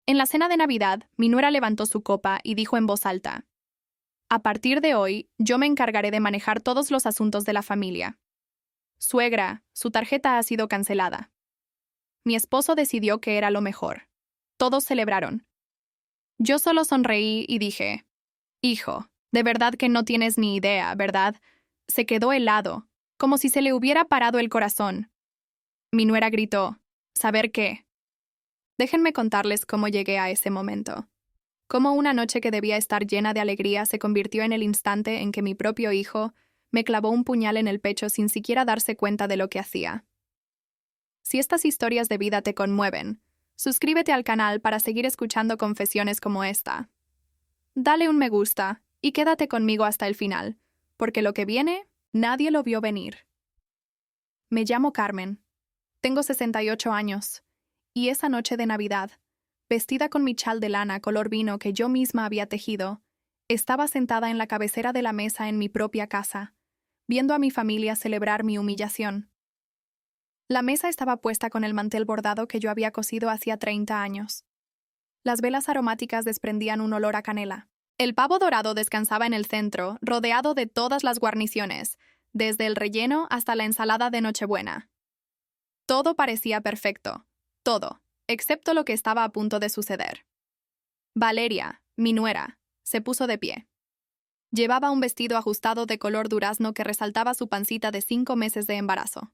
En la cena de Navidad, mi nuera levantó su copa y dijo en voz alta: a partir de hoy, yo me encargaré de manejar todos los asuntos de la familia. Suegra, su tarjeta ha sido cancelada. Mi esposo decidió que era lo mejor. Todos celebraron. Yo solo sonreí y dije: hijo, de verdad que no tienes ni idea, ¿verdad? Se quedó helado, como si se le hubiera parado el corazón. Mi nuera gritó: ¿saber qué? Déjenme contarles cómo llegué a ese momento. Cómo una noche que debía estar llena de alegría se convirtió en el instante en que mi propio hijo me clavó un puñal en el pecho sin siquiera darse cuenta de lo que hacía. Si estas historias de vida te conmueven, suscríbete al canal para seguir escuchando confesiones como esta. Dale un me gusta y quédate conmigo hasta el final, porque lo que viene, nadie lo vio venir. Me llamo Carmen. Tengo 68 años. Y esa noche de Navidad, vestida con mi chal de lana color vino que yo misma había tejido, estaba sentada en la cabecera de la mesa en mi propia casa, viendo a mi familia celebrar mi humillación. La mesa estaba puesta con el mantel bordado que yo había cosido hacía 30 años. Las velas aromáticas desprendían un olor a canela. El pavo dorado descansaba en el centro, rodeado de todas las guarniciones, desde el relleno hasta la ensalada de Nochebuena. Todo parecía perfecto, todo, excepto lo que estaba a punto de suceder. Valeria, mi nuera, se puso de pie. Llevaba un vestido ajustado de color durazno que resaltaba su pancita de 5 meses de embarazo.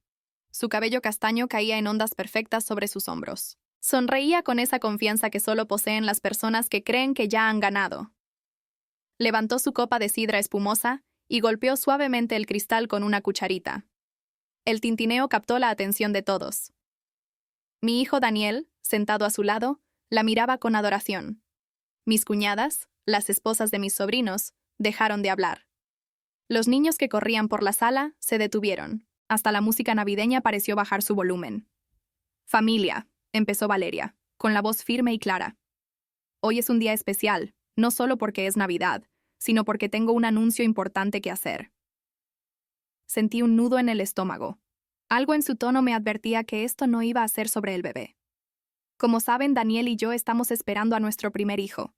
Su cabello castaño caía en ondas perfectas sobre sus hombros. Sonreía con esa confianza que solo poseen las personas que creen que ya han ganado. Levantó su copa de sidra espumosa y golpeó suavemente el cristal con una cucharita. El tintineo captó la atención de todos. Mi hijo Daniel, sentado a su lado, la miraba con adoración. Mis cuñadas, las esposas de mis sobrinos, dejaron de hablar. Los niños que corrían por la sala se detuvieron. Hasta la música navideña pareció bajar su volumen. Familia, empezó Valeria, con la voz firme y clara. Hoy es un día especial, no solo porque es Navidad, sino porque tengo un anuncio importante que hacer. Sentí un nudo en el estómago. Algo en su tono me advertía que esto no iba a ser sobre el bebé. Como saben, Daniel y yo estamos esperando a nuestro primer hijo.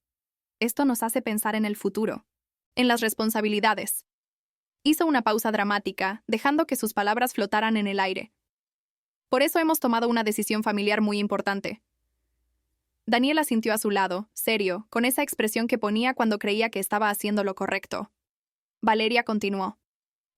Esto nos hace pensar en el futuro, en las responsabilidades. Hizo una pausa dramática, dejando que sus palabras flotaran en el aire. Por eso hemos tomado una decisión familiar muy importante. Daniel asintió a su lado, serio, con esa expresión que ponía cuando creía que estaba haciendo lo correcto. Valeria continuó: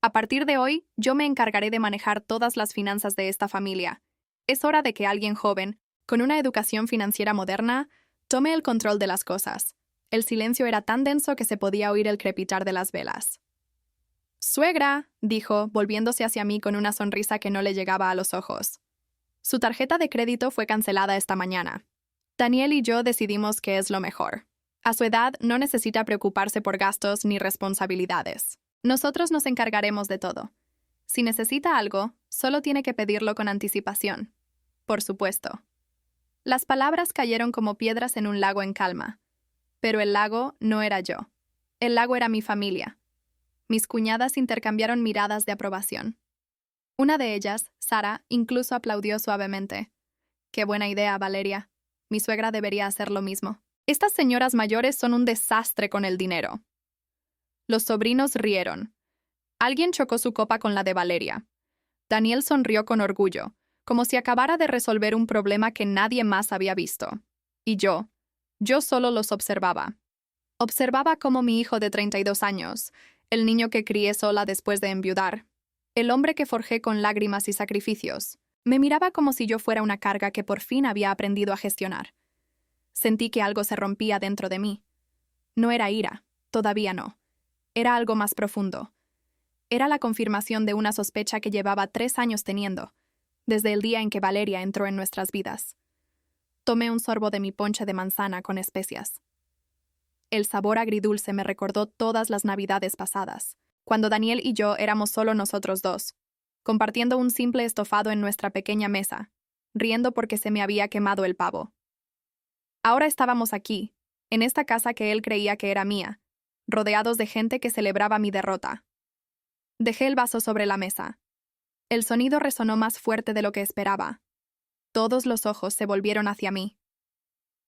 a partir de hoy, yo me encargaré de manejar todas las finanzas de esta familia. Es hora de que alguien joven, con una educación financiera moderna, tome el control de las cosas. El silencio era tan denso que se podía oír el crepitar de las velas. «Suegra», dijo, volviéndose hacia mí con una sonrisa que no le llegaba a los ojos. Su tarjeta de crédito fue cancelada esta mañana. Daniel y yo decidimos que es lo mejor. A su edad no necesita preocuparse por gastos ni responsabilidades. Nosotros nos encargaremos de todo. Si necesita algo, solo tiene que pedirlo con anticipación. Por supuesto. Las palabras cayeron como piedras en un lago en calma. Pero el lago no era yo. El lago era mi familia. Mis cuñadas intercambiaron miradas de aprobación. Una de ellas, Sara, incluso aplaudió suavemente. «Qué buena idea, Valeria. Mi suegra debería hacer lo mismo. Estas señoras mayores son un desastre con el dinero». Los sobrinos rieron. Alguien chocó su copa con la de Valeria. Daniel sonrió con orgullo, como si acabara de resolver un problema que nadie más había visto. Y yo solo los observaba. Observaba cómo mi hijo de 32 años, el niño que crié sola después de enviudar, el hombre que forjé con lágrimas y sacrificios, me miraba como si yo fuera una carga que por fin había aprendido a gestionar. Sentí que algo se rompía dentro de mí. No era ira, todavía no. Era algo más profundo. Era la confirmación de una sospecha que llevaba 3 años teniendo, desde el día en que Valeria entró en nuestras vidas. Tomé un sorbo de mi ponche de manzana con especias. El sabor agridulce me recordó todas las navidades pasadas, cuando Daniel y yo éramos solo nosotros dos, compartiendo un simple estofado en nuestra pequeña mesa, riendo porque se me había quemado el pavo. Ahora estábamos aquí, en esta casa que él creía que era mía, rodeados de gente que celebraba mi derrota. Dejé el vaso sobre la mesa. El sonido resonó más fuerte de lo que esperaba. Todos los ojos se volvieron hacia mí.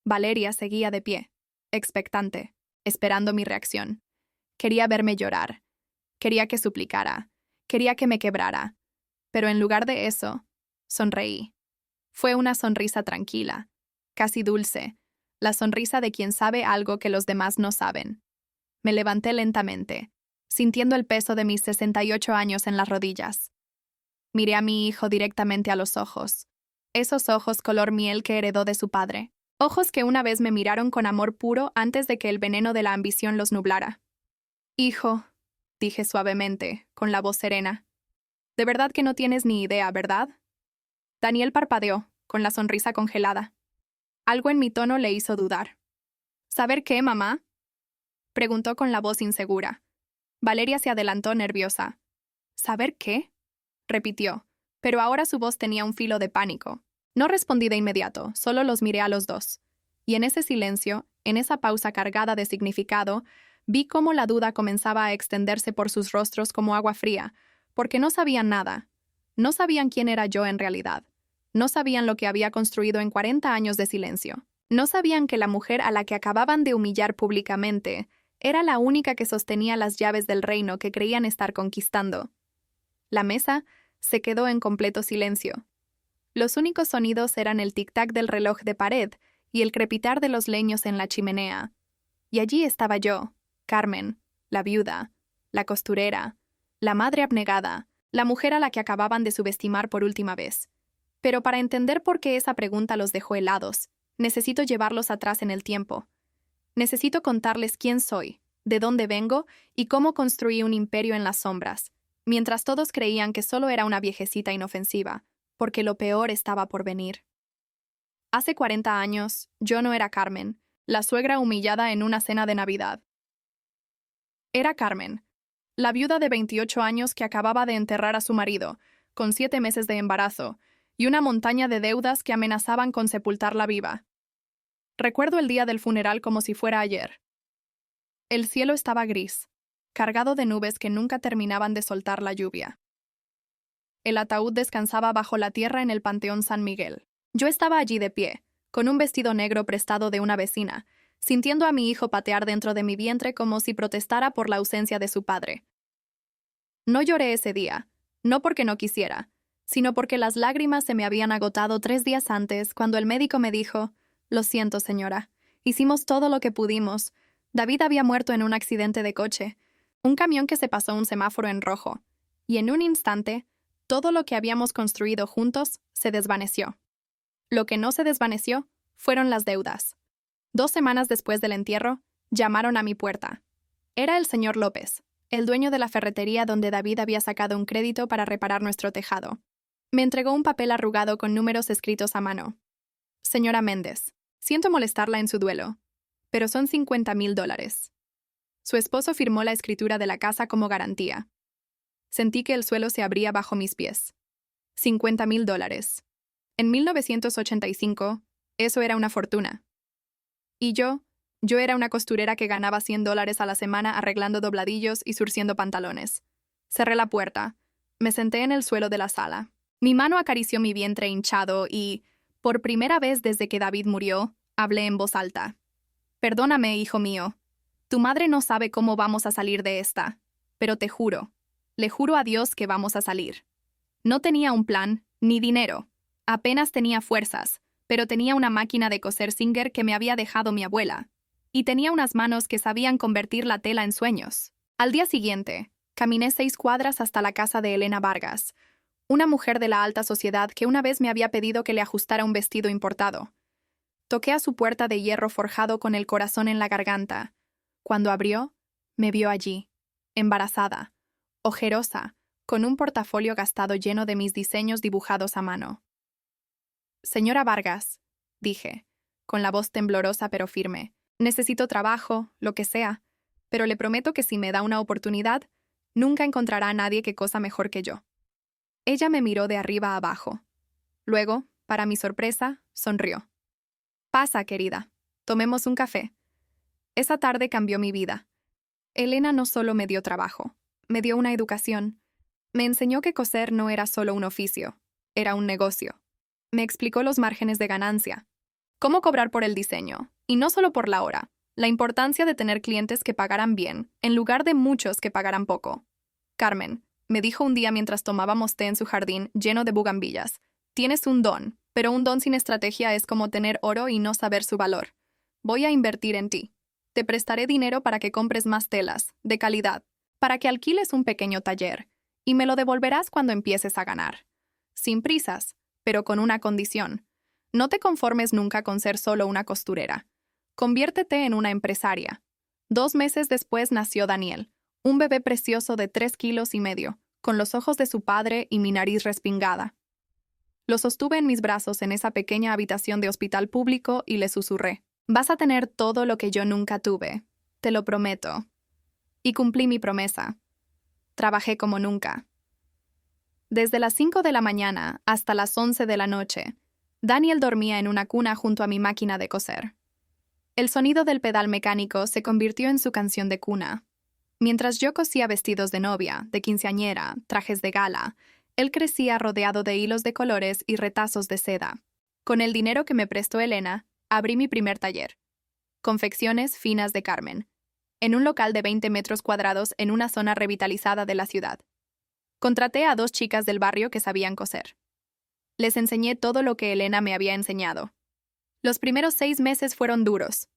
Valeria seguía de pie, expectante, esperando mi reacción. Quería verme llorar. Quería que suplicara. Quería que me quebrara. Pero en lugar de eso, sonreí. Fue una sonrisa tranquila, casi dulce, la sonrisa de quien sabe algo que los demás no saben. Me levanté lentamente, sintiendo el peso de mis 68 años en las rodillas. Miré a mi hijo directamente a los ojos, esos ojos color miel que heredó de su padre, ojos que una vez me miraron con amor puro antes de que el veneno de la ambición los nublara. Hijo, dije suavemente, con la voz serena, de verdad que no tienes ni idea, ¿verdad? Daniel parpadeó, con la sonrisa congelada. Algo en mi tono le hizo dudar. ¿Saber qué, mamá? Preguntó con la voz insegura. Valeria se adelantó nerviosa. ¿Saber qué? Repitió, pero ahora su voz tenía un filo de pánico. No respondí de inmediato, solo los miré a los dos. Y en ese silencio, en esa pausa cargada de significado, vi cómo la duda comenzaba a extenderse por sus rostros como agua fría, porque no sabían nada. No sabían quién era yo en realidad. No sabían lo que había construido en 40 años de silencio. No sabían que la mujer a la que acababan de humillar públicamente era la única que sostenía las llaves del reino que creían estar conquistando. La mesa se quedó en completo silencio. Los únicos sonidos eran el tic-tac del reloj de pared y el crepitar de los leños en la chimenea. Y allí estaba yo, Carmen, la viuda, la costurera, la madre abnegada, la mujer a la que acababan de subestimar por última vez. Pero para entender por qué esa pregunta los dejó helados, necesito llevarlos atrás en el tiempo. Necesito contarles quién soy, de dónde vengo y cómo construí un imperio en las sombras, mientras todos creían que solo era una viejecita inofensiva, porque lo peor estaba por venir. Hace 40 años, yo no era Carmen, la suegra humillada en una cena de Navidad. Era Carmen, la viuda de 28 años que acababa de enterrar a su marido, con 7 meses de embarazo, y una montaña de deudas que amenazaban con sepultarla viva. Recuerdo el día del funeral como si fuera ayer. El cielo estaba gris, cargado de nubes que nunca terminaban de soltar la lluvia. El ataúd descansaba bajo la tierra en el Panteón San Miguel. Yo estaba allí de pie, con un vestido negro prestado de una vecina, sintiendo a mi hijo patear dentro de mi vientre como si protestara por la ausencia de su padre. No lloré ese día, no porque no quisiera, sino porque las lágrimas se me habían agotado 3 días antes, cuando el médico me dijo: «Lo siento, señora. Hicimos todo lo que pudimos. David había muerto en un accidente de coche, un camión que se pasó un semáforo en rojo, y en un instante, todo lo que habíamos construido juntos se desvaneció». Lo que no se desvaneció fueron las deudas. 2 semanas después del entierro, llamaron a mi puerta. Era el señor López, el dueño de la ferretería donde David había sacado un crédito para reparar nuestro tejado. Me entregó un papel arrugado con números escritos a mano. «Señora Méndez, siento molestarla en su duelo, pero son $50,000. Su esposo firmó la escritura de la casa como garantía. Sentí que el suelo se abría bajo mis pies. $50,000. En 1985, eso era una fortuna. Y yo era una costurera que ganaba $100 a la semana arreglando dobladillos y surciendo pantalones. Cerré la puerta. Me senté en el suelo de la sala. Mi mano acarició mi vientre hinchado y, por primera vez desde que David murió, hablé en voz alta. «Perdóname, hijo mío. Tu madre no sabe cómo vamos a salir de esta, pero te juro, le juro a Dios que vamos a salir». No tenía un plan, ni dinero. Apenas tenía fuerzas, pero tenía una máquina de coser Singer que me había dejado mi abuela. Y tenía unas manos que sabían convertir la tela en sueños. Al día siguiente, caminé 6 cuadras hasta la casa de Elena Vargas, una mujer de la alta sociedad que una vez me había pedido que le ajustara un vestido importado. Toqué a su puerta de hierro forjado con el corazón en la garganta. Cuando abrió, me vio allí, embarazada, ojerosa, con un portafolio gastado lleno de mis diseños dibujados a mano. «Señora Vargas», dije, con la voz temblorosa pero firme, «necesito trabajo, lo que sea, pero le prometo que si me da una oportunidad, nunca encontrará a nadie que cosa mejor que yo». Ella me miró de arriba a abajo. Luego, para mi sorpresa, sonrió. «Pasa, querida. Tomemos un café». Esa tarde cambió mi vida. Elena no solo me dio trabajo, me dio una educación. Me enseñó que coser no era solo un oficio, era un negocio. Me explicó los márgenes de ganancia. Cómo cobrar por el diseño, y no solo por la hora. La importancia de tener clientes que pagaran bien, en lugar de muchos que pagaran poco. Carmen, me dijo un día mientras tomábamos té en su jardín lleno de bugambillas, tienes un don, pero un don sin estrategia es como tener oro y no saber su valor. Voy a invertir en ti. Te prestaré dinero para que compres más telas, de calidad, para que alquiles un pequeño taller, y me lo devolverás cuando empieces a ganar. Sin prisas, pero con una condición. No te conformes nunca con ser solo una costurera. Conviértete en una empresaria. 2 meses después nació Daniel, un bebé precioso de 3,5 kilos, con los ojos de su padre y mi nariz respingada. Lo sostuve en mis brazos en esa pequeña habitación de hospital público y le susurré: vas a tener todo lo que yo nunca tuve, te lo prometo. Y cumplí mi promesa. Trabajé como nunca. Desde las 5 de la mañana hasta las 11 de la noche, Daniel dormía en una cuna junto a mi máquina de coser. El sonido del pedal mecánico se convirtió en su canción de cuna. Mientras yo cosía vestidos de novia, de quinceañera, trajes de gala, él crecía rodeado de hilos de colores y retazos de seda. Con el dinero que me prestó Elena, abrí mi primer taller. Confecciones finas de Carmen, en un local de 20 metros cuadrados en una zona revitalizada de la ciudad. Contraté a 2 chicas del barrio que sabían coser. Les enseñé todo lo que Elena me había enseñado. Los primeros 6 meses fueron duros.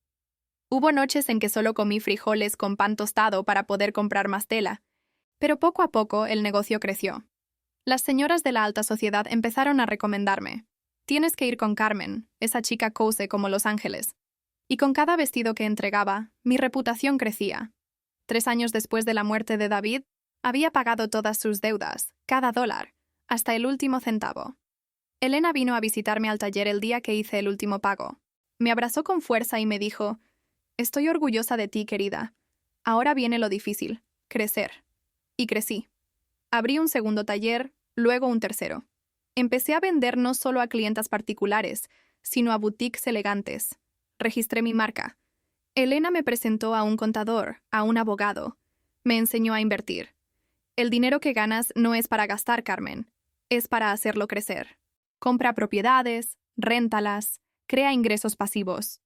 Hubo noches en que solo comí frijoles con pan tostado para poder comprar más tela, pero poco a poco el negocio creció. Las señoras de la alta sociedad empezaron a recomendarme: tienes que ir con Carmen, esa chica cose como Los Ángeles. Y con cada vestido que entregaba, mi reputación crecía. 3 años después de la muerte de David, había pagado todas sus deudas, cada dólar, hasta el último centavo. Elena vino a visitarme al taller el día que hice el último pago. Me abrazó con fuerza y me dijo: estoy orgullosa de ti, querida. Ahora viene lo difícil, crecer. Y crecí. Abrí un segundo taller, luego un tercero. Empecé a vender no solo a clientas particulares, sino a boutiques elegantes. Registré mi marca. Elena me presentó a un contador, a un abogado. Me enseñó a invertir. El dinero que ganas no es para gastar, Carmen. Es para hacerlo crecer. Compra propiedades, réntalas, crea ingresos pasivos.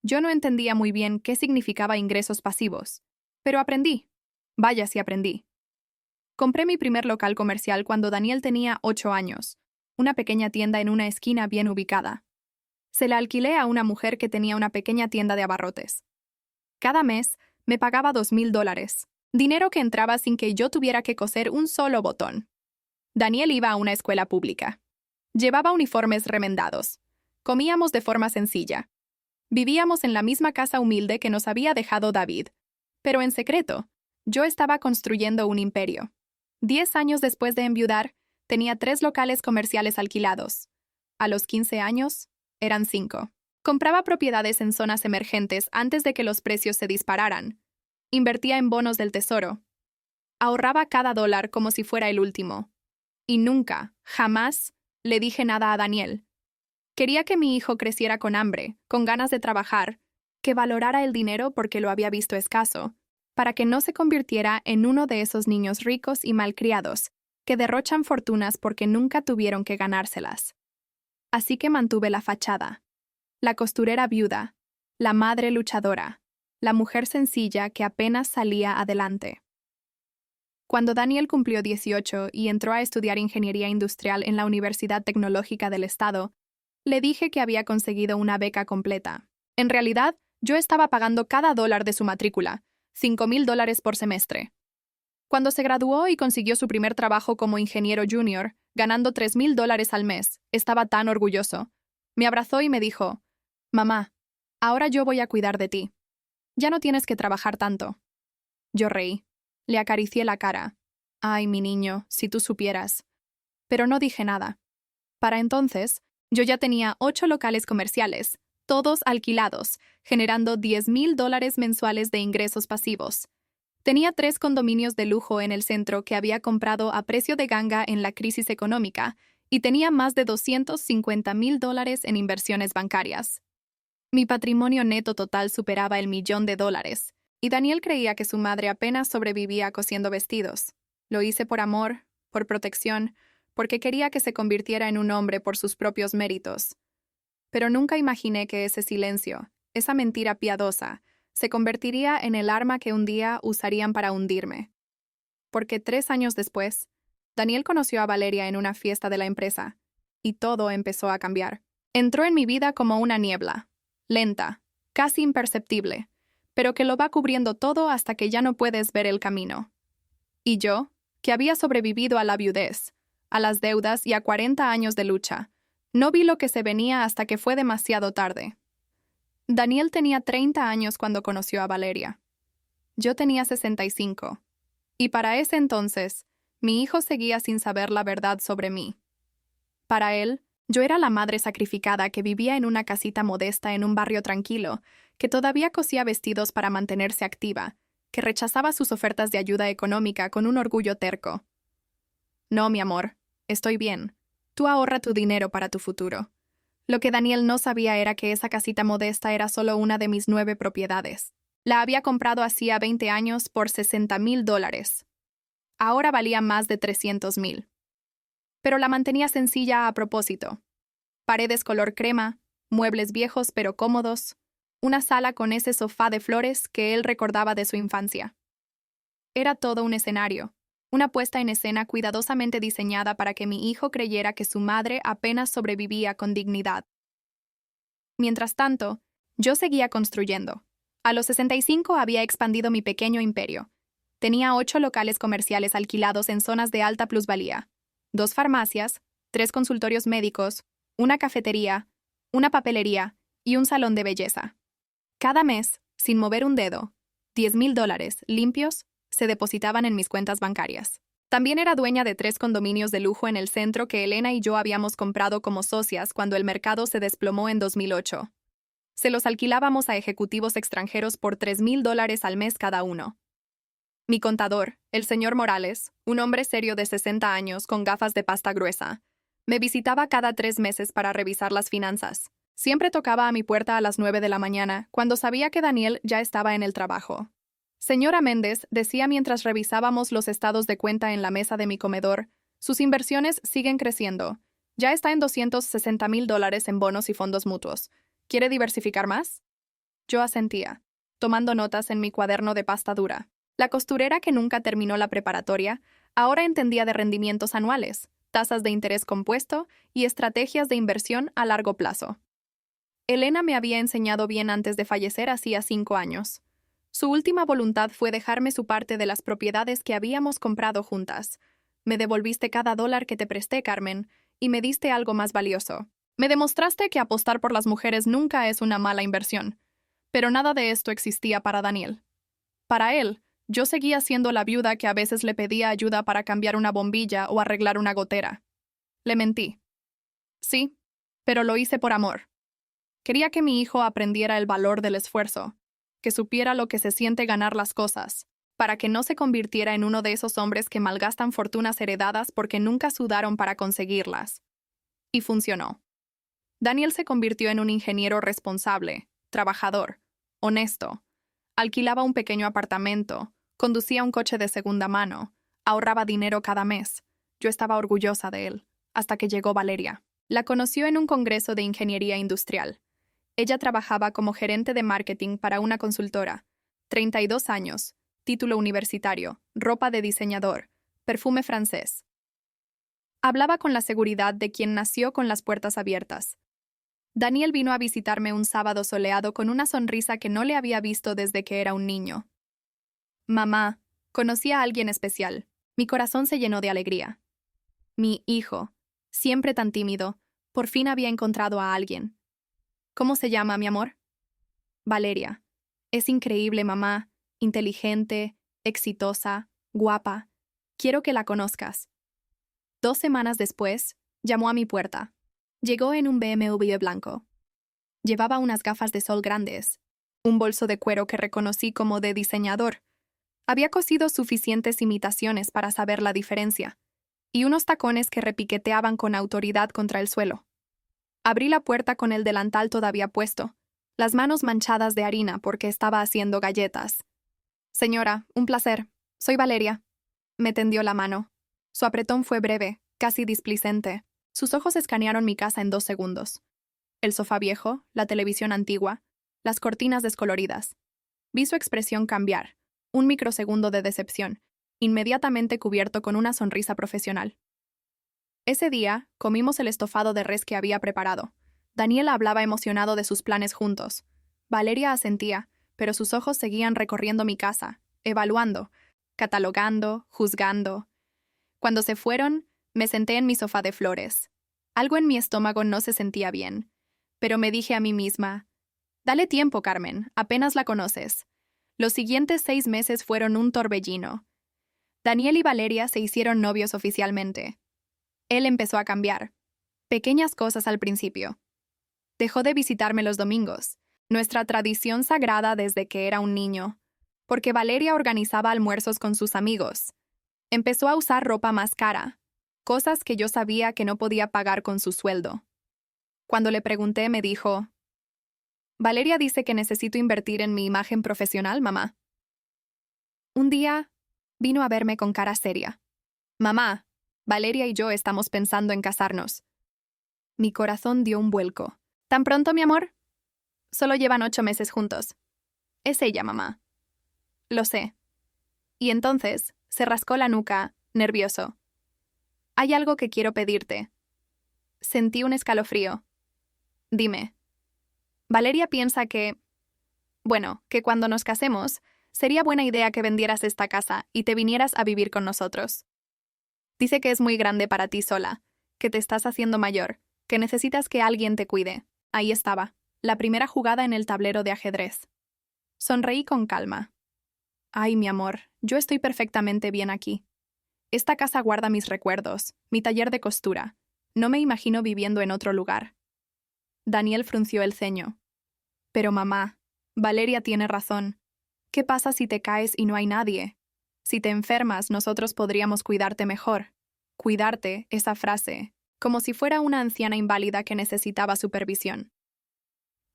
Yo no entendía muy bien qué significaba ingresos pasivos, pero aprendí. Vaya si aprendí. Compré mi primer local comercial cuando Daniel tenía 8 años, una pequeña tienda en una esquina bien ubicada. Se la alquilé a una mujer que tenía una pequeña tienda de abarrotes. Cada mes me pagaba $2,000, dinero que entraba sin que yo tuviera que coser un solo botón. Daniel iba a una escuela pública. Llevaba uniformes remendados. Comíamos de forma sencilla. Vivíamos en la misma casa humilde que nos había dejado David. Pero en secreto, yo estaba construyendo un imperio. 10 años después de enviudar, tenía 3 locales comerciales alquilados. A los 15 años, eran 5. Compraba propiedades en zonas emergentes antes de que los precios se dispararan. Invertía en bonos del tesoro. Ahorraba cada dólar como si fuera el último. Y nunca, jamás, le dije nada a Daniel. Quería que mi hijo creciera con hambre, con ganas de trabajar, que valorara el dinero porque lo había visto escaso, para que no se convirtiera en uno de esos niños ricos y malcriados, que derrochan fortunas porque nunca tuvieron que ganárselas. Así que mantuve la fachada. La costurera viuda, la madre luchadora, la mujer sencilla que apenas salía adelante. Cuando Daniel cumplió 18 y entró a estudiar ingeniería industrial en la Universidad Tecnológica del Estado, le dije que había conseguido una beca completa. En realidad, yo estaba pagando cada dólar de su matrícula, $5,000 por semestre. Cuando se graduó y consiguió su primer trabajo como ingeniero junior, ganando $3,000 al mes, estaba tan orgulloso. Me abrazó y me dijo: «Mamá, ahora yo voy a cuidar de ti. Ya no tienes que trabajar tanto». Yo reí. Le acaricié la cara. «Ay, mi niño, si tú supieras». Pero no dije nada. Para entonces, yo ya tenía 8 locales comerciales, todos alquilados, generando $10,000 mensuales de ingresos pasivos. Tenía 3 condominios de lujo en el centro que había comprado a precio de ganga en la crisis económica y tenía más de $250,000 en inversiones bancarias. Mi patrimonio neto total superaba el $1,000,000, y Daniel creía que su madre apenas sobrevivía cosiendo vestidos. Lo hice por amor, por protección, porque quería que se convirtiera en un hombre por sus propios méritos. Pero nunca imaginé que ese silencio, esa mentira piadosa, se convertiría en el arma que un día usarían para hundirme. Porque 3 años después, Daniel conoció a Valeria en una fiesta de la empresa, y todo empezó a cambiar. Entró en mi vida como una niebla, lenta, casi imperceptible, pero que lo va cubriendo todo hasta que ya no puedes ver el camino. Y yo, que había sobrevivido a la viudez, a las deudas y a 40 años de lucha, no vi lo que se venía hasta que fue demasiado tarde. Daniel tenía 30 años cuando conoció a Valeria. Yo tenía 65. Y para ese entonces, mi hijo seguía sin saber la verdad sobre mí. Para él, yo era la madre sacrificada que vivía en una casita modesta en un barrio tranquilo, que todavía cosía vestidos para mantenerse activa, que rechazaba sus ofertas de ayuda económica con un orgullo terco. No, mi amor, estoy bien. Tú ahorra tu dinero para tu futuro. Lo que Daniel no sabía era que esa casita modesta era solo una de mis 9 propiedades. La había comprado hacía 20 años por $60,000. Ahora valía más de 300,000. Pero la mantenía sencilla a propósito. Paredes color crema, muebles viejos pero cómodos, una sala con ese sofá de flores que él recordaba de su infancia. Era todo un escenario, una puesta en escena cuidadosamente diseñada para que mi hijo creyera que su madre apenas sobrevivía con dignidad. Mientras tanto, yo seguía construyendo. A los 65 había expandido mi pequeño imperio. Tenía 8 locales comerciales alquilados en zonas de alta plusvalía, 2 farmacias, 3 consultorios médicos, una cafetería, una papelería y un salón de belleza. Cada mes, sin mover un dedo, $10,000 limpios se depositaban en mis cuentas bancarias. También era dueña de 3 condominios de lujo en el centro que Elena y yo habíamos comprado como socias cuando el mercado se desplomó en 2008. Se los alquilábamos a ejecutivos extranjeros por $3,000 al mes cada uno. Mi contador, el señor Morales, un hombre serio de 60 años con gafas de pasta gruesa, me visitaba cada 3 meses para revisar las finanzas. Siempre tocaba a mi puerta a las 9 de la mañana, cuando sabía que Daniel ya estaba en el trabajo. Señora Méndez, decía mientras revisábamos los estados de cuenta en la mesa de mi comedor, sus inversiones siguen creciendo. Ya está en $260,000 en bonos y fondos mutuos. ¿Quiere diversificar más? Yo asentía, tomando notas en mi cuaderno de pasta dura. La costurera que nunca terminó la preparatoria, ahora entendía de rendimientos anuales, tasas de interés compuesto y estrategias de inversión a largo plazo. Elena me había enseñado bien antes de fallecer hacía 5 años. Su última voluntad fue dejarme su parte de las propiedades que habíamos comprado juntas. Me devolviste cada dólar que te presté, Carmen, y me diste algo más valioso. Me demostraste que apostar por las mujeres nunca es una mala inversión. Pero nada de esto existía para Daniel. Para él, yo seguía siendo la viuda que a veces le pedía ayuda para cambiar una bombilla o arreglar una gotera. Le mentí. Sí, pero lo hice por amor. Quería que mi hijo aprendiera el valor del esfuerzo, que supiera lo que se siente ganar las cosas, para que no se convirtiera en uno de esos hombres que malgastan fortunas heredadas porque nunca sudaron para conseguirlas. Y funcionó. Daniel se convirtió en un ingeniero responsable, trabajador, honesto. Alquilaba un pequeño apartamento, conducía un coche de segunda mano, ahorraba dinero cada mes. Yo estaba orgullosa de él, hasta que llegó Valeria. La conoció en un congreso de ingeniería industrial. Ella trabajaba como gerente de marketing para una consultora. 32 años, título universitario, ropa de diseñador, perfume francés. Hablaba con la seguridad de quien nació con las puertas abiertas. Daniel vino a visitarme un sábado soleado con una sonrisa que no le había visto desde que era un niño. Mamá, conocí a alguien especial. Mi corazón se llenó de alegría. Mi hijo, siempre tan tímido, por fin había encontrado a alguien. ¿Cómo se llama, mi amor? Valeria. Es increíble, mamá. Inteligente, exitosa, guapa. Quiero que la conozcas. 2 semanas después, llamó a mi puerta. Llegó en un BMW blanco. Llevaba unas gafas de sol grandes, un bolso de cuero que reconocí como de diseñador. Había cosido suficientes imitaciones para saber la diferencia, y unos tacones que repiqueteaban con autoridad contra el suelo. Abrí la puerta con el delantal todavía puesto, las manos manchadas de harina porque estaba haciendo galletas. Señora, un placer. Soy Valeria. Me tendió la mano. Su apretón fue breve, casi displicente. Sus ojos escanearon mi casa en 2 segundos. El sofá viejo, la televisión antigua, las cortinas descoloridas. Vi su expresión cambiar. Un microsegundo de decepción, inmediatamente cubierto con una sonrisa profesional. Ese día, comimos el estofado de res que había preparado. Daniel hablaba emocionado de sus planes juntos. Valeria asentía, pero sus ojos seguían recorriendo mi casa, evaluando, catalogando, juzgando. Cuando se fueron, me senté en mi sofá de flores. Algo en mi estómago no se sentía bien, pero me dije a mí misma, dale tiempo, Carmen, apenas la conoces. Los siguientes 6 meses fueron un torbellino. Daniel y Valeria se hicieron novios oficialmente. Él empezó a cambiar. Pequeñas cosas al principio. Dejó de visitarme los domingos, nuestra tradición sagrada desde que era un niño, porque Valeria organizaba almuerzos con sus amigos. Empezó a usar ropa más cara, cosas que yo sabía que no podía pagar con su sueldo. Cuando le pregunté, me dijo, Valeria dice que necesito invertir en mi imagen profesional, mamá. Un día, vino a verme con cara seria. Mamá, Valeria y yo estamos pensando en casarnos. Mi corazón dio un vuelco. ¿Tan pronto, mi amor? Solo llevan 8 meses juntos. Es ella, mamá. Lo sé. Y entonces, se rascó la nuca, nervioso. Hay algo que quiero pedirte. Sentí un escalofrío. Dime. Valeria piensa que... Bueno, que cuando nos casemos, sería buena idea que vendieras esta casa y te vinieras a vivir con nosotros. Dice que es muy grande para ti sola, que te estás haciendo mayor, que necesitas que alguien te cuide. Ahí estaba, la primera jugada en el tablero de ajedrez. Sonreí con calma. Ay, mi amor, yo estoy perfectamente bien aquí. Esta casa guarda mis recuerdos, mi taller de costura. No me imagino viviendo en otro lugar. Daniel frunció el ceño. Pero mamá, Valeria tiene razón. ¿Qué pasa si te caes y no hay nadie? Si te enfermas, nosotros podríamos cuidarte mejor. Cuidarte, esa frase, como si fuera una anciana inválida que necesitaba supervisión.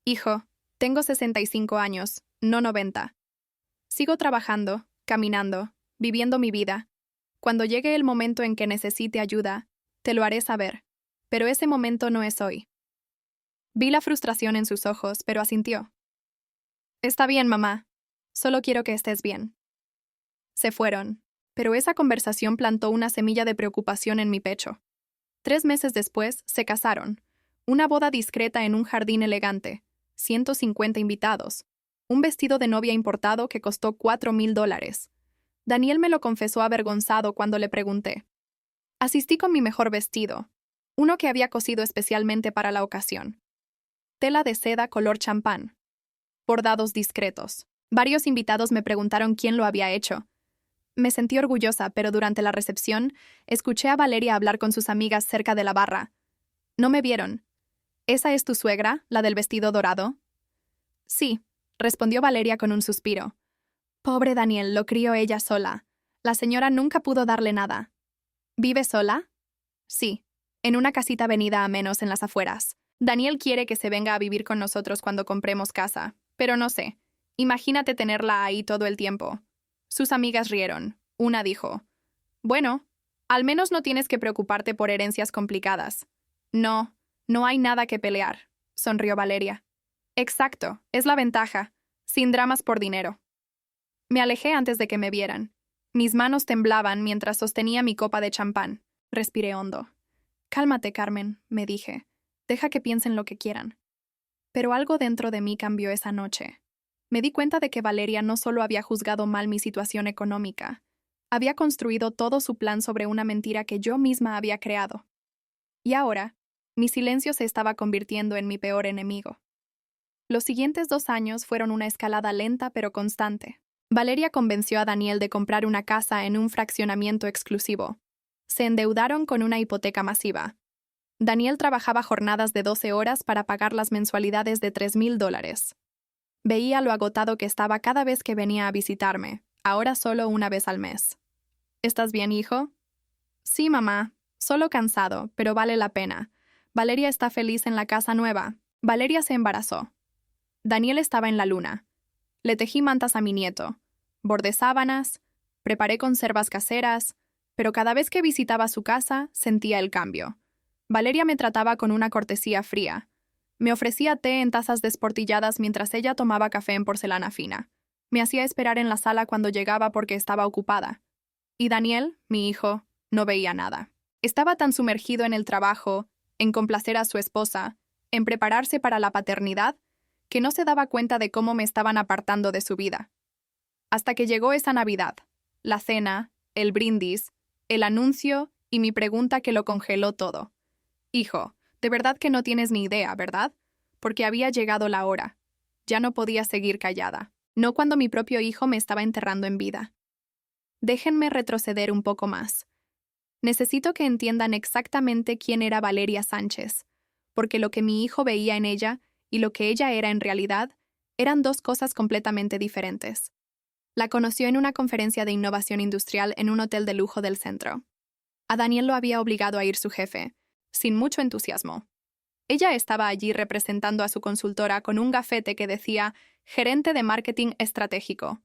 Hijo, tengo 65 años, no 90. Sigo trabajando, caminando, viviendo mi vida. Cuando llegue el momento en que necesite ayuda, te lo haré saber. Pero ese momento no es hoy. Vi la frustración en sus ojos, pero asintió. Está bien, mamá. Solo quiero que estés bien. Se fueron, pero esa conversación plantó una semilla de preocupación en mi pecho. 3 meses después, se casaron. Una boda discreta en un jardín elegante. 150 invitados. Un vestido de novia importado que costó $4,000. Daniel me lo confesó avergonzado cuando le pregunté. Asistí con mi mejor vestido, uno que había cosido especialmente para la ocasión. Tela de seda color champán. Bordados discretos. Varios invitados me preguntaron quién lo había hecho. Me sentí orgullosa, pero durante la recepción, escuché a Valeria hablar con sus amigas cerca de la barra. No me vieron. ¿Esa es tu suegra, la del vestido dorado? Sí, respondió Valeria con un suspiro. Pobre Daniel, lo crió ella sola. La señora nunca pudo darle nada. ¿Vive sola? Sí, en una casita venida a menos en las afueras. Daniel quiere que se venga a vivir con nosotros cuando compremos casa, pero no sé. Imagínate tenerla ahí todo el tiempo. Sus amigas rieron. Una dijo, bueno, al menos no tienes que preocuparte por herencias complicadas. No, no hay nada que pelear, sonrió Valeria. Exacto, es la ventaja. Sin dramas por dinero. Me alejé antes de que me vieran. Mis manos temblaban mientras sostenía mi copa de champán. Respiré hondo. Cálmate, Carmen, me dije. Deja que piensen lo que quieran. Pero algo dentro de mí cambió esa noche. Me di cuenta de que Valeria no solo había juzgado mal mi situación económica, había construido todo su plan sobre una mentira que yo misma había creado. Y ahora, mi silencio se estaba convirtiendo en mi peor enemigo. Los siguientes 2 años fueron una escalada lenta pero constante. Valeria convenció a Daniel de comprar una casa en un fraccionamiento exclusivo. Se endeudaron con una hipoteca masiva. Daniel trabajaba jornadas de 12 horas para pagar las mensualidades de $3,000. Veía lo agotado que estaba cada vez que venía a visitarme, ahora solo una vez al mes. ¿Estás bien, hijo? Sí, mamá. Solo cansado, pero vale la pena. Valeria está feliz en la casa nueva. Valeria se embarazó. Daniel estaba en la luna. Le tejí mantas a mi nieto. Bordé sábanas, preparé conservas caseras, pero cada vez que visitaba su casa, sentía el cambio. Valeria me trataba con una cortesía fría. Me ofrecía té en tazas desportilladas mientras ella tomaba café en porcelana fina. Me hacía esperar en la sala cuando llegaba porque estaba ocupada. Y Daniel, mi hijo, no veía nada. Estaba tan sumergido en el trabajo, en complacer a su esposa, en prepararse para la paternidad, que no se daba cuenta de cómo me estaban apartando de su vida. Hasta que llegó esa Navidad, la cena, el brindis, el anuncio y mi pregunta que lo congeló todo. Hijo, de verdad que no tienes ni idea, ¿verdad? Porque había llegado la hora. Ya no podía seguir callada. No cuando mi propio hijo me estaba enterrando en vida. Déjenme retroceder un poco más. Necesito que entiendan exactamente quién era Valeria Sánchez, porque lo que mi hijo veía en ella y lo que ella era en realidad eran dos cosas completamente diferentes. La conoció en una conferencia de innovación industrial en un hotel de lujo del centro. A Daniel lo había obligado a ir su jefe, sin mucho entusiasmo. Ella estaba allí representando a su consultora con un gafete que decía Gerente de Marketing Estratégico.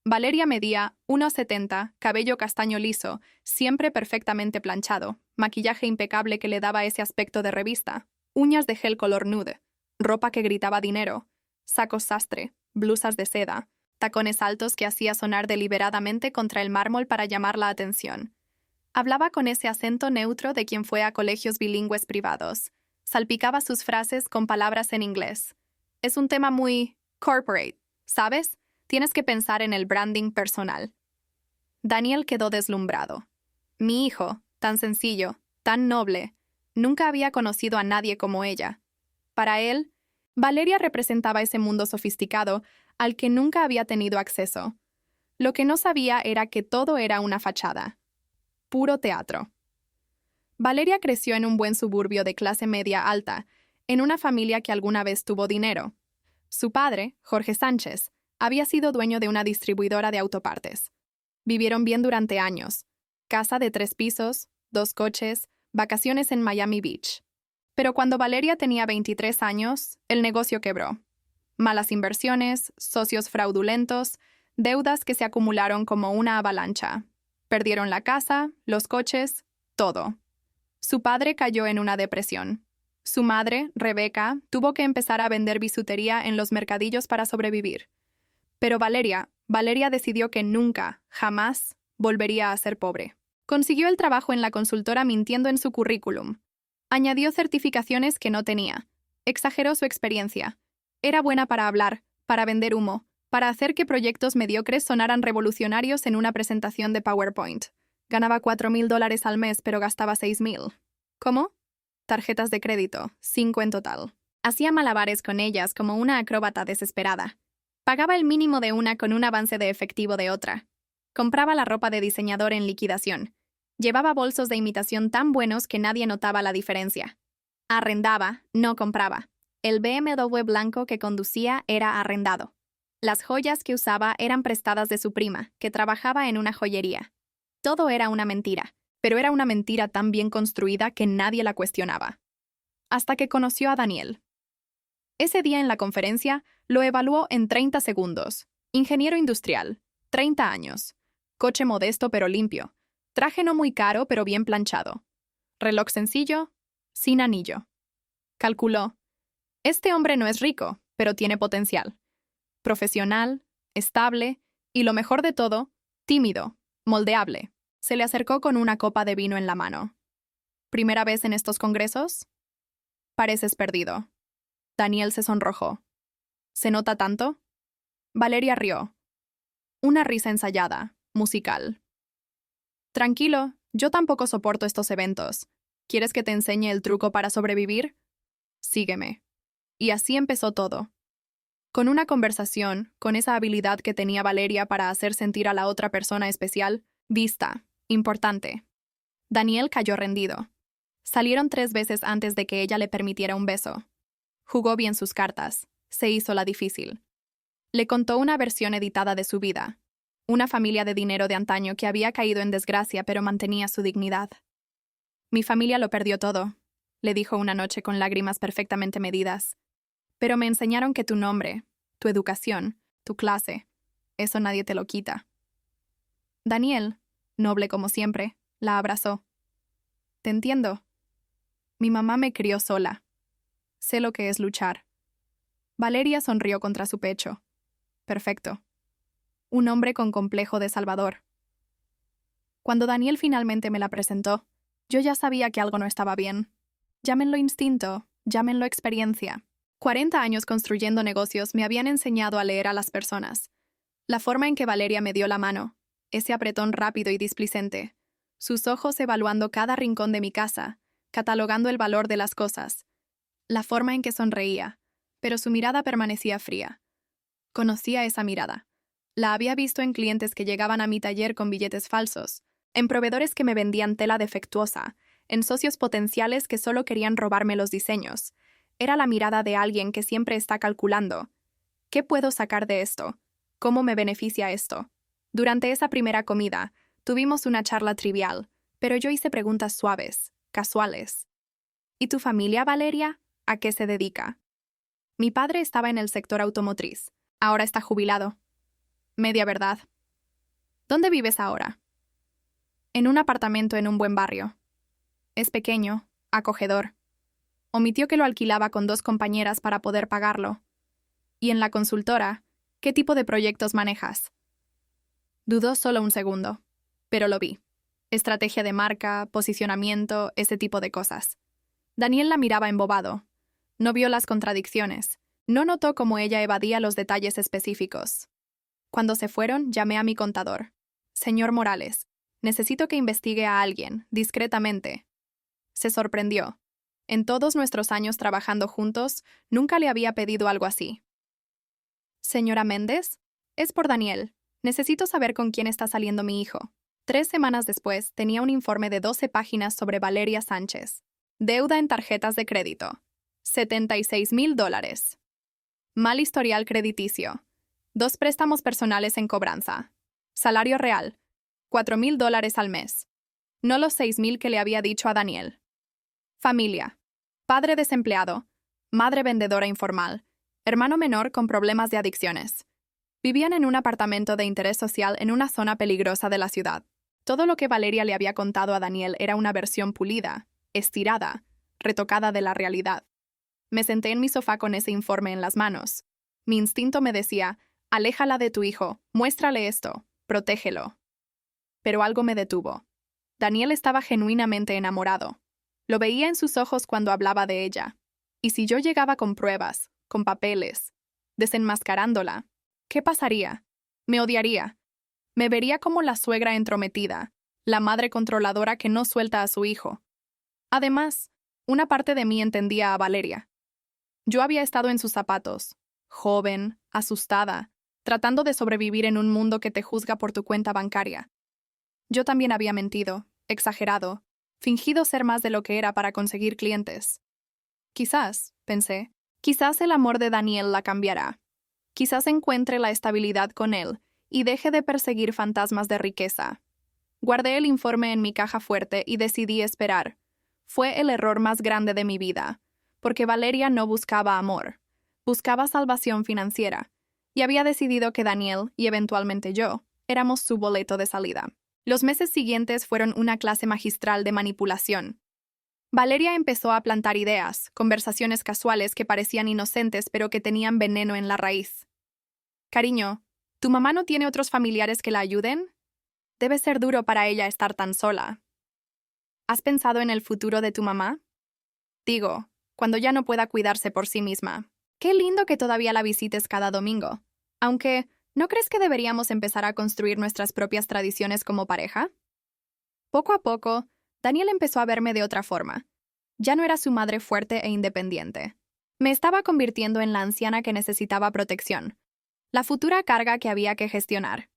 Valeria medía 1,70, cabello castaño liso, siempre perfectamente planchado, maquillaje impecable que le daba ese aspecto de revista, uñas de gel color nude, ropa que gritaba dinero, sacos sastre, blusas de seda, tacones altos que hacía sonar deliberadamente contra el mármol para llamar la atención. Hablaba con ese acento neutro de quien fue a colegios bilingües privados. Salpicaba sus frases con palabras en inglés. Es un tema muy corporate, ¿sabes? Tienes que pensar en el branding personal. Daniel quedó deslumbrado. Mi hijo, tan sencillo, tan noble, nunca había conocido a nadie como ella. Para él, Valeria representaba ese mundo sofisticado al que nunca había tenido acceso. Lo que no sabía era que todo era una fachada. Puro teatro. Valeria creció en un buen suburbio de clase media alta, en una familia que alguna vez tuvo dinero. Su padre, Jorge Sánchez, había sido dueño de una distribuidora de autopartes. Vivieron bien durante años. Casa de 3 pisos, 2 coches, vacaciones en Miami Beach. Pero cuando Valeria tenía 23 años, el negocio quebró. Malas inversiones, socios fraudulentos, deudas que se acumularon como una avalancha. Perdieron la casa, los coches, todo. Su padre cayó en una depresión. Su madre, Rebeca, tuvo que empezar a vender bisutería en los mercadillos para sobrevivir. Pero Valeria decidió que nunca, jamás, volvería a ser pobre. Consiguió el trabajo en la consultora mintiendo en su currículum. Añadió certificaciones que no tenía. Exageró su experiencia. Era buena para hablar, para vender humo, para hacer que proyectos mediocres sonaran revolucionarios en una presentación de PowerPoint. Ganaba $4,000 al mes, pero gastaba $6,000. ¿Cómo? Tarjetas de crédito, 5 en total. Hacía malabares con ellas como una acróbata desesperada. Pagaba el mínimo de una con un avance de efectivo de otra. Compraba la ropa de diseñador en liquidación. Llevaba bolsos de imitación tan buenos que nadie notaba la diferencia. Arrendaba, no compraba. El BMW blanco que conducía era arrendado. Las joyas que usaba eran prestadas de su prima, que trabajaba en una joyería. Todo era una mentira, pero era una mentira tan bien construida que nadie la cuestionaba. Hasta que conoció a Daniel. Ese día en la conferencia lo evaluó en 30 segundos. Ingeniero industrial, 30 años. Coche modesto pero limpio. Traje no muy caro pero bien planchado. Reloj sencillo, sin anillo. Calculó. Este hombre no es rico, pero tiene potencial. Profesional, estable y, lo mejor de todo, tímido, moldeable. Se le acercó con una copa de vino en la mano. ¿Primera vez en estos congresos? Pareces perdido. Daniel se sonrojó. ¿Se nota tanto? Valeria rió. Una risa ensayada, musical. Tranquilo, yo tampoco soporto estos eventos. ¿Quieres que te enseñe el truco para sobrevivir? Sígueme. Y así empezó todo. Con una conversación, con esa habilidad que tenía Valeria para hacer sentir a la otra persona especial, vista, importante. Daniel cayó rendido. Salieron 3 veces antes de que ella le permitiera un beso. Jugó bien sus cartas. Se hizo la difícil. Le contó una versión editada de su vida. Una familia de dinero de antaño que había caído en desgracia pero mantenía su dignidad. Mi familia lo perdió todo, le dijo una noche con lágrimas perfectamente medidas. Pero me enseñaron que tu nombre, tu educación, tu clase, eso nadie te lo quita. Daniel, noble como siempre, la abrazó. Te entiendo. Mi mamá me crió sola. Sé lo que es luchar. Valeria sonrió contra su pecho. Perfecto. Un hombre con complejo de salvador. Cuando Daniel finalmente me la presentó, yo ya sabía que algo no estaba bien. Llámenlo instinto, llámenlo experiencia. 40 años construyendo negocios me habían enseñado a leer a las personas. La forma en que Valeria me dio la mano, ese apretón rápido y displicente, sus ojos evaluando cada rincón de mi casa, catalogando el valor de las cosas, la forma en que sonreía, pero su mirada permanecía fría. Conocía esa mirada. La había visto en clientes que llegaban a mi taller con billetes falsos, en proveedores que me vendían tela defectuosa, en socios potenciales que solo querían robarme los diseños. Era la mirada de alguien que siempre está calculando. ¿Qué puedo sacar de esto? ¿Cómo me beneficia esto? Durante esa primera comida, tuvimos una charla trivial, pero yo hice preguntas suaves, casuales. ¿Y tu familia, Valeria? ¿A qué se dedica? Mi padre estaba en el sector automotriz. Ahora está jubilado. Media verdad. ¿Dónde vives ahora? En un apartamento en un buen barrio. Es pequeño, acogedor. Omitió que lo alquilaba con 2 compañeras para poder pagarlo. Y en la consultora, ¿qué tipo de proyectos manejas? Dudó solo un segundo, pero lo vi. Estrategia de marca, posicionamiento, ese tipo de cosas. Daniel la miraba embobado. No vio las contradicciones. No notó cómo ella evadía los detalles específicos. Cuando se fueron, llamé a mi contador. Señor Morales, necesito que investigue a alguien, discretamente. Se sorprendió. En todos nuestros años trabajando juntos, nunca le había pedido algo así. Señora Méndez, es por Daniel. Necesito saber con quién está saliendo mi hijo. 3 semanas después, tenía un informe de 12 páginas sobre Valeria Sánchez. Deuda en tarjetas de crédito. $76,000. Mal historial crediticio. 2 préstamos personales en cobranza. Salario real. $4,000 al mes. No los 6,000 que le había dicho a Daniel. Familia. Padre desempleado. Madre vendedora informal. Hermano menor con problemas de adicciones. Vivían en un apartamento de interés social en una zona peligrosa de la ciudad. Todo lo que Valeria le había contado a Daniel era una versión pulida, estirada, retocada de la realidad. Me senté en mi sofá con ese informe en las manos. Mi instinto me decía, aléjala de tu hijo, muéstrale esto, protégelo. Pero algo me detuvo. Daniel estaba genuinamente enamorado. Lo veía en sus ojos cuando hablaba de ella. Y si yo llegaba con pruebas, con papeles, desenmascarándola, ¿qué pasaría? Me odiaría. Me vería como la suegra entrometida, la madre controladora que no suelta a su hijo. Además, una parte de mí entendía a Valeria. Yo había estado en sus zapatos, joven, asustada, tratando de sobrevivir en un mundo que te juzga por tu cuenta bancaria. Yo también había mentido, exagerado, fingido ser más de lo que era para conseguir clientes. Quizás, pensé, quizás el amor de Daniel la cambiará. Quizás encuentre la estabilidad con él y deje de perseguir fantasmas de riqueza. Guardé el informe en mi caja fuerte y decidí esperar. Fue el error más grande de mi vida, porque Valeria no buscaba amor, buscaba salvación financiera, y había decidido que Daniel, y eventualmente yo, éramos su boleto de salida. Los meses siguientes fueron una clase magistral de manipulación. Valeria empezó a plantar ideas, conversaciones casuales que parecían inocentes pero que tenían veneno en la raíz. Cariño, ¿tu mamá no tiene otros familiares que la ayuden? Debe ser duro para ella estar tan sola. ¿Has pensado en el futuro de tu mamá? Digo, cuando ya no pueda cuidarse por sí misma. Qué lindo que todavía la visites cada domingo. Aunque, ¿no crees que deberíamos empezar a construir nuestras propias tradiciones como pareja? Poco a poco, Daniel empezó a verme de otra forma. Ya no era su madre fuerte e independiente. Me estaba convirtiendo en la anciana que necesitaba protección, la futura carga que había que gestionar.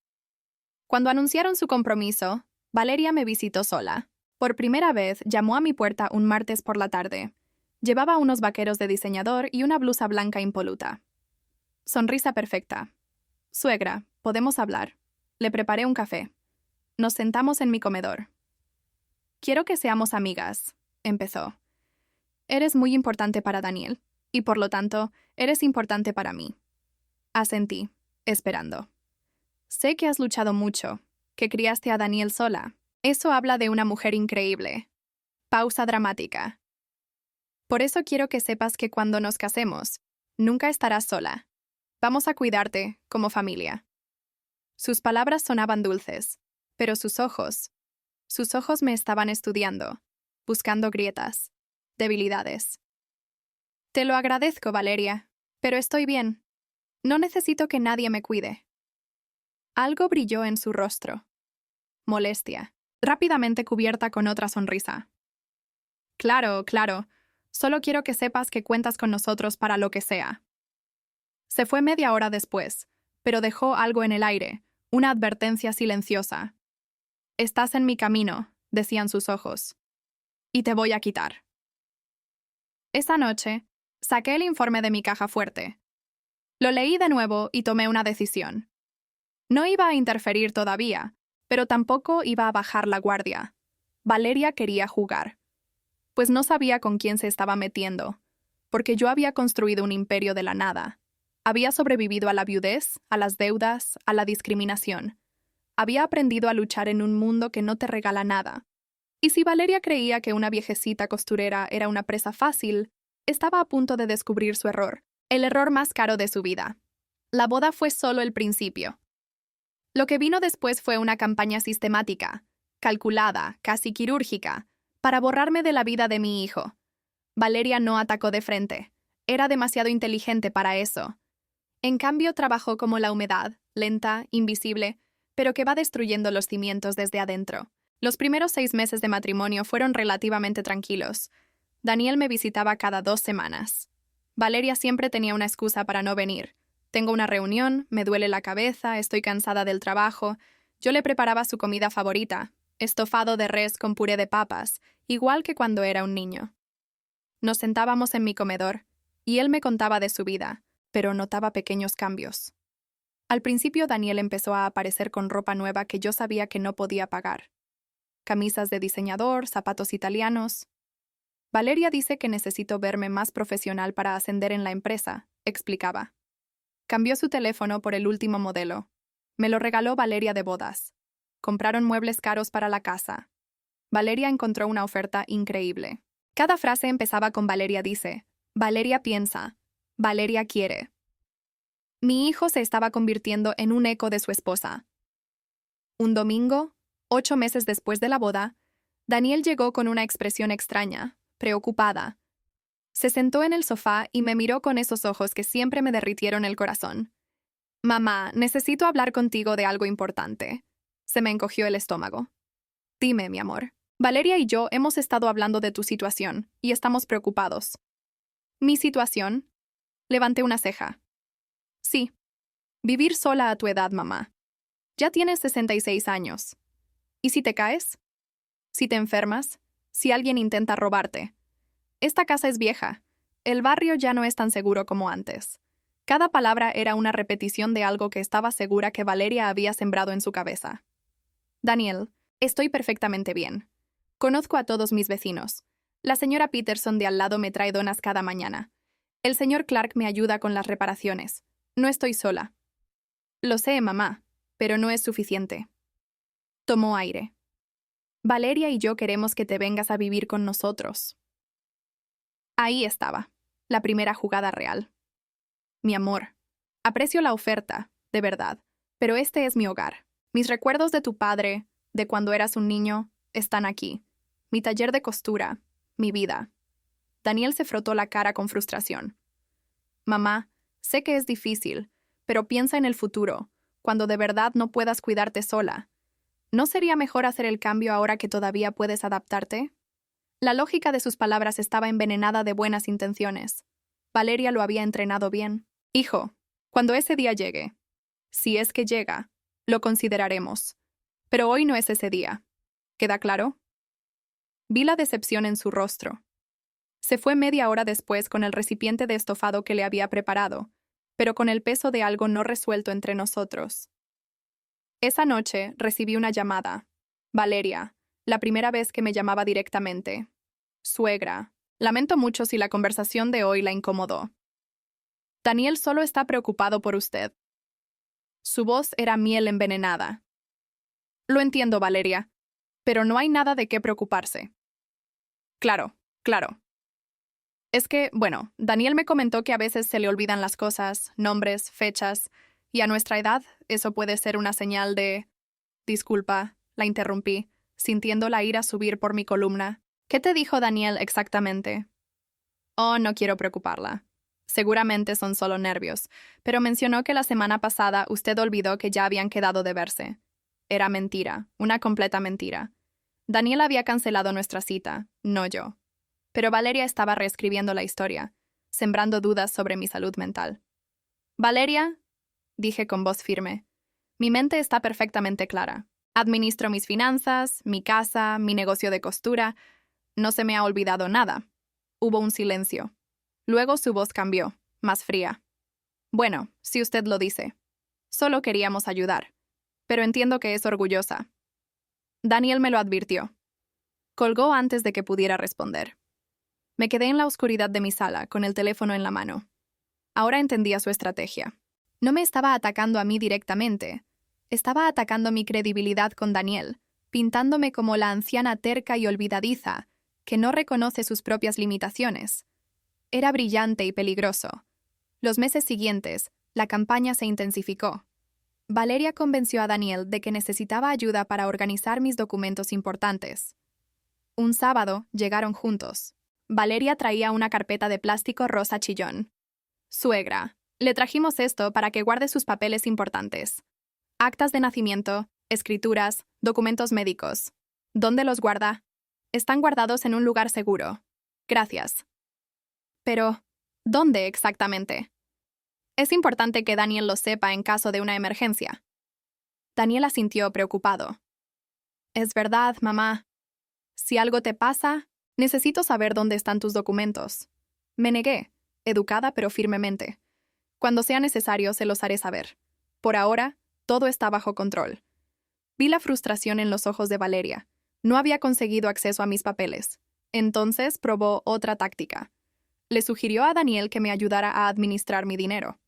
Cuando anunciaron su compromiso, Valeria me visitó sola. Por primera vez llamó a mi puerta un martes por la tarde. Llevaba unos vaqueros de diseñador y una blusa blanca impoluta. Sonrisa perfecta. Suegra, ¿podemos hablar? Le preparé un café. Nos sentamos en mi comedor. Quiero que seamos amigas, empezó. Eres muy importante para Daniel, y por lo tanto, eres importante para mí. Asentí, esperando. Sé que has luchado mucho, que criaste a Daniel sola. Eso habla de una mujer increíble. Pausa dramática. Por eso quiero que sepas que cuando nos casemos, nunca estarás sola. Vamos a cuidarte, como familia. Sus palabras sonaban dulces, pero sus ojos me estaban estudiando, buscando grietas, debilidades. Te lo agradezco, Valeria, pero estoy bien. No necesito que nadie me cuide. Algo brilló en su rostro. Molestia, rápidamente cubierta con otra sonrisa. Claro, claro. Solo quiero que sepas que cuentas con nosotros para lo que sea. Se fue media hora después, pero dejó algo en el aire, una advertencia silenciosa. Estás en mi camino, decían sus ojos. Y te voy a quitar. Esa noche, saqué el informe de mi caja fuerte. Lo leí de nuevo y tomé una decisión. No iba a interferir todavía, pero tampoco iba a bajar la guardia. Valeria quería jugar, pues no sabía con quién se estaba metiendo, porque yo había construido un imperio de la nada. Había sobrevivido a la viudez, a las deudas, a la discriminación. Había aprendido a luchar en un mundo que no te regala nada. Y si Valeria creía que una viejecita costurera era una presa fácil, estaba a punto de descubrir su error, el error más caro de su vida. La boda fue solo el principio. Lo que vino después fue una campaña sistemática, calculada, casi quirúrgica, para borrarme de la vida de mi hijo. Valeria no atacó de frente. Era demasiado inteligente para eso. En cambio, trabajó como la humedad, lenta, invisible, pero que va destruyendo los cimientos desde adentro. Los primeros 6 meses de matrimonio fueron relativamente tranquilos. Daniel me visitaba cada 2 semanas. Valeria siempre tenía una excusa para no venir. Tengo una reunión, me duele la cabeza, estoy cansada del trabajo. Yo le preparaba su comida favorita, estofado de res con puré de papas, igual que cuando era un niño. Nos sentábamos en mi comedor, y él me contaba de su vida, pero notaba pequeños cambios. Al principio Daniel empezó a aparecer con ropa nueva que yo sabía que no podía pagar. Camisas de diseñador, zapatos italianos. Valeria dice que necesito verme más profesional para ascender en la empresa, explicaba. Cambió su teléfono por el último modelo. Me lo regaló Valeria de bodas. Compraron muebles caros para la casa. Valeria encontró una oferta increíble. Cada frase empezaba con Valeria dice, Valeria piensa, Valeria quiere. Mi hijo se estaba convirtiendo en un eco de su esposa. Un domingo, 8 meses después de la boda, Daniel llegó con una expresión extraña, preocupada. Se sentó en el sofá y me miró con esos ojos que siempre me derritieron el corazón. Mamá, necesito hablar contigo de algo importante. Se me encogió el estómago. Dime, mi amor. Valeria y yo hemos estado hablando de tu situación y estamos preocupados. ¿Mi situación? Levanté una ceja. Sí. Vivir sola a tu edad, mamá. Ya tienes 66 años. ¿Y si te caes? ¿Si te enfermas? ¿Si alguien intenta robarte? Esta casa es vieja. El barrio ya no es tan seguro como antes. Cada palabra era una repetición de algo que estaba segura que Valeria había sembrado en su cabeza. Daniel, estoy perfectamente bien. Conozco a todos mis vecinos. La señora Peterson de al lado me trae donas cada mañana. El señor Clark me ayuda con las reparaciones. No estoy sola. Lo sé, mamá, pero no es suficiente. Tomó aire. Valeria y yo queremos que te vengas a vivir con nosotros. Ahí estaba, la primera jugada real. Mi amor, aprecio la oferta, de verdad, pero este es mi hogar. Mis recuerdos de tu padre, de cuando eras un niño, están aquí. Mi taller de costura, mi vida. Daniel se frotó la cara con frustración. Mamá, sé que es difícil, pero piensa en el futuro, cuando de verdad no puedas cuidarte sola. ¿No sería mejor hacer el cambio ahora que todavía puedes adaptarte? La lógica de sus palabras estaba envenenada de buenas intenciones. Valeria lo había entrenado bien. Hijo, cuando ese día llegue, si es que llega, lo consideraremos. Pero hoy no es ese día. ¿Queda claro? Vi la decepción en su rostro. Se fue media hora después con el recipiente de estofado que le había preparado, pero con el peso de algo no resuelto entre nosotros. Esa noche recibí una llamada. Valeria, la primera vez que me llamaba directamente. Suegra, lamento mucho si la conversación de hoy la incomodó. Daniel solo está preocupado por usted. Su voz era miel envenenada. Lo entiendo, Valeria, pero no hay nada de qué preocuparse. Claro, claro. Es que, bueno, Daniel me comentó que a veces se le olvidan las cosas, nombres, fechas, y a nuestra edad eso puede ser una señal de... Disculpa, la interrumpí, sintiendo la ira subir por mi columna. ¿Qué te dijo Daniel exactamente? Oh, no quiero preocuparla. Seguramente son solo nervios, pero mencionó que la semana pasada usted olvidó que ya habían quedado de verse. Era mentira, una completa mentira. Daniel había cancelado nuestra cita, no yo. Pero Valeria estaba reescribiendo la historia, sembrando dudas sobre mi salud mental. Valeria, dije con voz firme, mi mente está perfectamente clara. Administro mis finanzas, mi casa, mi negocio de costura. No se me ha olvidado nada. Hubo un silencio. Luego su voz cambió, más fría. Bueno, si usted lo dice. Solo queríamos ayudar. Pero entiendo que es orgullosa. Daniel me lo advirtió. Colgó antes de que pudiera responder. Me quedé en la oscuridad de mi sala, con el teléfono en la mano. Ahora entendía su estrategia. No me estaba atacando a mí directamente. Estaba atacando mi credibilidad con Daniel, pintándome como la anciana terca y olvidadiza, que no reconoce sus propias limitaciones. Era brillante y peligroso. Los meses siguientes, la campaña se intensificó. Valeria convenció a Daniel de que necesitaba ayuda para organizar mis documentos importantes. Un sábado llegaron juntos. Valeria traía una carpeta de plástico rosa chillón. Suegra, le trajimos esto para que guarde sus papeles importantes. Actas de nacimiento, escrituras, documentos médicos. ¿Dónde los guarda? Están guardados en un lugar seguro. Gracias. Pero, ¿dónde exactamente? Es importante que Daniel lo sepa en caso de una emergencia. Daniel asintió preocupado. Es verdad, mamá. Si algo te pasa, necesito saber dónde están tus documentos. Me negué, educada pero firmemente. Cuando sea necesario, se los haré saber. Por ahora, todo está bajo control. Vi la frustración en los ojos de Valeria. No había conseguido acceso a mis papeles. Entonces probó otra táctica. Le sugirió a Daniel que me ayudara a administrar mi dinero.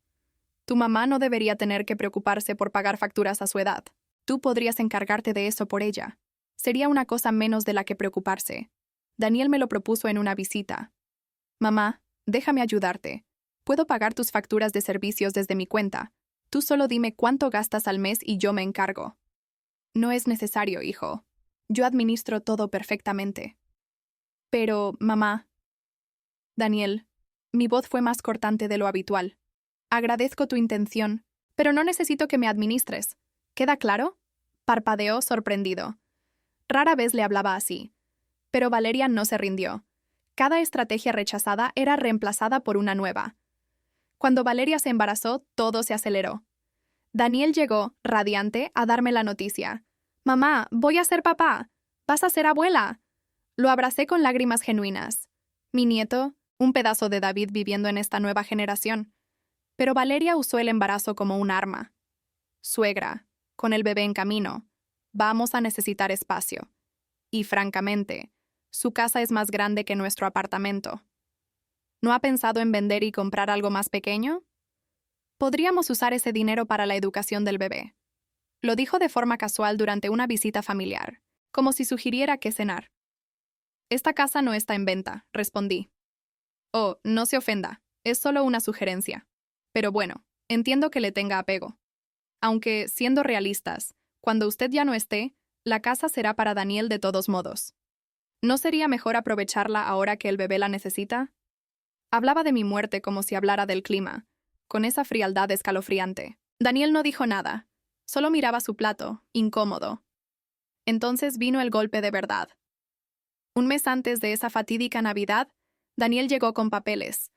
Tu mamá no debería tener que preocuparse por pagar facturas a su edad. Tú podrías encargarte de eso por ella. Sería una cosa menos de la que preocuparse. Daniel me lo propuso en una visita. Mamá, déjame ayudarte. Puedo pagar tus facturas de servicios desde mi cuenta. Tú solo dime cuánto gastas al mes y yo me encargo. No es necesario, hijo. Yo administro todo perfectamente. Pero, mamá... Daniel, mi voz fue más cortante de lo habitual. Agradezco tu intención, pero no necesito que me administres. ¿Queda claro? Parpadeó sorprendido. Rara vez le hablaba así. Pero Valeria no se rindió. Cada estrategia rechazada era reemplazada por una nueva. Cuando Valeria se embarazó, todo se aceleró. Daniel llegó, radiante, a darme la noticia. «Mamá, voy a ser papá. Vas a ser abuela». Lo abracé con lágrimas genuinas. Mi nieto, un pedazo de David viviendo en esta nueva generación. Pero Valeria usó el embarazo como un arma. Suegra, con el bebé en camino, vamos a necesitar espacio. Y francamente, su casa es más grande que nuestro apartamento. ¿No ha pensado en vender y comprar algo más pequeño? Podríamos usar ese dinero para la educación del bebé. Lo dijo de forma casual durante una visita familiar, como si sugiriera que cenar. Esta casa no está en venta, respondí. Oh, no se ofenda, es solo una sugerencia. Pero bueno, entiendo que le tenga apego. Aunque, siendo realistas, cuando usted ya no esté, la casa será para Daniel de todos modos. ¿No sería mejor aprovecharla ahora que el bebé la necesita? Hablaba de mi muerte como si hablara del clima, con esa frialdad escalofriante. Daniel no dijo nada, solo miraba su plato, incómodo. Entonces vino el golpe de verdad. Un mes antes de esa fatídica Navidad, Daniel llegó con papeles.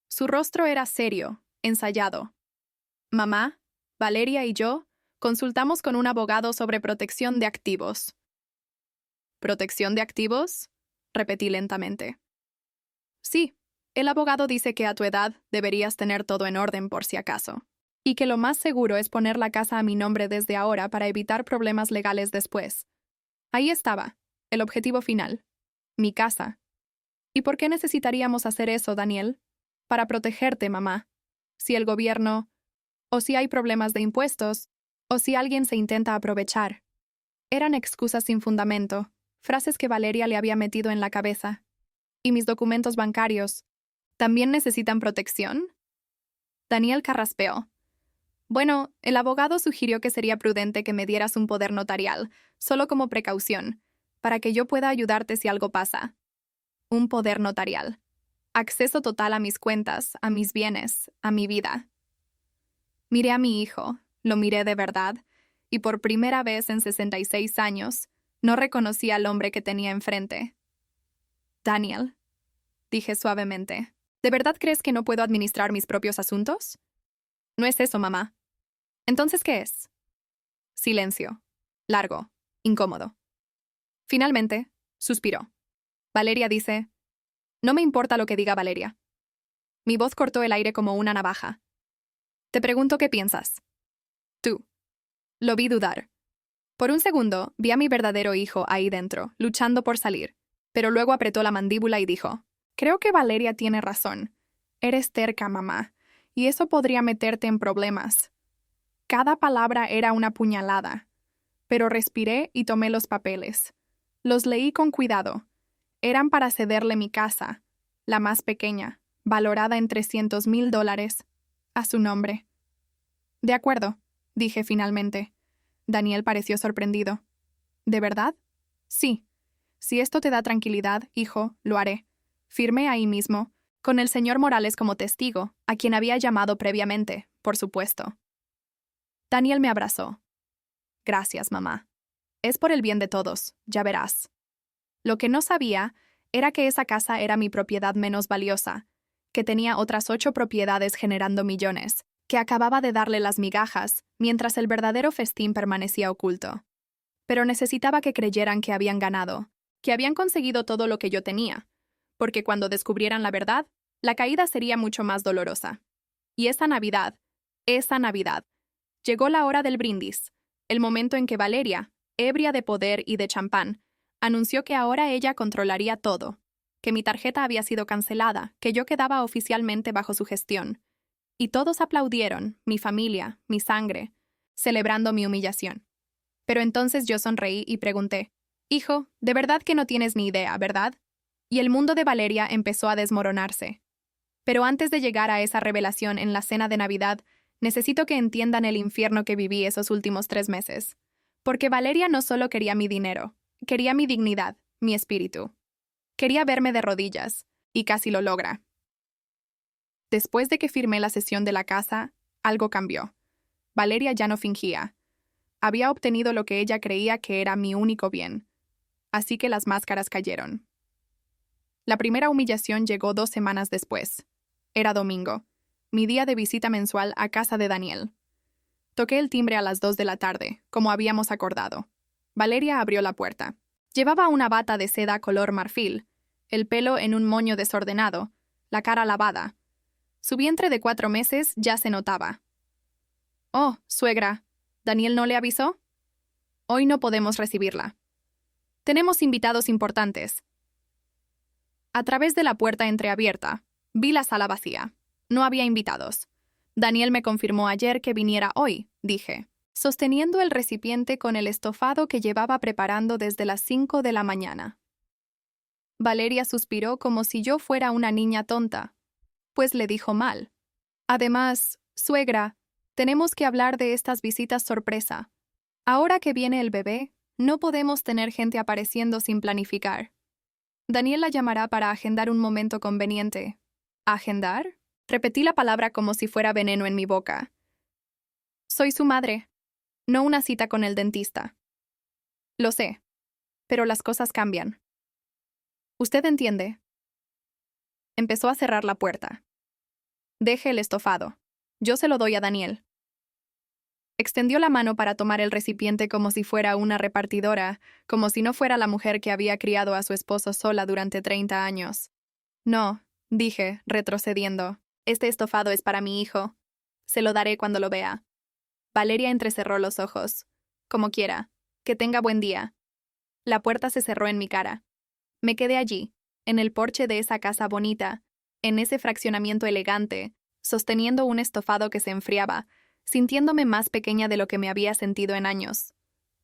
Su rostro era serio, ensayado. Mamá, Valeria y yo consultamos con un abogado sobre protección de activos. ¿Protección de activos? Repetí lentamente. Sí, el abogado dice que a tu edad deberías tener todo en orden por si acaso, y que lo más seguro es poner la casa a mi nombre desde ahora para evitar problemas legales después. Ahí estaba, el objetivo final. Mi casa. ¿Y por qué necesitaríamos hacer eso, Daniel? Para protegerte, mamá. Si el gobierno, o si hay problemas de impuestos, o si alguien se intenta aprovechar. Eran excusas sin fundamento, frases que Valeria le había metido en la cabeza. ¿Y mis documentos bancarios? ¿También necesitan protección? Daniel carraspeó. Bueno, el abogado sugirió que sería prudente que me dieras un poder notarial, solo como precaución, para que yo pueda ayudarte si algo pasa. Un poder notarial. Acceso total a mis cuentas, a mis bienes, a mi vida. Miré a mi hijo, lo miré de verdad, y por primera vez en 66 años, no reconocí al hombre que tenía enfrente. Daniel, dije suavemente, ¿de verdad crees que no puedo administrar mis propios asuntos? No es eso, mamá. ¿Entonces qué es? Silencio. Largo. Incómodo. Finalmente, suspiró. Valeria dice, no me importa lo que diga Valeria. Mi voz cortó el aire como una navaja. Te pregunto qué piensas. Tú. Lo vi dudar. Por un segundo, vi a mi verdadero hijo ahí dentro, luchando por salir, pero luego apretó la mandíbula y dijo, creo que Valeria tiene razón. Eres terca, mamá, y eso podría meterte en problemas. Cada palabra era una puñalada, pero respiré y tomé los papeles. Los leí con cuidado. Eran para cederle mi casa, la más pequeña, valorada en $300,000, a su nombre. De acuerdo, dije finalmente. Daniel pareció sorprendido. ¿De verdad? Sí. Si esto te da tranquilidad, hijo, lo haré. Firmé ahí mismo, con el señor Morales como testigo, a quien había llamado previamente, por supuesto. Daniel me abrazó. Gracias, mamá. Es por el bien de todos, ya verás. Lo que no sabía era que esa casa era mi propiedad menos valiosa, que tenía otras 8 propiedades generando millones, que acababa de darle las migajas, mientras el verdadero festín permanecía oculto. Pero necesitaba que creyeran que habían ganado, que habían conseguido todo lo que yo tenía, porque cuando descubrieran la verdad, la caída sería mucho más dolorosa. Y esa Navidad, llegó la hora del brindis, el momento en que Valeria, ebria de poder y de champán, anunció que ahora ella controlaría todo, que mi tarjeta había sido cancelada, que yo quedaba oficialmente bajo su gestión. Y todos aplaudieron, mi familia, mi sangre, celebrando mi humillación. Pero entonces yo sonreí y pregunté, hijo, de verdad que no tienes ni idea, ¿verdad? Y el mundo de Valeria empezó a desmoronarse. Pero antes de llegar a esa revelación en la cena de Navidad, necesito que entiendan el infierno que viví esos últimos 3 meses. Porque Valeria no solo quería mi dinero, quería mi dignidad, mi espíritu. Quería verme de rodillas, y casi lo logra. Después de que firmé la cesión de la casa, algo cambió. Valeria ya no fingía. Había obtenido lo que ella creía que era mi único bien. Así que las máscaras cayeron. La primera humillación llegó 2 semanas después. Era domingo, mi día de visita mensual a casa de Daniel. Toqué el timbre a las 2 de la tarde, como habíamos acordado. Valeria abrió la puerta. Llevaba una bata de seda color marfil, el pelo en un moño desordenado, la cara lavada. Su vientre de 4 meses ya se notaba. Oh, suegra, ¿Daniel no le avisó? Hoy no podemos recibirla. Tenemos invitados importantes. A través de la puerta entreabierta, vi la sala vacía. No había invitados. Daniel me confirmó ayer que viniera hoy, dije, sosteniendo el recipiente con el estofado que llevaba preparando desde las 5 de la mañana. Valeria suspiró como si yo fuera una niña tonta, pues le dijo mal. Además, suegra, tenemos que hablar de estas visitas sorpresa. Ahora que viene el bebé, no podemos tener gente apareciendo sin planificar. Daniel la llamará para agendar un momento conveniente. ¿Agendar? Repetí la palabra como si fuera veneno en mi boca. Soy su madre, no una cita con el dentista. Lo sé, pero las cosas cambian. ¿Usted entiende? Empezó a cerrar la puerta. Deje el estofado. Yo se lo doy a Daniel. Extendió la mano para tomar el recipiente como si fuera una repartidora, como si no fuera la mujer que había criado a su esposo sola durante 30 años. No, dije, retrocediendo. Este estofado es para mi hijo. Se lo daré cuando lo vea. Valeria entrecerró los ojos. Como quiera. Que tenga buen día. La puerta se cerró en mi cara. Me quedé allí, en el porche de esa casa bonita, en ese fraccionamiento elegante, sosteniendo un estofado que se enfriaba, sintiéndome más pequeña de lo que me había sentido en años.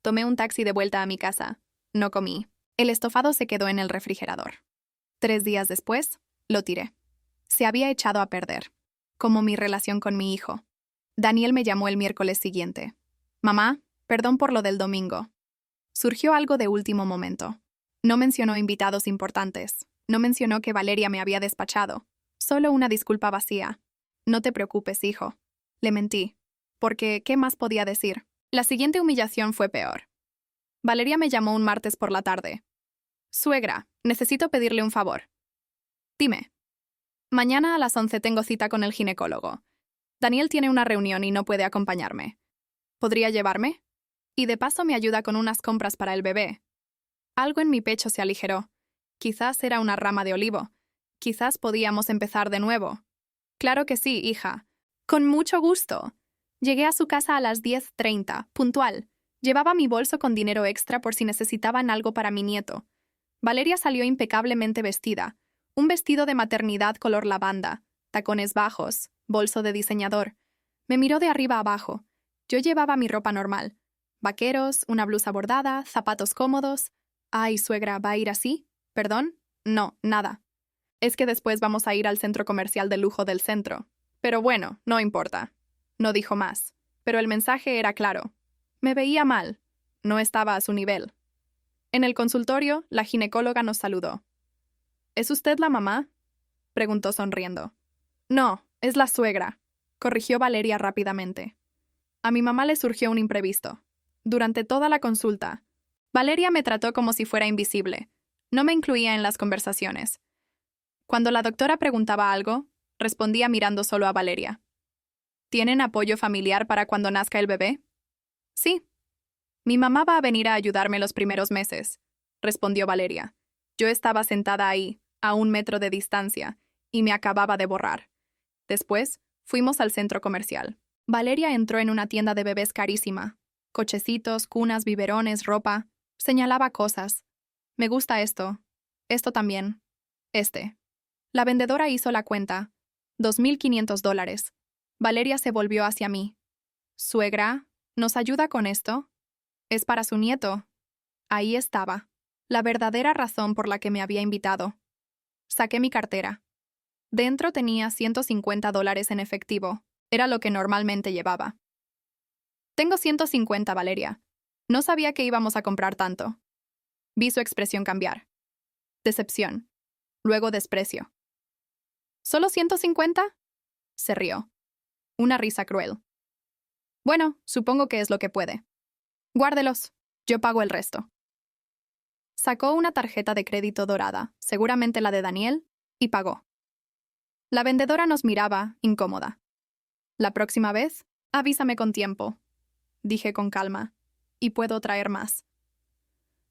Tomé un taxi de vuelta a mi casa. No comí. El estofado se quedó en el refrigerador. 3 días después, lo tiré. Se había echado a perder, como mi relación con mi hijo. Daniel me llamó el miércoles siguiente. Mamá, perdón por lo del domingo. Surgió algo de último momento. No mencionó invitados importantes. No mencionó que Valeria me había despachado. Solo una disculpa vacía. No te preocupes, hijo. Le mentí. Porque, ¿qué más podía decir? La siguiente humillación fue peor. Valeria me llamó un martes por la tarde. Suegra, necesito pedirle un favor. Dime. Mañana a las 11 tengo cita con el ginecólogo. Daniel tiene una reunión y no puede acompañarme. ¿Podría llevarme? Y de paso me ayuda con unas compras para el bebé. Algo en mi pecho se aligeró. Quizás era una rama de olivo. Quizás podíamos empezar de nuevo. Claro que sí, hija. Con mucho gusto. Llegué a su casa a las 10:30, puntual. Llevaba mi bolso con dinero extra por si necesitaban algo para mi nieto. Valeria salió impecablemente vestida. Un vestido de maternidad color lavanda, tacones bajos, bolso de diseñador. Me miró de arriba abajo. Yo llevaba mi ropa normal. Vaqueros, una blusa bordada, zapatos cómodos. Ay, suegra, ¿va a ir así? ¿Perdón? No, nada. Es que después vamos a ir al centro comercial de lujo del centro. Pero bueno, no importa. No dijo más. Pero el mensaje era claro. Me veía mal. No estaba a su nivel. En el consultorio, la ginecóloga nos saludó. ¿Es usted la mamá?, preguntó sonriendo. No, es la suegra, corrigió Valeria rápidamente. A mi mamá le surgió un imprevisto. Durante toda la consulta, Valeria me trató como si fuera invisible. No me incluía en las conversaciones. Cuando la doctora preguntaba algo, respondía mirando solo a Valeria. ¿Tienen apoyo familiar para cuando nazca el bebé? Sí. Mi mamá va a venir a ayudarme los primeros meses, respondió Valeria. Yo estaba sentada ahí, a 1 metro de distancia, y me acababa de borrar. Después, fuimos al centro comercial. Valeria entró en una tienda de bebés carísima. Cochecitos, cunas, biberones, ropa. Señalaba cosas. Me gusta esto. Esto también. Este. La vendedora hizo la cuenta. $2,500. Valeria se volvió hacia mí. Suegra, ¿nos ayuda con esto? Es para su nieto. Ahí estaba. La verdadera razón por la que me había invitado. Saqué mi cartera. Dentro tenía $150 en efectivo. Era lo que normalmente llevaba. Tengo 150, Valeria. No sabía que íbamos a comprar tanto. Vi su expresión cambiar. Decepción. Luego desprecio. ¿Solo 150? Se rió. Una risa cruel. Bueno, supongo que es lo que puede. Guárdelos. Yo pago el resto. Sacó una tarjeta de crédito dorada, seguramente la de Daniel, y pagó. La vendedora nos miraba, incómoda. La próxima vez, avísame con tiempo, dije con calma, y puedo traer más.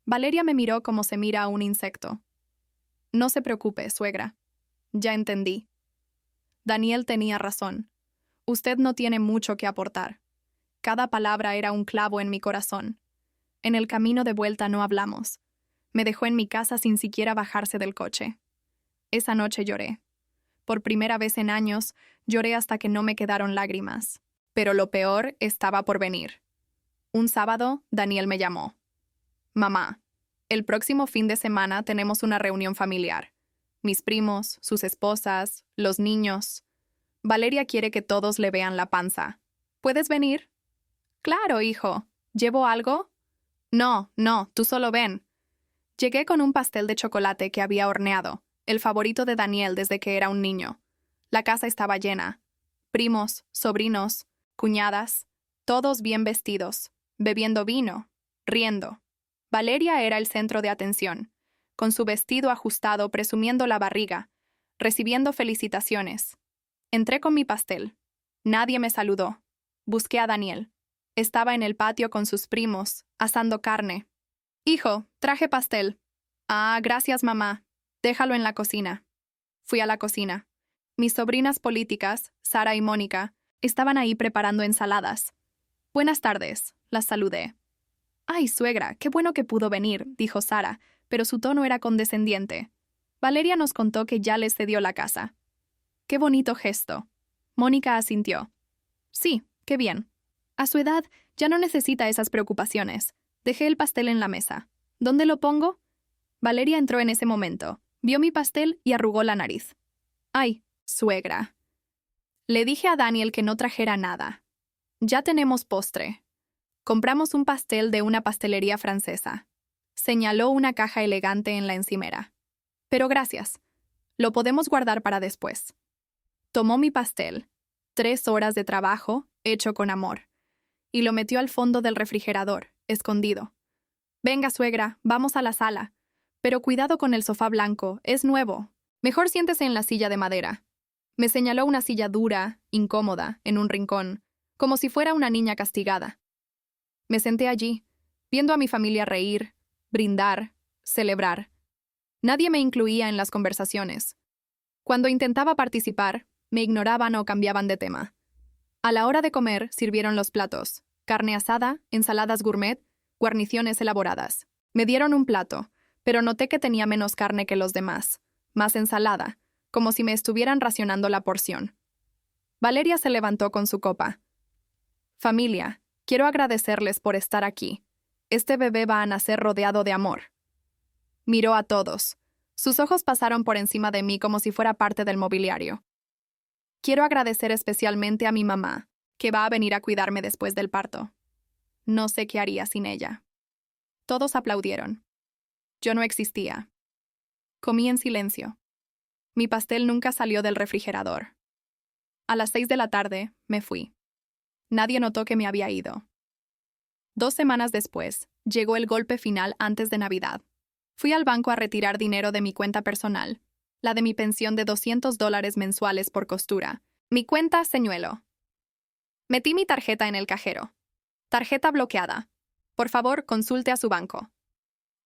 Valeria me miró como se mira a un insecto. No se preocupe, suegra. Ya entendí. Daniel tenía razón. Usted no tiene mucho que aportar. Cada palabra era un clavo en mi corazón. En el camino de vuelta no hablamos. Me dejó en mi casa sin siquiera bajarse del coche. Esa noche lloré. Por primera vez en años, lloré hasta que no me quedaron lágrimas. Pero lo peor estaba por venir. Un sábado, Daniel me llamó. Mamá, el próximo fin de semana tenemos una reunión familiar. Mis primos, sus esposas, los niños. Valeria quiere que todos le vean la panza. ¿Puedes venir? Claro, hijo. ¿Llevo algo? No, tú solo ven. Llegué con un pastel de chocolate que había horneado, el favorito de Daniel desde que era un niño. La casa estaba llena. Primos, sobrinos, cuñadas, todos bien vestidos, bebiendo vino, riendo. Valeria era el centro de atención, con su vestido ajustado presumiendo la barriga, recibiendo felicitaciones. Entré con mi pastel. Nadie me saludó. Busqué a Daniel. Estaba en el patio con sus primos, asando carne. Hijo, traje pastel. Ah, gracias, mamá. Déjalo en la cocina. Fui a la cocina. Mis sobrinas políticas, Sara y Mónica, estaban ahí preparando ensaladas. Buenas tardes, las saludé. Ay, suegra, qué bueno que pudo venir, dijo Sara, pero su tono era condescendiente. Valeria nos contó que ya les cedió la casa. Qué bonito gesto. Mónica asintió. Sí, qué bien. A su edad, ya no necesita esas preocupaciones. Dejé el pastel en la mesa. ¿Dónde lo pongo? Valeria entró en ese momento, Vio mi pastel y arrugó la nariz. Ay, suegra. Le dije a Daniel que no trajera nada. Ya tenemos postre. Compramos un pastel de una pastelería francesa. Señaló una caja elegante en la encimera. Pero gracias. Lo podemos guardar para después. Tomó mi pastel, 3 horas de trabajo, hecho con amor, y lo metió al fondo del refrigerador, escondido. Venga, suegra, vamos a la sala. Pero cuidado con el sofá blanco, es nuevo. Mejor siéntese en la silla de madera. Me señaló una silla dura, incómoda, en un rincón, como si fuera una niña castigada. Me senté allí, viendo a mi familia reír, brindar, celebrar. Nadie me incluía en las conversaciones. Cuando intentaba participar, me ignoraban o cambiaban de tema. A la hora de comer, sirvieron los platos: carne asada, ensaladas gourmet, guarniciones elaboradas. Me dieron un plato, pero noté que tenía menos carne que los demás, más ensalada, como si me estuvieran racionando la porción. Valeria se levantó con su copa. Familia, quiero agradecerles por estar aquí. Este bebé va a nacer rodeado de amor. Miró a todos. Sus ojos pasaron por encima de mí como si fuera parte del mobiliario. Quiero agradecer especialmente a mi mamá, que va a venir a cuidarme después del parto. No sé qué haría sin ella. Todos aplaudieron. Yo no existía. Comí en silencio. Mi pastel nunca salió del refrigerador. A las 6 de la tarde, me fui. Nadie notó que me había ido. 2 semanas después, llegó el golpe final antes de Navidad. Fui al banco a retirar dinero de mi cuenta personal, la de mi pensión de $200 mensuales por costura, mi cuenta señuelo. Metí mi tarjeta en el cajero. Tarjeta bloqueada. Por favor, consulte a su banco.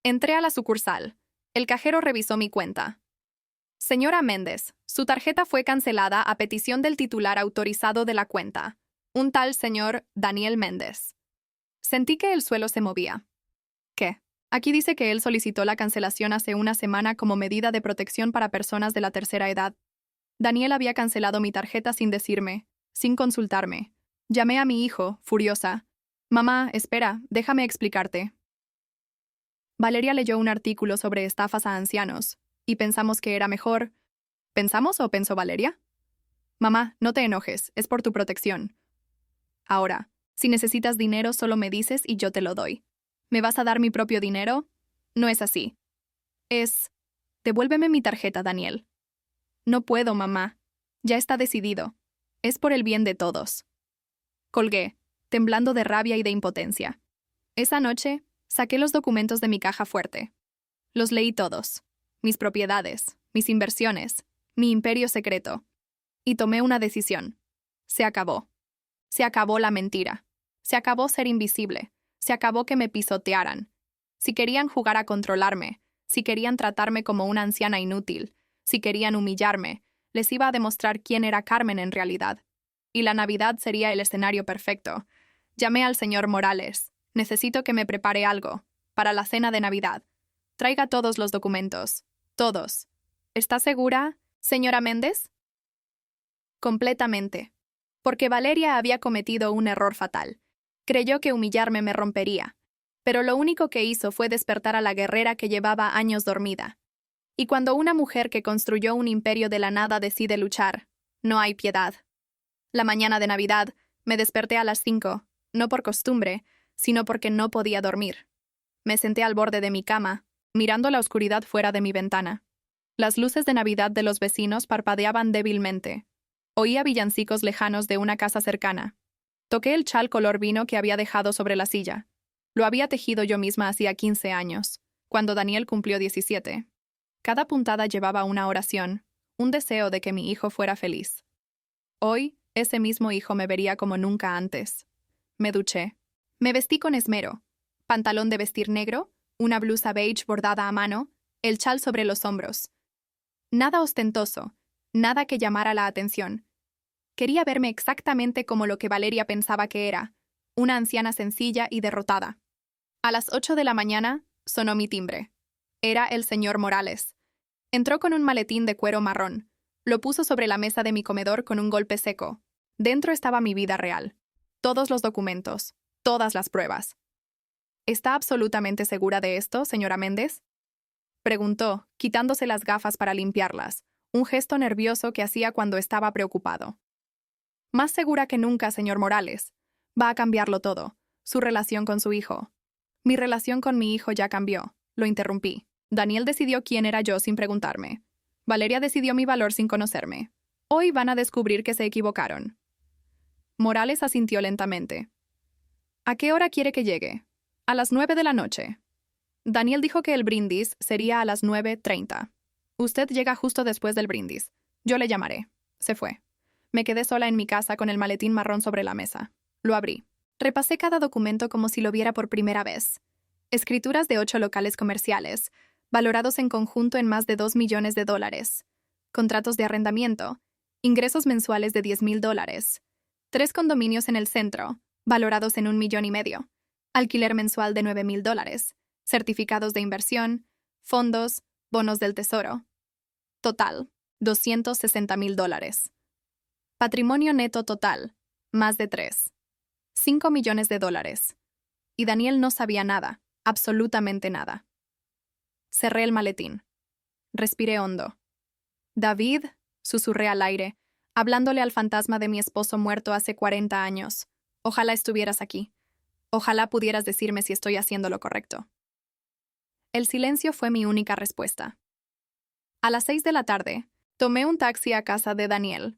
Entré a la sucursal. El cajero revisó mi cuenta. Señora Méndez, su tarjeta fue cancelada a petición del titular autorizado de la cuenta, un tal señor Daniel Méndez. Sentí que el suelo se movía. ¿Qué? Aquí dice que él solicitó la cancelación hace una semana como medida de protección para personas de la tercera edad. Daniel había cancelado mi tarjeta sin decirme, sin consultarme. Llamé a mi hijo, furiosa. Mamá, espera, déjame explicarte. Valeria leyó un artículo sobre estafas a ancianos, y pensamos que era mejor. ¿Pensamos o pensó Valeria? Mamá, no te enojes, es por tu protección. Ahora, si necesitas dinero, solo me dices y yo te lo doy. ¿Me vas a dar mi propio dinero? No es así. Es... Devuélveme mi tarjeta, Daniel. No puedo, mamá. Ya está decidido. Es por el bien de todos. Colgué, temblando de rabia y de impotencia. Esa noche, saqué los documentos de mi caja fuerte. Los leí todos. Mis propiedades, mis inversiones, mi imperio secreto. Y tomé una decisión. Se acabó. Se acabó la mentira. Se acabó ser invisible. Se acabó que me pisotearan. Si querían jugar a controlarme, si querían tratarme como una anciana inútil, si querían humillarme, les iba a demostrar quién era Carmen en realidad. Y la Navidad sería el escenario perfecto. Llamé al señor Morales. Necesito que me prepare algo. Para la cena de Navidad. Traiga todos los documentos. Todos. ¿Está segura, señora Méndez? Completamente. Porque Valeria había cometido un error fatal. Creyó que humillarme me rompería. Pero lo único que hizo fue despertar a la guerrera que llevaba años dormida. Y cuando una mujer que construyó un imperio de la nada decide luchar, no hay piedad. La mañana de Navidad, me desperté a las 5, no por costumbre, sino porque no podía dormir. Me senté al borde de mi cama, mirando la oscuridad fuera de mi ventana. Las luces de Navidad de los vecinos parpadeaban débilmente. Oía villancicos lejanos de una casa cercana. Toqué el chal color vino que había dejado sobre la silla. Lo había tejido yo misma hacía 15 años, cuando Daniel cumplió 17. Cada puntada llevaba una oración, un deseo de que mi hijo fuera feliz. Hoy, ese mismo hijo me vería como nunca antes. Me duché. Me vestí con esmero. Pantalón de vestir negro, una blusa beige bordada a mano, el chal sobre los hombros. Nada ostentoso, nada que llamara la atención. Quería verme exactamente como lo que Valeria pensaba que era, una anciana sencilla y derrotada. A las 8 de la mañana, sonó mi timbre. Era el señor Morales. Entró con un maletín de cuero marrón. Lo puso sobre la mesa de mi comedor con un golpe seco. Dentro estaba mi vida real. Todos los documentos, todas las pruebas. ¿Está absolutamente segura de esto, señora Méndez? Preguntó, quitándose las gafas para limpiarlas, un gesto nervioso que hacía cuando estaba preocupado. Más segura que nunca, señor Morales. Va a cambiarlo todo. Su relación con su hijo. Mi relación con mi hijo ya cambió. Lo interrumpí. Daniel decidió quién era yo sin preguntarme. Valeria decidió mi valor sin conocerme. Hoy van a descubrir que se equivocaron. Morales asintió lentamente. ¿A qué hora quiere que llegue? A las 9 de la noche. Daniel dijo que el brindis sería a las 9:30. Usted llega justo después del brindis. Yo le llamaré. Se fue. Me quedé sola en mi casa con el maletín marrón sobre la mesa. Lo abrí. Repasé cada documento como si lo viera por primera vez. Escrituras de 8 locales comerciales, valorados en conjunto en más de $2 millones. Contratos de arrendamiento, ingresos mensuales de $10,000. 3 condominios en el centro, valorados en $1,5 millones. Alquiler mensual de $9,000. Certificados de inversión, fondos, bonos del tesoro. Total, $260,000. Patrimonio neto total, más de $5 millones. Y Daniel no sabía nada, absolutamente nada. Cerré el maletín. Respiré hondo. David, susurré al aire, hablándole al fantasma de mi esposo muerto hace 40 años. Ojalá estuvieras aquí. Ojalá pudieras decirme si estoy haciendo lo correcto. El silencio fue mi única respuesta. A las 6 de la tarde, tomé un taxi a casa de Daniel.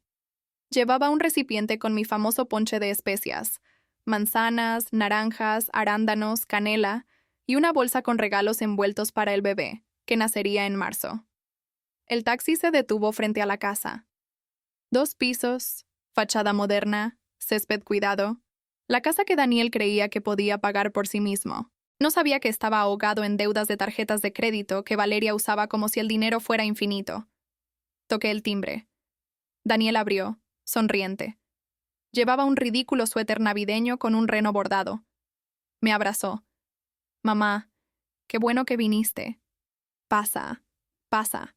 Llevaba un recipiente con mi famoso ponche de especias, manzanas, naranjas, arándanos, canela y una bolsa con regalos envueltos para el bebé, que nacería en marzo. El taxi se detuvo frente a la casa. 2 pisos, fachada moderna, césped cuidado. La casa que Daniel creía que podía pagar por sí mismo. No sabía que estaba ahogado en deudas de tarjetas de crédito que Valeria usaba como si el dinero fuera infinito. Toqué el timbre. Daniel abrió, sonriente. Llevaba un ridículo suéter navideño con un reno bordado. Me abrazó. Mamá, qué bueno que viniste. Pasa, pasa.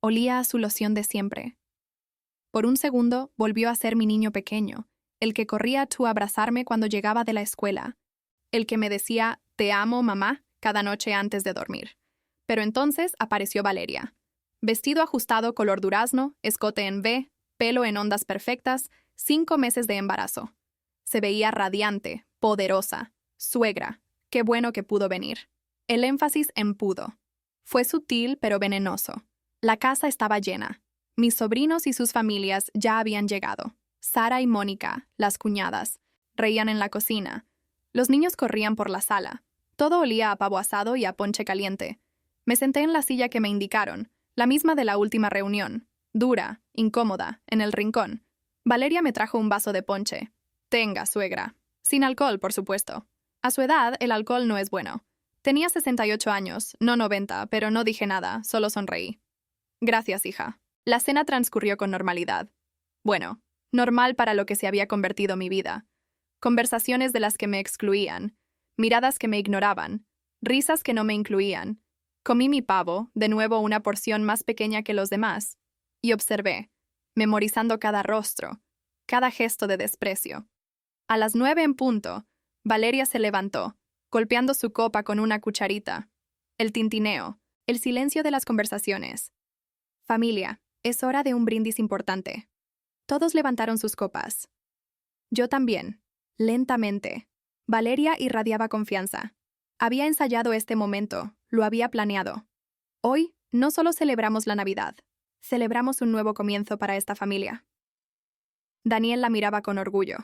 Olía a su loción de siempre. Por un segundo volvió a ser mi niño pequeño, el que corría a abrazarme cuando llegaba de la escuela, el que me decía «Te amo, mamá», cada noche antes de dormir. Pero entonces apareció Valeria. Vestido ajustado color durazno, escote en V, pelo en ondas perfectas, 5 meses de embarazo. Se veía radiante, poderosa. Suegra, qué bueno que pudo venir. El énfasis en pudo. Fue sutil pero venenoso. La casa estaba llena. Mis sobrinos y sus familias ya habían llegado. Sara y Mónica, las cuñadas, reían en la cocina. Los niños corrían por la sala. Todo olía a pavo asado y a ponche caliente. Me senté en la silla que me indicaron, la misma de la última reunión, dura, incómoda, en el rincón. Valeria me trajo un vaso de ponche. Tenga, suegra. Sin alcohol, por supuesto. A su edad, el alcohol no es bueno. Tenía 68 años, no 90, pero no dije nada, solo sonreí. Gracias, hija. La cena transcurrió con normalidad. Bueno, normal para lo que se había convertido mi vida. Conversaciones de las que me excluían, miradas que me ignoraban, risas que no me incluían. Comí mi pavo, de nuevo una porción más pequeña que los demás, y observé, memorizando cada rostro, cada gesto de desprecio. A las 9 en punto, Valeria se levantó, golpeando su copa con una cucharita. El tintineo, el silencio de las conversaciones. Familia, es hora de un brindis importante. Todos levantaron sus copas. Yo también, lentamente. Valeria irradiaba confianza. Había ensayado este momento, lo había planeado. Hoy no solo celebramos la Navidad, celebramos un nuevo comienzo para esta familia. Daniel la miraba con orgullo.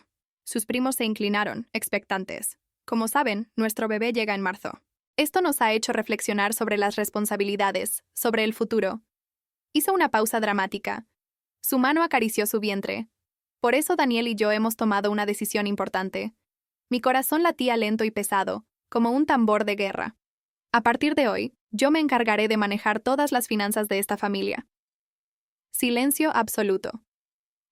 Sus primos se inclinaron, expectantes. Como saben, nuestro bebé llega en marzo. Esto nos ha hecho reflexionar sobre las responsabilidades, sobre el futuro. Hizo una pausa dramática. Su mano acarició su vientre. Por eso Daniel y yo hemos tomado una decisión importante. Mi corazón latía lento y pesado, como un tambor de guerra. A partir de hoy, yo me encargaré de manejar todas las finanzas de esta familia. Silencio absoluto.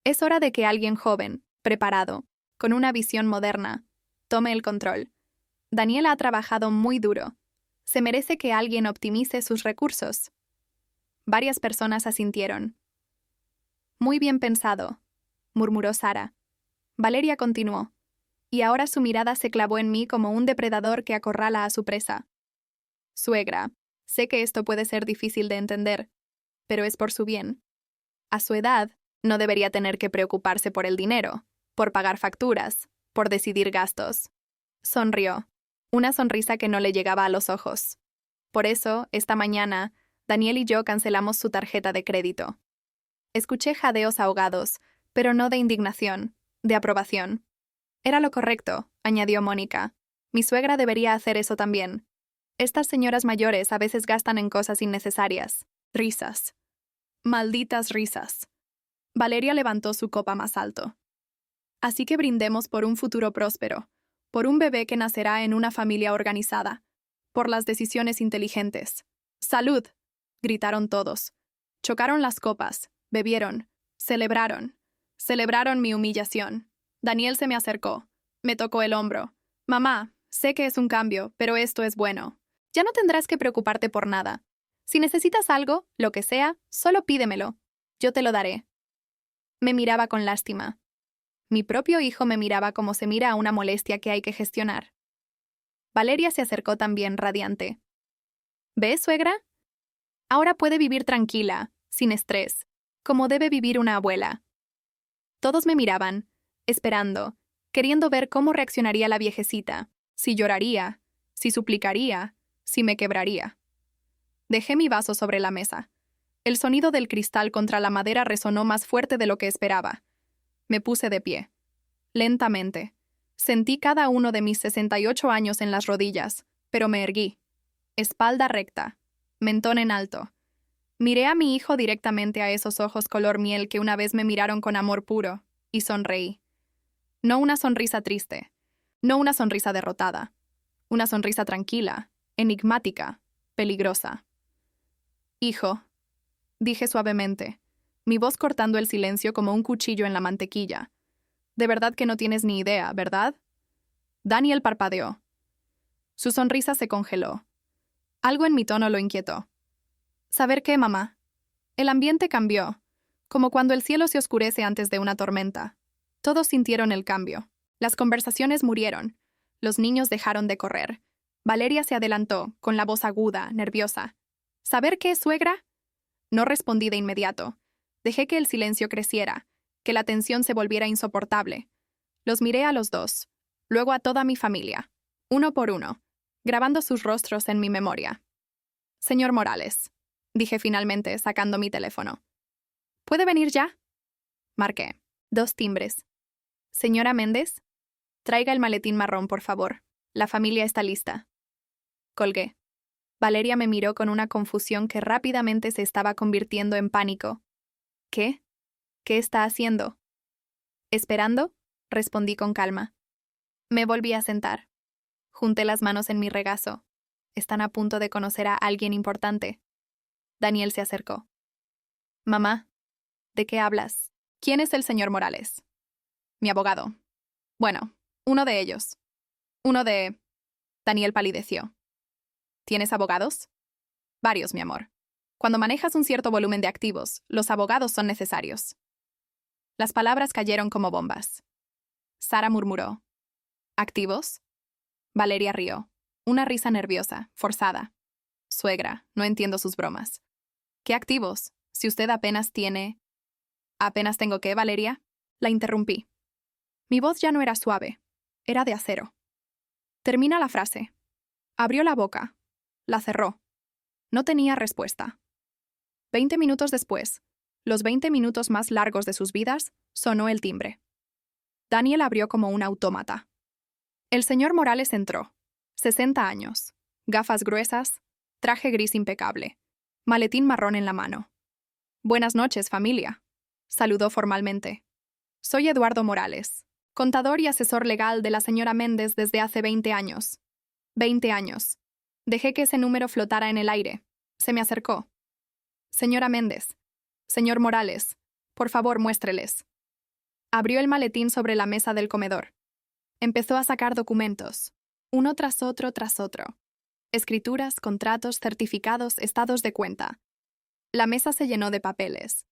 Es hora de que alguien joven, preparado, con una visión moderna, tome el control. Daniel ha trabajado muy duro. Se merece que alguien optimice sus recursos. Varias personas asintieron. Muy bien pensado, murmuró Sara. Valeria continuó. Y ahora su mirada se clavó en mí como un depredador que acorrala a su presa. Suegra, Sé que esto puede ser difícil de entender, pero es por su bien. A su edad, no debería tener que preocuparse por el dinero, por pagar facturas, por decidir gastos. Sonrió, una sonrisa que no le llegaba a los ojos. Por eso, esta mañana, Daniel y yo cancelamos su tarjeta de crédito. Escuché jadeos ahogados, pero no de indignación, de aprobación. Era lo correcto, añadió Mónica. Mi suegra debería hacer eso también. Estas señoras mayores a veces gastan en cosas innecesarias. Risas. Malditas risas. Valeria levantó su copa más alto. Así que brindemos por un futuro próspero, por un bebé que nacerá en una familia organizada, por las decisiones inteligentes. ¡Salud!, gritaron todos. Chocaron las copas, bebieron, celebraron. Celebraron mi humillación. Daniel se me acercó. Me tocó el hombro. Mamá, sé que es un cambio, pero esto es bueno. Ya no tendrás que preocuparte por nada. Si necesitas algo, lo que sea, solo pídemelo. Yo te lo daré. Me miraba con lástima. Mi propio hijo me miraba como se mira a una molestia que hay que gestionar. Valeria se acercó también radiante. ¿Ves, suegra? Ahora puede vivir tranquila, sin estrés, como debe vivir una abuela. Todos me miraban, esperando, queriendo ver cómo reaccionaría la viejecita, si lloraría, si suplicaría, si me quebraría. Dejé mi vaso sobre la mesa. El sonido del cristal contra la madera resonó más fuerte de lo que esperaba. Me puse de pie. Lentamente. Sentí cada uno de mis 68 años en las rodillas, pero me erguí. Espalda recta. Mentón en alto. Miré a mi hijo directamente a esos ojos color miel que una vez me miraron con amor puro, y sonreí. No una sonrisa triste, no una sonrisa derrotada, una sonrisa tranquila, enigmática, peligrosa. Hijo, dije suavemente, mi voz cortando el silencio como un cuchillo en la mantequilla. De verdad que no tienes ni idea, ¿verdad? Daniel parpadeó. Su sonrisa se congeló. Algo en mi tono lo inquietó. ¿Saber qué, mamá? El ambiente cambió, como cuando el cielo se oscurece antes de una tormenta. Todos sintieron el cambio. Las conversaciones murieron. Los niños dejaron de correr. Valeria se adelantó, con la voz aguda, nerviosa. ¿Saber qué, suegra? No respondí de inmediato. Dejé que el silencio creciera, que la tensión se volviera insoportable. Los miré a los dos, luego a toda mi familia, uno por uno, grabando sus rostros en mi memoria. Señor Morales, dije finalmente, sacando mi teléfono. ¿Puede venir ya? Marqué. 2 timbres. Señora Méndez, traiga el maletín marrón, por favor. La familia está lista. Colgué. Valeria me miró con una confusión que rápidamente se estaba convirtiendo en pánico. ¿Qué? ¿Qué está haciendo? ¿Esperando? Respondí con calma. Me volví a sentar. Junté las manos en mi regazo. Están a punto de conocer a alguien importante. Daniel se acercó. Mamá, ¿de qué hablas? ¿Quién es el señor Morales? Mi abogado. Bueno, uno de ellos. Uno de... Daniel palideció. ¿Tienes abogados? Varios, mi amor. Cuando manejas un cierto volumen de activos, los abogados son necesarios. Las palabras cayeron como bombas. Sara murmuró. ¿Activos? Valeria rió. Una risa nerviosa, forzada. Suegra, no entiendo sus bromas. ¿Qué activos? Si usted apenas tiene... ¿Apenas tengo qué, Valeria? La interrumpí. Mi voz ya no era suave, era de acero. Termina la frase. Abrió la boca. La cerró. No tenía respuesta. 20 minutos después, los 20 minutos más largos de sus vidas, sonó el timbre. Daniel abrió como un autómata. El señor Morales entró. 60 años. Gafas gruesas, traje gris impecable, maletín marrón en la mano. Buenas noches, familia. Saludó formalmente. Soy Eduardo Morales, contador y asesor legal de la señora Méndez desde hace 20 años. 20 años. Dejé que ese número flotara en el aire. Se me acercó. Señora Méndez. Señor Morales. Por favor, muéstreles. Abrió el maletín sobre la mesa del comedor. Empezó a sacar documentos, uno tras otro tras otro. Escrituras, contratos, certificados, estados de cuenta. La mesa se llenó de papeles.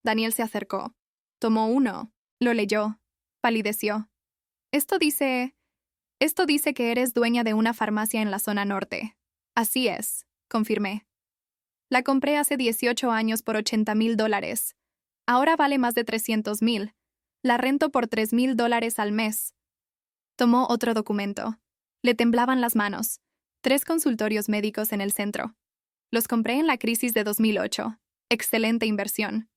Daniel se acercó. Tomó uno. Lo leyó. Palideció. Esto dice que eres dueña de una farmacia en la zona norte. Así es. confirmé. La compré hace 18 años por $80,000. Ahora vale más de 300,000. La rento por $3,000 al mes. Tomó otro documento. Le temblaban las manos. 3 consultorios médicos en el centro. Los compré en la crisis de 2008. Excelente inversión.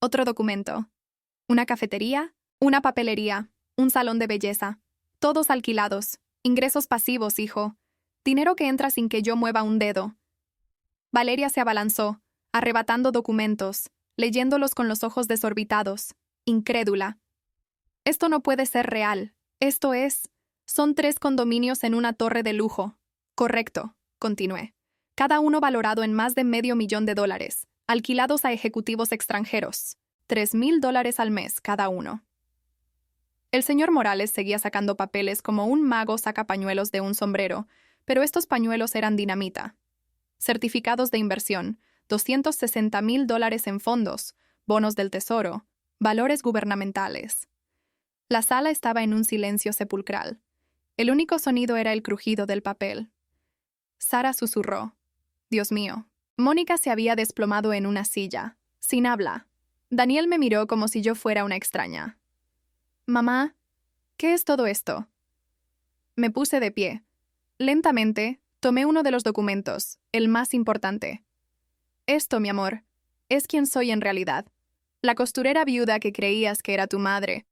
Otro documento. Una cafetería, una papelería, un salón de belleza. Todos alquilados. Ingresos pasivos, hijo. Dinero que entra sin que yo mueva un dedo. Valeria se abalanzó, arrebatando documentos, leyéndolos con los ojos desorbitados, incrédula. Esto no puede ser real. Son 3 condominios en una torre de lujo. Correcto, continué. Cada uno valorado en más de $500,000, alquilados a ejecutivos extranjeros. $3,000 al mes cada uno. El señor Morales seguía sacando papeles como un mago saca pañuelos de un sombrero, pero estos pañuelos eran dinamita. Certificados de inversión, $260,000 en fondos, bonos del tesoro, valores gubernamentales. La sala estaba en un silencio sepulcral. El único sonido era el crujido del papel. Sara susurró. Dios mío. Mónica se había desplomado en una silla, sin habla. Daniel me miró como si yo fuera una extraña. Mamá, ¿qué es todo esto? Me puse de pie. Lentamente, tomé uno de los documentos, el más importante. Esto, mi amor, es quien soy en realidad. La costurera viuda que creías que era tu madre.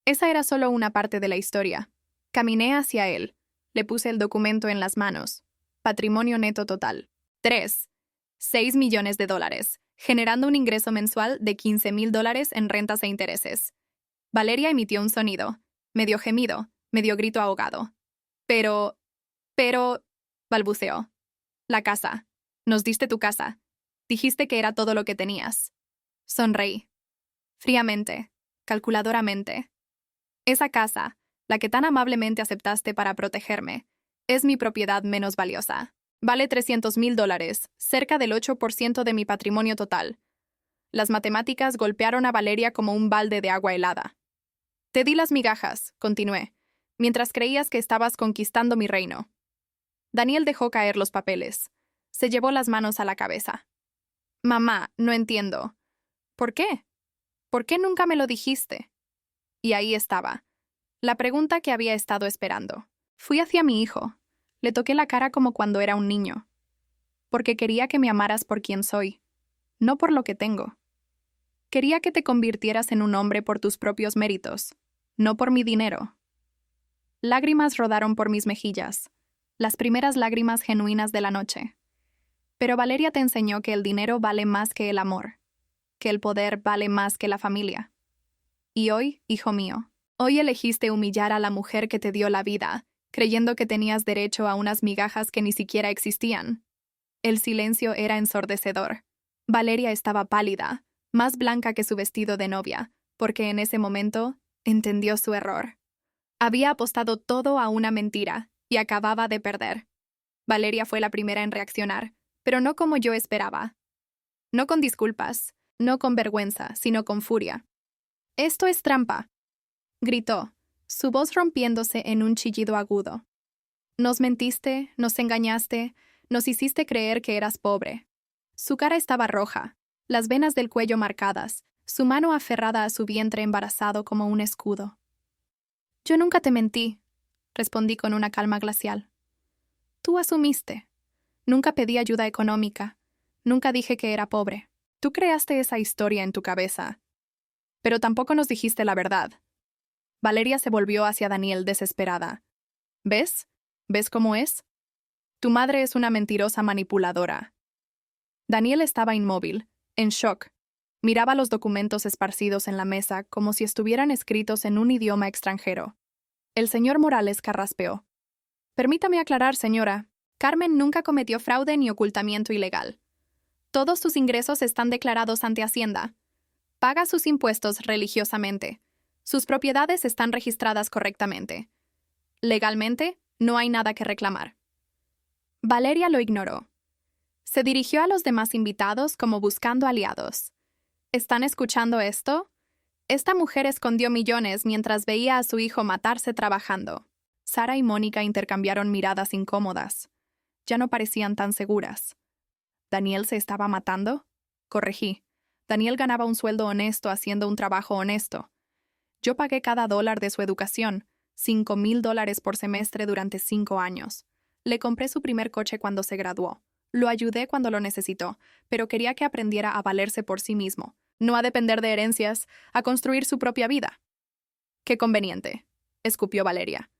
Esa era solo una parte de la historia. Caminé hacia él. Le puse el documento en las manos. Patrimonio neto total. 6 millones de dólares, generando un ingreso mensual de $15,000 en rentas e intereses. Valeria emitió un sonido, medio gemido, medio grito ahogado. Pero, balbuceó. La casa. Nos diste tu casa. Dijiste que era todo lo que tenías. Sonreí. Fríamente, calculadoramente. Esa casa, la que tan amablemente aceptaste para protegerme, es mi propiedad menos valiosa. Vale $300,000, cerca del 8% de mi patrimonio total. Las matemáticas golpearon a Valeria como un balde de agua helada. Te di las migajas, continué, mientras creías que estabas conquistando mi reino. Daniel dejó caer los papeles. Se llevó las manos a la cabeza. Mamá, no entiendo. ¿Por qué? ¿Por qué nunca me lo dijiste? Y ahí estaba, la pregunta que había estado esperando. Fui hacia mi hijo. Le toqué la cara como cuando era un niño. Porque quería que me amaras por quien soy, no por lo que tengo. Quería que te convirtieras en un hombre por tus propios méritos, no por mi dinero. Lágrimas rodaron por mis mejillas, las primeras lágrimas genuinas de la noche. Pero Valeria te enseñó que el dinero vale más que el amor, que el poder vale más que la familia. Y hoy, hijo mío, hoy elegiste humillar a la mujer que te dio la vida, creyendo que tenías derecho a unas migajas que ni siquiera existían. El silencio era ensordecedor. Valeria estaba pálida, más blanca que su vestido de novia, porque en ese momento entendió su error. Había apostado todo a una mentira y acababa de perder. Valeria fue la primera en reaccionar, pero no como yo esperaba. No con disculpas, no con vergüenza, sino con furia. «Esto es trampa», gritó, su voz rompiéndose en un chillido agudo. «Nos mentiste, nos engañaste, nos hiciste creer que eras pobre». Su cara estaba roja, las venas del cuello marcadas, su mano aferrada a su vientre embarazado como un escudo. «Yo nunca te mentí», respondí con una calma glacial. «Tú asumiste. Nunca pedí ayuda económica. Nunca dije que era pobre. Tú creaste esa historia en tu cabeza. Pero tampoco nos dijiste la verdad». Valeria se volvió hacia Daniel desesperada. «¿Ves? ¿Ves cómo es? Tu madre es una mentirosa manipuladora». Daniel estaba inmóvil, en shock. Miraba los documentos esparcidos en la mesa como si estuvieran escritos en un idioma extranjero. El señor Morales carraspeó. «Permítame aclarar, señora. Carmen nunca cometió fraude ni ocultamiento ilegal. Todos sus ingresos están declarados ante Hacienda. Paga sus impuestos religiosamente. Sus propiedades están registradas correctamente. Legalmente, no hay nada que reclamar». Valeria lo ignoró. Se dirigió a los demás invitados como buscando aliados. ¿Están escuchando esto? Esta mujer escondió millones mientras veía a su hijo matarse trabajando. Sara y Mónica intercambiaron miradas incómodas. Ya no parecían tan seguras. ¿Daniel se estaba matando? Corregí. Daniel ganaba un sueldo honesto haciendo un trabajo honesto. Yo pagué cada dólar de su educación, $5,000 por semestre durante 5 años. Le compré su primer coche cuando se graduó. Lo ayudé cuando lo necesitó, pero quería que aprendiera a valerse por sí mismo, no a depender de herencias, a construir su propia vida. Qué conveniente, escupió Valeria.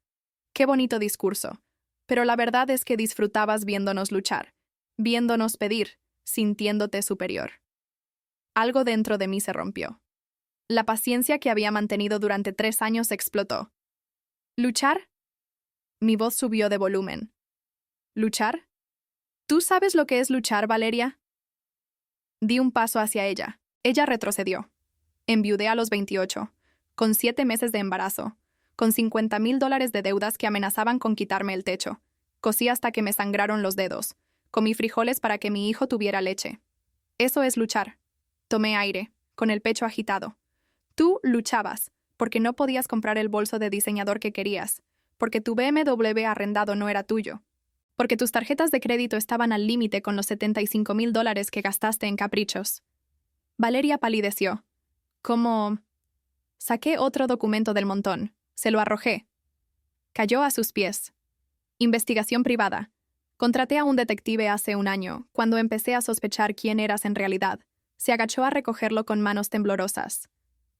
Qué bonito discurso. Pero la verdad es que disfrutabas viéndonos luchar, viéndonos pedir, sintiéndote superior. Algo dentro de mí se rompió. La paciencia que había mantenido durante 3 años explotó. ¿Luchar? Mi voz subió de volumen. ¿Luchar? ¿Tú sabes lo que es luchar, Valeria? Di un paso hacia ella. Ella retrocedió. Enviudé a los 28, con 7 meses de embarazo, con $50,000 de deudas que amenazaban con quitarme el techo. Cosí hasta que me sangraron los dedos. Comí frijoles para que mi hijo tuviera leche. Eso es luchar. Tomé aire, con el pecho agitado. Tú luchabas, porque no podías comprar el bolso de diseñador que querías, porque tu BMW arrendado no era tuyo, porque tus tarjetas de crédito estaban al límite con los $75,000 que gastaste en caprichos. Valeria palideció. ¿Cómo? Saqué otro documento del montón. Se lo arrojé. Cayó a sus pies. Investigación privada. Contraté a un detective hace 1 año, cuando empecé a sospechar quién eras en realidad. Se agachó a recogerlo con manos temblorosas.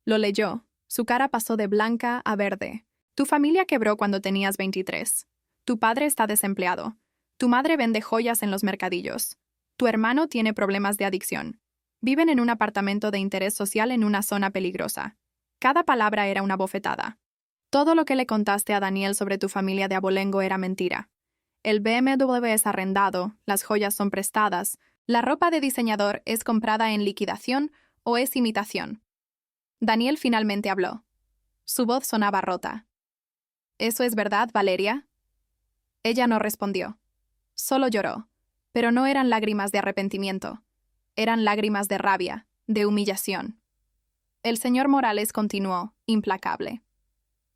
Lo leyó. Su cara pasó de blanca a verde. Tu familia quebró cuando tenías 23. Tu padre está desempleado. Tu madre vende joyas en los mercadillos. Tu hermano tiene problemas de adicción. Viven en un apartamento de interés social en una zona peligrosa. Cada palabra era una bofetada. Todo lo que le contaste a Daniel sobre tu familia de abolengo era mentira. El BMW es arrendado, las joyas son prestadas, la ropa de diseñador es comprada en liquidación o es imitación. Daniel finalmente habló. Su voz sonaba rota. ¿Eso es verdad, Valeria? Ella no respondió. Solo lloró, pero no eran lágrimas de arrepentimiento. Eran lágrimas de rabia, de humillación. El señor Morales continuó, implacable.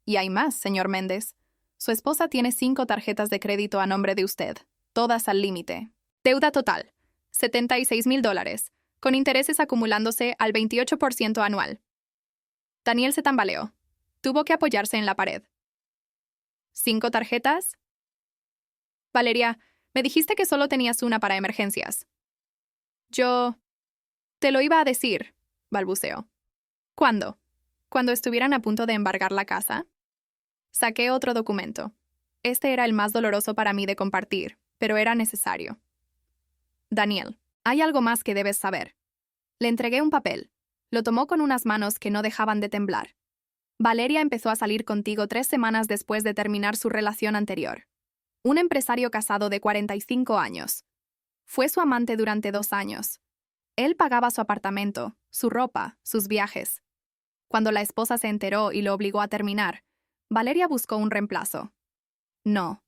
Y hay más, señor Méndez. Su esposa tiene 5 tarjetas de crédito a nombre de usted, todas al límite. Deuda total, $76,000, con intereses acumulándose al 28% anual. Daniel se tambaleó. Tuvo que apoyarse en la pared. ¿5 tarjetas? Valeria, me dijiste que solo tenías una para emergencias. Yo... Te lo iba a decir, balbuceó. ¿Cuándo? ¿Cuando estuvieran a punto de embargar la casa? Saqué otro documento. Este era el más doloroso para mí de compartir, pero era necesario. Daniel, hay algo más que debes saber. Le entregué un papel. Lo tomó con unas manos que no dejaban de temblar. Valeria empezó a salir contigo 3 semanas después de terminar su relación anterior. Un empresario casado de 45 años. Fue su amante durante 2 años. Él pagaba su apartamento, su ropa, sus viajes. Cuando la esposa se enteró y lo obligó a terminar, Valeria buscó un reemplazo. No,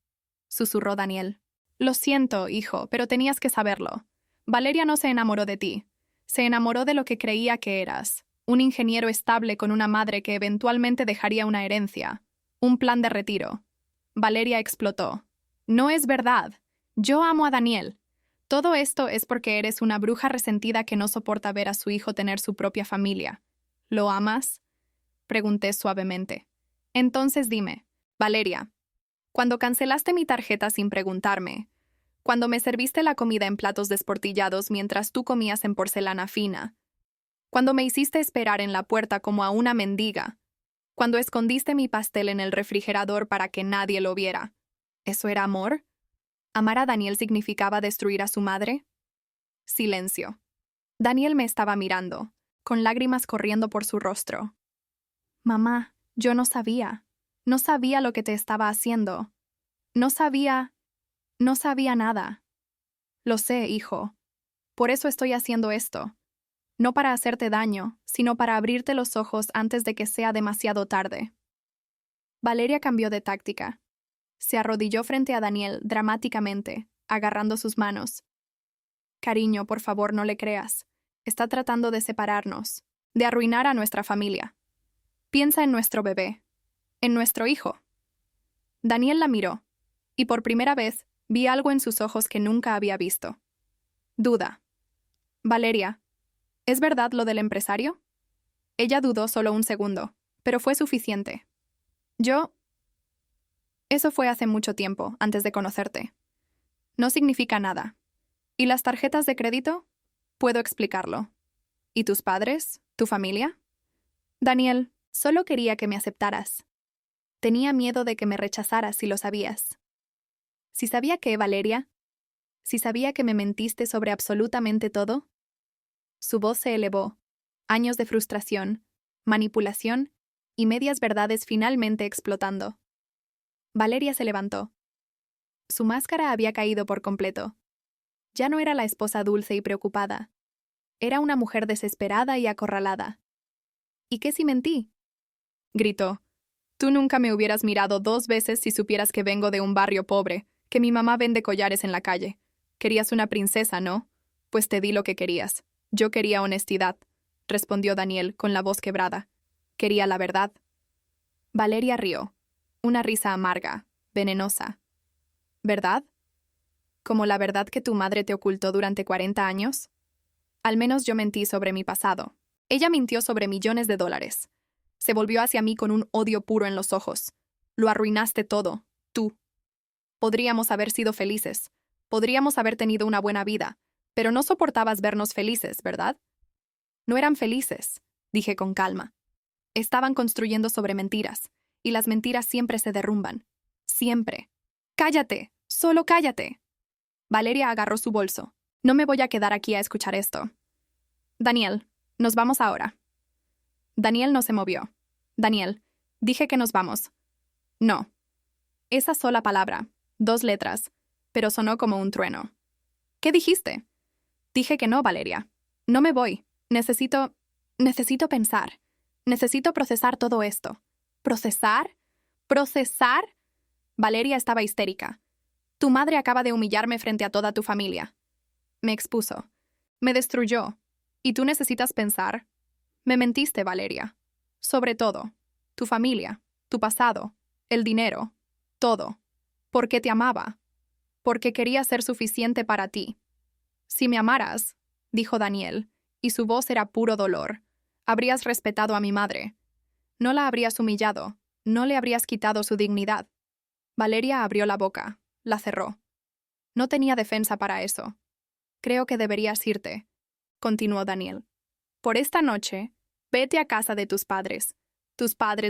susurró Daniel. Lo siento, hijo, pero tenías que saberlo. Valeria no se enamoró de ti. Se enamoró de lo que creía que eras. Un ingeniero estable con una madre que eventualmente dejaría una herencia. Un plan de retiro. Valeria explotó. No es verdad. Yo amo a Daniel. Todo esto es porque eres una bruja resentida que no soporta ver a su hijo tener su propia familia. ¿Lo amas? Pregunté suavemente. Entonces dime, Valeria, cuando cancelaste mi tarjeta sin preguntarme, cuando me serviste la comida en platos desportillados mientras tú comías en porcelana fina, cuando me hiciste esperar en la puerta como a una mendiga, cuando escondiste mi pastel en el refrigerador para que nadie lo viera, ¿eso era amor? ¿Amar a Daniel significaba destruir a su madre? Silencio. Daniel me estaba mirando, con lágrimas corriendo por su rostro. Mamá, yo no sabía. No sabía lo que te estaba haciendo. No sabía nada. Lo sé, hijo. Por eso estoy haciendo esto. No para hacerte daño, sino para abrirte los ojos antes de que sea demasiado tarde. Valeria cambió de táctica. Se arrodilló frente a Daniel dramáticamente, agarrando sus manos. Cariño, por favor, no le creas. Está tratando de separarnos, de arruinar a nuestra familia. Piensa en nuestro bebé, en nuestro hijo. Daniel la miró, y por primera vez vi algo en sus ojos que nunca había visto. Duda. Valeria, ¿es verdad lo del empresario? Ella dudó solo un segundo, pero fue suficiente. Eso fue hace mucho tiempo, antes de conocerte. No significa nada. ¿Y las tarjetas de crédito? Puedo explicarlo. ¿Y tus padres? ¿Tu familia? Daniel, solo quería que me aceptaras. Tenía miedo de que me rechazaras si lo sabías. Si sabía que, Valeria, si sabía que me mentiste sobre absolutamente todo. Su voz se elevó. Años de frustración, manipulación y medias verdades finalmente explotando. Valeria se levantó. Su máscara había caído por completo. Ya no era la esposa dulce y preocupada. Era una mujer desesperada y acorralada. ¿Y qué si mentí? Gritó. Tú nunca me hubieras mirado 2 veces si supieras que vengo de un barrio pobre, que mi mamá vende collares en la calle. Querías una princesa, ¿no? Pues te di lo que querías. Yo quería honestidad, respondió Daniel con la voz quebrada. Quería la verdad. Valeria rió. Una risa amarga, venenosa. ¿Verdad? ¿Como la verdad que tu madre te ocultó durante 40 años? Al menos yo mentí sobre mi pasado. Ella mintió sobre millones de dólares. Se volvió hacia mí con un odio puro en los ojos. Lo arruinaste todo, tú. Podríamos haber sido felices. Podríamos haber tenido una buena vida, pero no soportabas vernos felices, ¿verdad? No eran felices, dije con calma. Estaban construyendo sobre mentiras, y las mentiras siempre se derrumban. Siempre. ¡Cállate! ¡Solo cállate! Valeria agarró su bolso. No me voy a quedar aquí a escuchar esto. Daniel, nos vamos ahora. Daniel no se movió. Daniel, dije que nos vamos. No. Esa sola palabra, 2 letras, pero sonó como un trueno. ¿Qué dijiste? Dije que no, Valeria. No me voy. Necesito pensar. Necesito procesar todo esto. ¿Procesar? ¿Procesar? Valeria estaba histérica. Tu madre acaba de humillarme frente a toda tu familia. Me expuso. Me destruyó. ¿Y tú necesitas pensar? Me mentiste, Valeria. Sobre todo. Tu familia, tu pasado, el dinero, todo. Porque te amaba. Porque quería ser suficiente para ti. Si me amaras, dijo Daniel, y su voz era puro dolor, habrías respetado a mi madre. No la habrías humillado, no le habrías quitado su dignidad. Valeria abrió la boca, la cerró. No tenía defensa para eso. Creo que deberías irte, continuó Daniel. Por esta noche, vete a casa de tus padres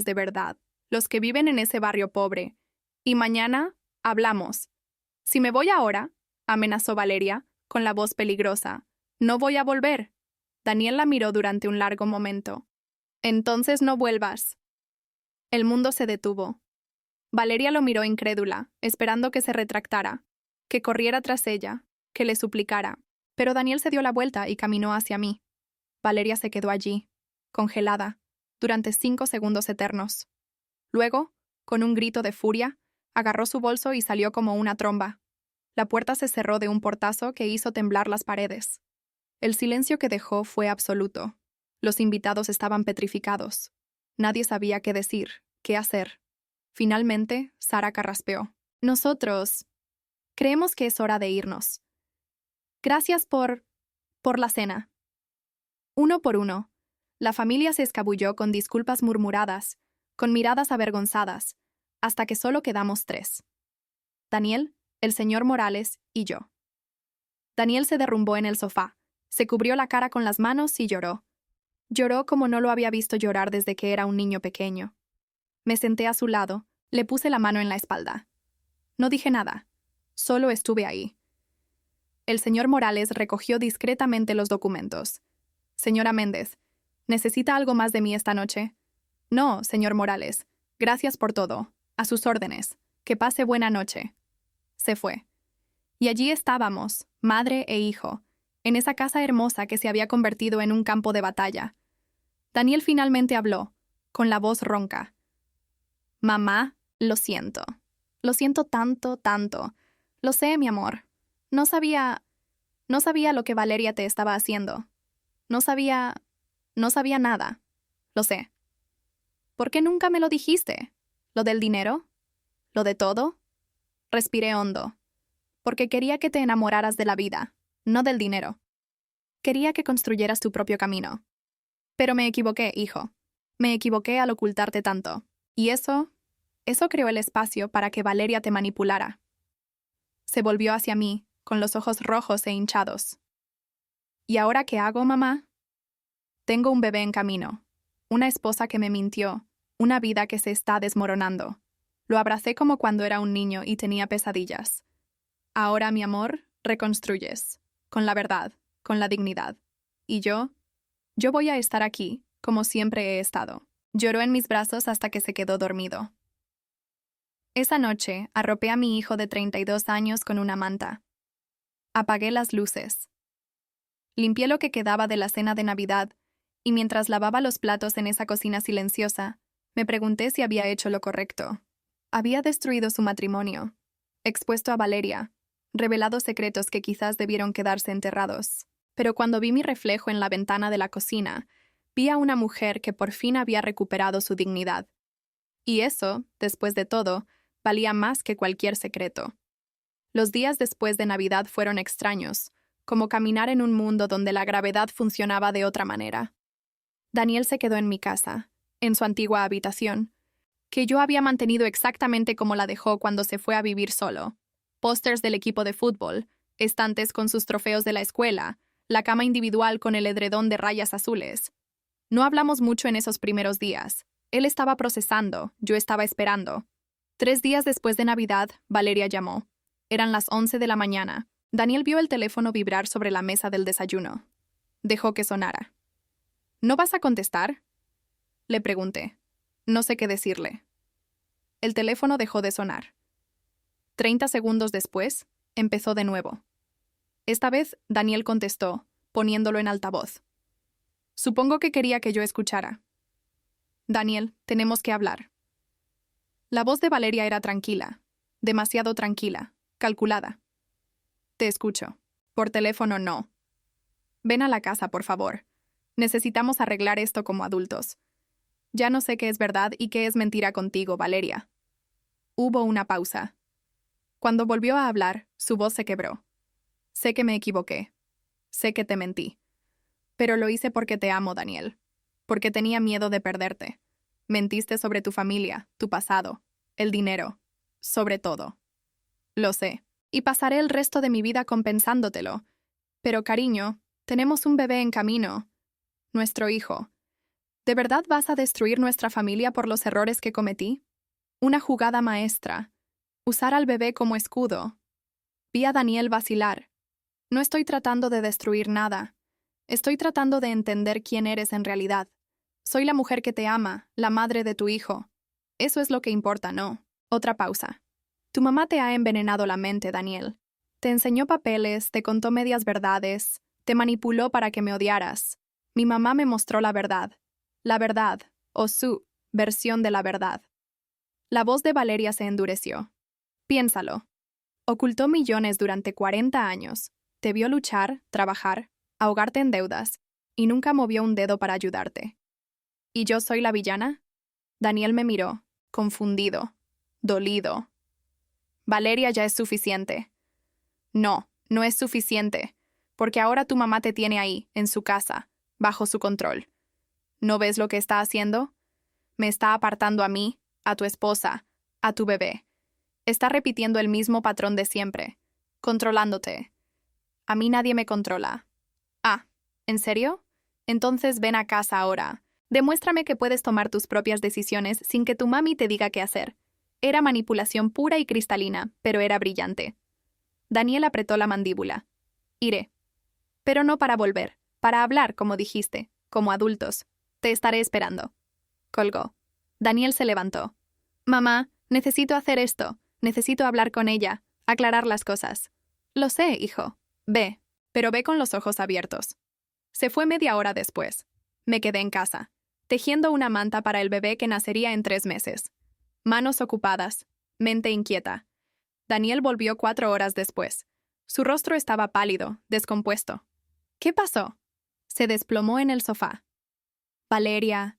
de verdad, los que viven en ese barrio pobre, y mañana hablamos. Si me voy ahora, amenazó Valeria, con la voz peligrosa, no voy a volver. Daniel la miró durante un largo momento. Entonces no vuelvas. El mundo se detuvo. Valeria lo miró incrédula, esperando que se retractara, que corriera tras ella, que le suplicara. Pero Daniel se dio la vuelta y caminó hacia mí. Valeria se quedó allí, congelada, durante 5 segundos eternos. Luego, con un grito de furia, agarró su bolso y salió como una tromba. La puerta se cerró de un portazo que hizo temblar las paredes. El silencio que dejó fue absoluto. Los invitados estaban petrificados. Nadie sabía qué decir, qué hacer. Finalmente, Sara carraspeó. Nosotros creemos que es hora de irnos. Gracias por la cena. Uno por uno, la familia se escabulló con disculpas murmuradas, con miradas avergonzadas, hasta que solo quedamos 3. Daniel, el señor Morales y yo. Daniel se derrumbó en el sofá, se cubrió la cara con las manos y lloró. Lloró como no lo había visto llorar desde que era un niño pequeño. Me senté a su lado, le puse la mano en la espalda. No dije nada, solo estuve ahí. El señor Morales recogió discretamente los documentos. Señora Méndez, ¿necesita algo más de mí esta noche? No, señor Morales. Gracias por todo. A sus órdenes. Que pase buena noche. Se fue. Y allí estábamos, madre e hijo, en esa casa hermosa que se había convertido en un campo de batalla. Daniel finalmente habló, con la voz ronca. Mamá, lo siento. Lo siento tanto, tanto. Lo sé, mi amor. No sabía lo que Valeria te estaba haciendo. No sabía nada. Lo sé. ¿Por qué nunca me lo dijiste? ¿Lo del dinero? ¿Lo de todo? Respiré hondo. Porque quería que te enamoraras de la vida, no del dinero. Quería que construyeras tu propio camino. Pero me equivoqué, hijo. Me equivoqué al ocultarte tanto. Y eso creó el espacio para que Valeria te manipulara. Se volvió hacia mí, con los ojos rojos e hinchados. ¿Y ahora qué hago, mamá? Tengo un bebé en camino, una esposa que me mintió, una vida que se está desmoronando. Lo abracé como cuando era un niño y tenía pesadillas. Ahora, mi amor, reconstruyes, con la verdad, con la dignidad. Y yo voy a estar aquí, como siempre he estado. Lloró en mis brazos hasta que se quedó dormido. Esa noche, arropé a mi hijo de 32 años con una manta. Apagué las luces. Limpié lo que quedaba de la cena de Navidad, y mientras lavaba los platos en esa cocina silenciosa, me pregunté si había hecho lo correcto. Había destruido su matrimonio, expuesto a Valeria, revelado secretos que quizás debieron quedarse enterrados. Pero cuando vi mi reflejo en la ventana de la cocina, vi a una mujer que por fin había recuperado su dignidad. Y eso, después de todo, valía más que cualquier secreto. Los días después de Navidad fueron extraños, como caminar en un mundo donde la gravedad funcionaba de otra manera. Daniel se quedó en mi casa, en su antigua habitación, que yo había mantenido exactamente como la dejó cuando se fue a vivir solo. Pósters del equipo de fútbol, estantes con sus trofeos de la escuela, la cama individual con el edredón de rayas azules. No hablamos mucho en esos primeros días. Él estaba procesando, yo estaba esperando. 3 días después de Navidad, Valeria llamó. Eran las 11 de la mañana. Daniel vio el teléfono vibrar sobre la mesa del desayuno. Dejó que sonara. ¿No vas a contestar? Le pregunté. No sé qué decirle. El teléfono dejó de sonar. 30 segundos después, empezó de nuevo. Esta vez, Daniel contestó, poniéndolo en altavoz. Supongo que quería que yo escuchara. Daniel, tenemos que hablar. La voz de Valeria era tranquila, demasiado tranquila, calculada. Te escucho. Por teléfono no. Ven a la casa, por favor. Necesitamos arreglar esto como adultos. Ya no sé qué es verdad y qué es mentira contigo, Valeria. Hubo una pausa. Cuando volvió a hablar, su voz se quebró. Sé que me equivoqué. Sé que te mentí. Pero lo hice porque te amo, Daniel. Porque tenía miedo de perderte. Mentiste sobre tu familia, tu pasado, el dinero, sobre todo. Lo sé. Y pasaré el resto de mi vida compensándotelo. Pero, cariño, tenemos un bebé en camino. Nuestro hijo. ¿De verdad vas a destruir nuestra familia por los errores que cometí? Una jugada maestra. Usar al bebé como escudo. Vi a Daniel vacilar. No estoy tratando de destruir nada. Estoy tratando de entender quién eres en realidad. Soy la mujer que te ama, la madre de tu hijo. Eso es lo que importa, ¿no? Otra pausa. Tu mamá te ha envenenado la mente, Daniel. Te enseñó papeles, te contó medias verdades, te manipuló para que me odiaras. Mi mamá me mostró la verdad, o su versión de la verdad. La voz de Valeria se endureció. Piénsalo. Ocultó millones durante 40 años. Te vio luchar, trabajar, ahogarte en deudas, y nunca movió un dedo para ayudarte. ¿Y yo soy la villana? Daniel me miró, confundido, dolido. Valeria, ya es suficiente. No, no es suficiente, porque ahora tu mamá te tiene ahí, en su casa, bajo su control. ¿No ves lo que está haciendo? Me está apartando a mí, a tu esposa, a tu bebé. Está repitiendo el mismo patrón de siempre, controlándote. A mí nadie me controla. Ah, ¿en serio? Entonces ven a casa ahora. Demuéstrame que puedes tomar tus propias decisiones sin que tu mami te diga qué hacer. Era manipulación pura y cristalina, pero era brillante. Daniel apretó la mandíbula. Iré. Pero no para volver, para hablar, como dijiste, como adultos. Te estaré esperando. Colgó. Daniel se levantó. Mamá, necesito hacer esto. Necesito hablar con ella, aclarar las cosas. Lo sé, hijo. Ve, pero ve con los ojos abiertos. Se fue media hora después. Me quedé en casa, tejiendo una manta para el bebé que nacería en 3 meses. Manos ocupadas, mente inquieta. Daniel volvió 4 horas después. Su rostro estaba pálido, descompuesto. ¿Qué pasó? Se desplomó en el sofá. Valeria.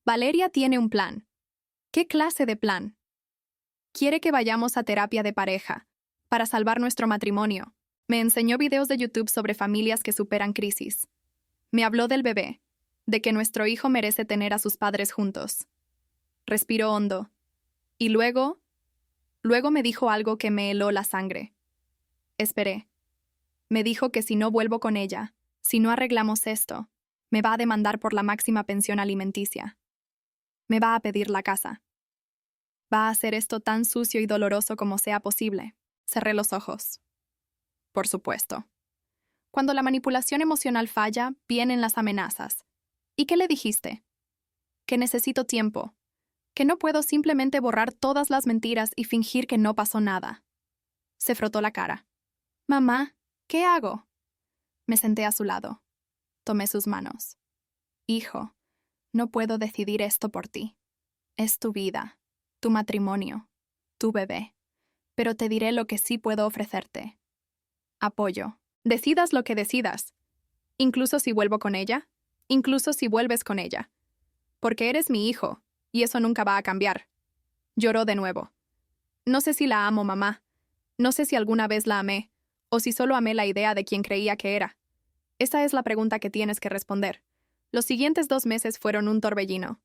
Valeria tiene un plan. ¿Qué clase de plan? Quiere que vayamos a terapia de pareja, para salvar nuestro matrimonio. Me enseñó videos de YouTube sobre familias que superan crisis. Me habló del bebé, de que nuestro hijo merece tener a sus padres juntos. Respiró hondo. Y luego me dijo algo que me heló la sangre. Esperé. Me dijo que si no vuelvo con ella, si no arreglamos esto, me va a demandar por la máxima pensión alimenticia. Me va a pedir la casa. Va a hacer esto tan sucio y doloroso como sea posible. Cerré los ojos. Por supuesto. Cuando la manipulación emocional falla, vienen las amenazas. ¿Y qué le dijiste? Que necesito tiempo. Que no puedo simplemente borrar todas las mentiras y fingir que no pasó nada. Se frotó la cara. Mamá, ¿qué hago? Me senté a su lado. Tomé sus manos. Hijo, no puedo decidir esto por ti. Es tu vida, tu matrimonio, tu bebé. Pero te diré lo que sí puedo ofrecerte. Apoyo. Decidas lo que decidas. Incluso si vuelvo con ella, incluso si vuelves con ella. Porque eres mi hijo, y eso nunca va a cambiar. Lloró de nuevo. No sé si la amo, mamá. No sé si alguna vez la amé, o si solo amé la idea de quien creía que era. Esa es la pregunta que tienes que responder. Los siguientes 2 meses fueron un torbellino.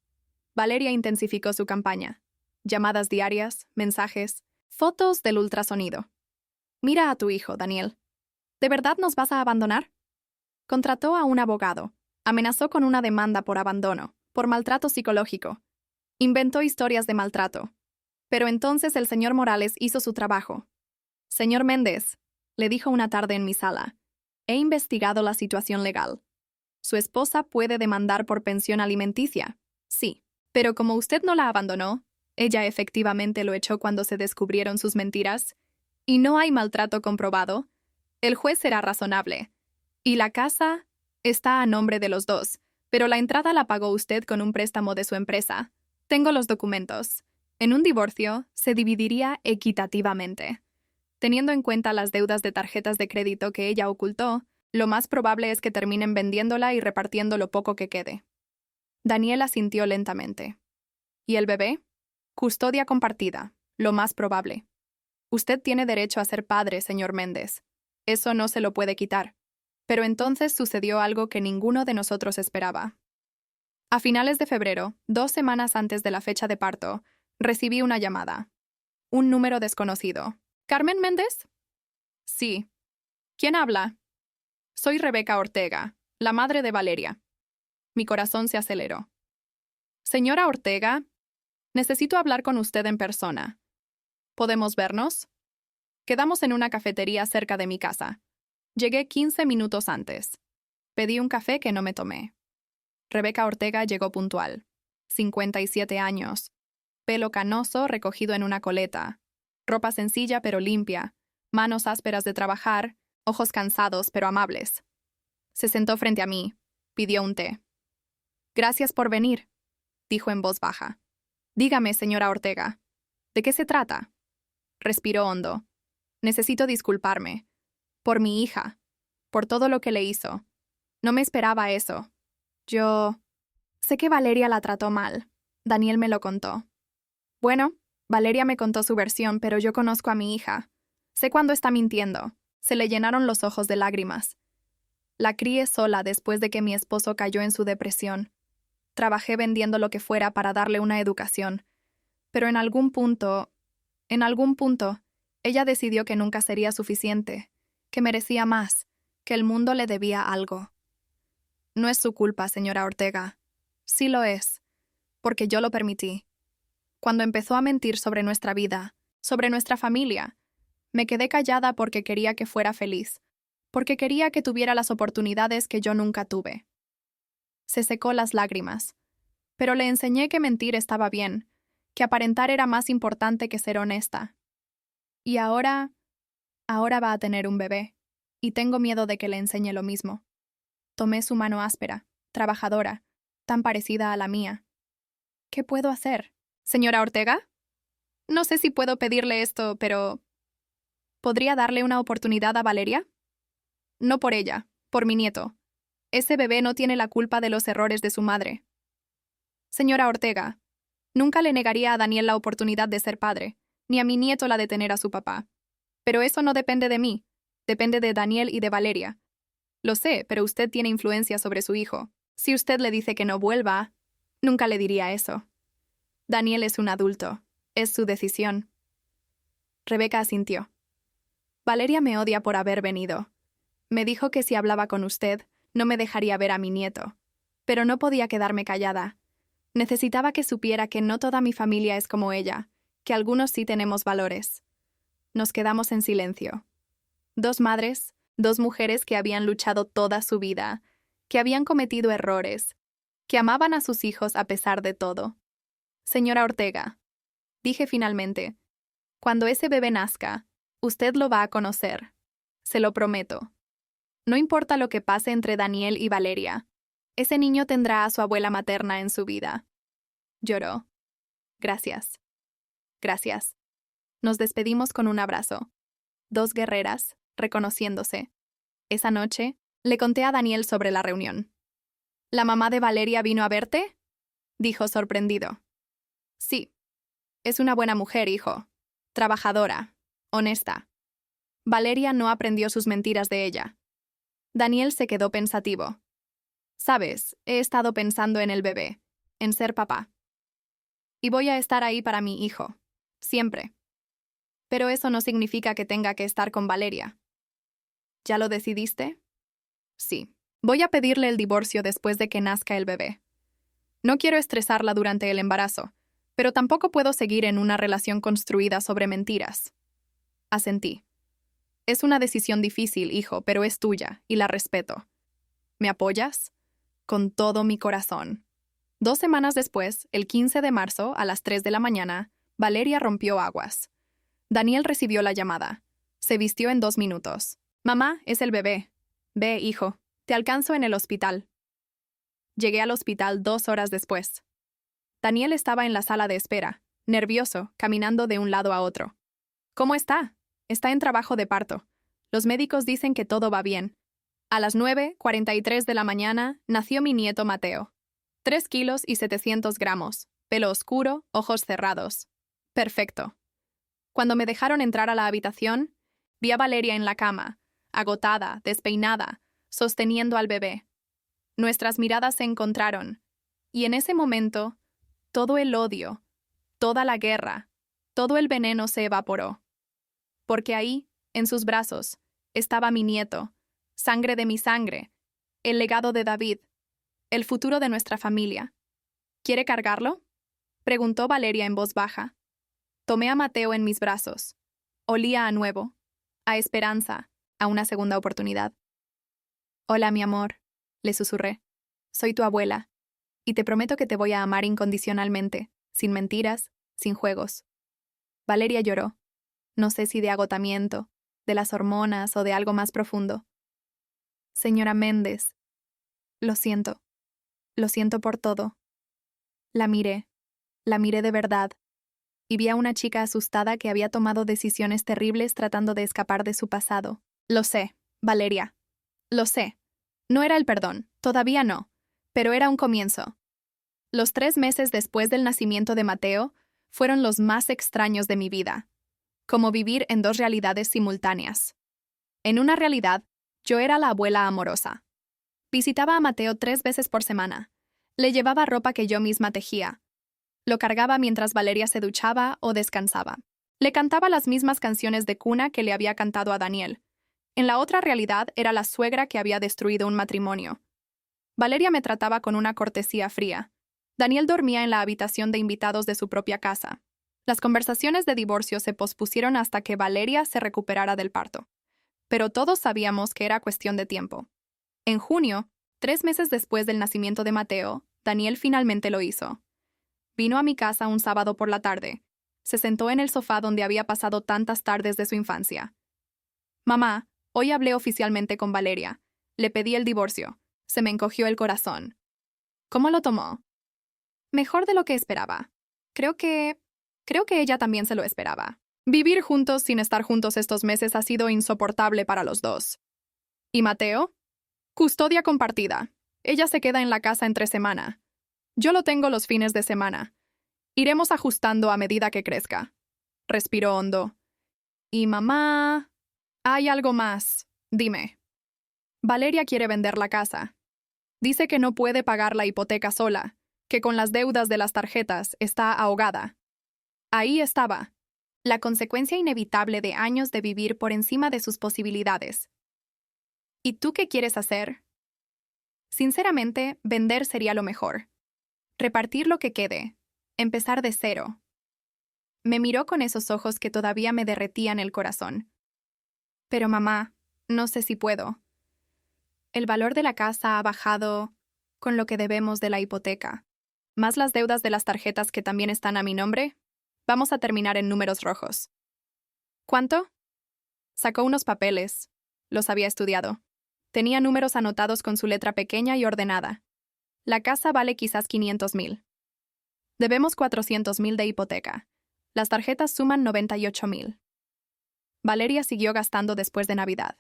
Valeria intensificó su campaña. Llamadas diarias, mensajes, fotos del ultrasonido. Mira a tu hijo, Daniel. ¿De verdad nos vas a abandonar? Contrató a un abogado. Amenazó con una demanda por abandono, por maltrato psicológico. Inventó historias de maltrato. Pero entonces el señor Morales hizo su trabajo. Señor Méndez, le dijo una tarde en mi sala, he investigado la situación legal. Su esposa puede demandar por pensión alimenticia, sí, pero como usted no la abandonó, ella efectivamente lo echó cuando se descubrieron sus mentiras, y no hay maltrato comprobado, el juez será razonable. Y la casa está a nombre de los dos, pero la entrada la pagó usted con un préstamo de su empresa. Tengo los documentos. En un divorcio, se dividiría equitativamente. Teniendo en cuenta las deudas de tarjetas de crédito que ella ocultó, lo más probable es que terminen vendiéndola y repartiendo lo poco que quede. Daniela asintió lentamente. ¿Y el bebé? Custodia compartida, lo más probable. Usted tiene derecho a ser padre, señor Méndez. Eso no se lo puede quitar. Pero entonces sucedió algo que ninguno de nosotros esperaba. A finales de febrero, 2 semanas antes de la fecha de parto, recibí una llamada. Un número desconocido. ¿Carmen Méndez? Sí. ¿Quién habla? Soy Rebeca Ortega, la madre de Valeria. Mi corazón se aceleró. Señora Ortega, necesito hablar con usted en persona. ¿Podemos vernos? Quedamos en una cafetería cerca de mi casa. Llegué 15 minutos antes. Pedí un café que no me tomé. Rebeca Ortega llegó puntual. 57 años. Pelo canoso recogido en una coleta. Ropa sencilla pero limpia. Manos ásperas de trabajar. Ojos cansados pero amables. Se sentó frente a mí. Pidió un té. Gracias por venir, dijo en voz baja. Dígame, señora Ortega, ¿de qué se trata? Respiró hondo. Necesito disculparme. Por mi hija. Por todo lo que le hizo. No me esperaba eso. Sé que Valeria la trató mal. Daniel me lo contó. Bueno, Valeria me contó su versión, pero yo conozco a mi hija. Sé cuándo está mintiendo. Se le llenaron los ojos de lágrimas. La crié sola después de que mi esposo cayó en su depresión. Trabajé vendiendo lo que fuera para darle una educación. Pero en algún punto, ella decidió que nunca sería suficiente, que merecía más, que el mundo le debía algo. No es su culpa, señora Ortega. Sí lo es, porque yo lo permití. Cuando empezó a mentir sobre nuestra vida, sobre nuestra familia, me quedé callada porque quería que fuera feliz, porque quería que tuviera las oportunidades que yo nunca tuve. Se secó las lágrimas, pero le enseñé que mentir estaba bien, que aparentar era más importante que ser honesta. Y ahora va a tener un bebé, y tengo miedo de que le enseñe lo mismo. Tomé su mano áspera, trabajadora, tan parecida a la mía. ¿Qué puedo hacer? ¿Señora Ortega? No sé si puedo pedirle esto, pero ¿podría darle una oportunidad a Valeria? No por ella, por mi nieto. Ese bebé no tiene la culpa de los errores de su madre. Señora Ortega, nunca le negaría a Daniel la oportunidad de ser padre, ni a mi nieto la de tener a su papá. Pero eso no depende de mí. Depende de Daniel y de Valeria. Lo sé, pero usted tiene influencia sobre su hijo. Si usted le dice que no vuelva, nunca le diría eso. Daniel es un adulto. Es su decisión. Rebeca asintió. Valeria me odia por haber venido. Me dijo que si hablaba con usted, no me dejaría ver a mi nieto. Pero no podía quedarme callada. Necesitaba que supiera que no toda mi familia es como ella, que algunos sí tenemos valores. Nos quedamos en silencio. Dos madres, dos mujeres que habían luchado toda su vida, que habían cometido errores, que amaban a sus hijos a pesar de todo. Señora Ortega, dije finalmente, cuando ese bebé nazca, usted lo va a conocer. Se lo prometo. No importa lo que pase entre Daniel y Valeria, ese niño tendrá a su abuela materna en su vida. Lloró. Gracias. Gracias. Nos despedimos con un abrazo. Dos guerreras, reconociéndose. Esa noche, le conté a Daniel sobre la reunión. ¿La mamá de Valeria vino a verte?, dijo sorprendido. Sí. Es una buena mujer, hijo. Trabajadora. Honesta. Valeria no aprendió sus mentiras de ella. Daniel se quedó pensativo. Sabes, he estado pensando en el bebé, en ser papá. Y voy a estar ahí para mi hijo. Siempre. Pero eso no significa que tenga que estar con Valeria. ¿Ya lo decidiste? Sí. Voy a pedirle el divorcio después de que nazca el bebé. No quiero estresarla durante el embarazo, pero tampoco puedo seguir en una relación construida sobre mentiras. Asentí. Es una decisión difícil, hijo, pero es tuya, y la respeto. ¿Me apoyas? Con todo mi corazón. 2 semanas después, el 15 de marzo, a las 3 de la mañana, Valeria rompió aguas. Daniel recibió la llamada. Se vistió en 2 minutos. Mamá, es el bebé. Ve, hijo. Te alcanzo en el hospital. Llegué al hospital 2 horas después. Daniel estaba en la sala de espera, nervioso, caminando de un lado a otro. ¿Cómo está? Está en trabajo de parto. Los médicos dicen que todo va bien. A las 9:43 de la mañana nació mi nieto Mateo. 3 kilos y 700 gramos, pelo oscuro, ojos cerrados. Perfecto. Cuando me dejaron entrar a la habitación, vi a Valeria en la cama, agotada, despeinada, sosteniendo al bebé. Nuestras miradas se encontraron, y en ese momento, todo el odio, toda la guerra, todo el veneno se evaporó. Porque ahí, en sus brazos, estaba mi nieto, sangre de mi sangre, el legado de David, el futuro de nuestra familia. ¿Quiere cargarlo?, preguntó Valeria en voz baja. Tomé a Mateo en mis brazos. Olía a nuevo, a esperanza, a una segunda oportunidad. Hola, mi amor, le susurré. Soy tu abuela, y te prometo que te voy a amar incondicionalmente, sin mentiras, sin juegos. Valeria lloró. No sé si de agotamiento, de las hormonas o de algo más profundo. Señora Méndez, lo siento por todo. La miré de verdad, y vi a una chica asustada que había tomado decisiones terribles tratando de escapar de su pasado. Lo sé, Valeria. Lo sé. No era el perdón, todavía no, pero era un comienzo. Los 3 meses después del nacimiento de Mateo fueron los más extraños de mi vida, como vivir en 2 realidades simultáneas. En una realidad, yo era la abuela amorosa. Visitaba a Mateo 3 veces por semana. Le llevaba ropa que yo misma tejía. Lo cargaba mientras Valeria se duchaba o descansaba. Le cantaba las mismas canciones de cuna que le había cantado a Daniel. En la otra realidad era la suegra que había destruido un matrimonio. Valeria me trataba con una cortesía fría. Daniel dormía en la habitación de invitados de su propia casa. Las conversaciones de divorcio se pospusieron hasta que Valeria se recuperara del parto. Pero todos sabíamos que era cuestión de tiempo. En junio, 3 meses después del nacimiento de Mateo, Daniel finalmente lo hizo. Vino a mi casa un sábado por la tarde. Se sentó en el sofá donde había pasado tantas tardes de su infancia. Mamá, hoy hablé oficialmente con Valeria. Le pedí el divorcio. Se me encogió el corazón. ¿Cómo lo tomó? Mejor de lo que esperaba. Creo que ella también se lo esperaba. Vivir juntos sin estar juntos estos meses ha sido insoportable para los dos. ¿Y Mateo? Custodia compartida. Ella se queda en la casa entre semana. Yo lo tengo los fines de semana. Iremos ajustando a medida que crezca. Respiró hondo. ¿Y mamá? Hay algo más. Dime. Valeria quiere vender la casa. Dice que no puede pagar la hipoteca sola, que con las deudas de las tarjetas está ahogada. Ahí estaba. La consecuencia inevitable de años de vivir por encima de sus posibilidades. ¿Y tú qué quieres hacer? Sinceramente, vender sería lo mejor. Repartir lo que quede. Empezar de cero. Me miró con esos ojos que todavía me derretían el corazón. Pero mamá, no sé si puedo. El valor de la casa ha bajado con lo que debemos de la hipoteca, más las deudas de las tarjetas que también están a mi nombre. Vamos a terminar en números rojos. ¿Cuánto? Sacó unos papeles. Los había estudiado. Tenía números anotados con su letra pequeña y ordenada. La casa vale quizás 500,000. Debemos 400,000 de hipoteca. Las tarjetas suman 98,000. Valeria siguió gastando después de Navidad.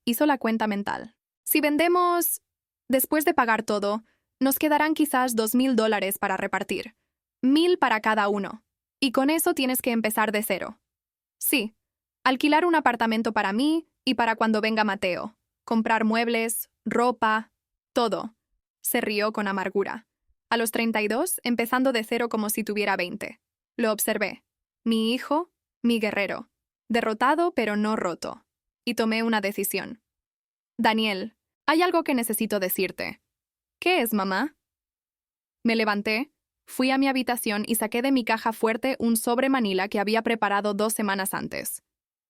Hizo la cuenta mental. Si vendemos, después de pagar todo, nos quedarán quizás $2,000 para repartir. 1,000 para cada uno. Y con eso tienes que empezar de cero. Sí, alquilar un apartamento para mí y para cuando venga Mateo. Comprar muebles, ropa, todo. Se rió con amargura. A los 32, empezando de cero como si tuviera 20. Lo observé. Mi hijo, mi guerrero. Derrotado pero no roto. Y tomé una decisión. Daniel, hay algo que necesito decirte. ¿Qué es, mamá? Me levanté, fui a mi habitación y saqué de mi caja fuerte un sobre manila que había preparado 2 semanas antes.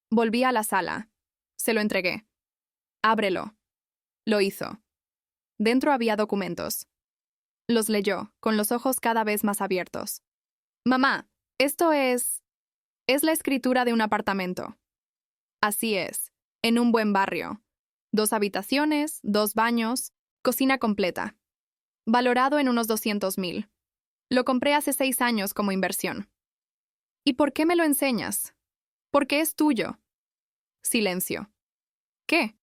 Volví a la sala. Se lo entregué. Ábrelo. Lo hizo. Dentro había documentos. Los leyó, con los ojos cada vez más abiertos. Mamá, esto es la escritura de un apartamento. Así es, en un buen barrio. 2 habitaciones, 2 baños, cocina completa. Valorado en unos 200,000. Lo compré hace 6 años como inversión. ¿Y por qué me lo enseñas? Porque es tuyo. Silencio. ¿Qué?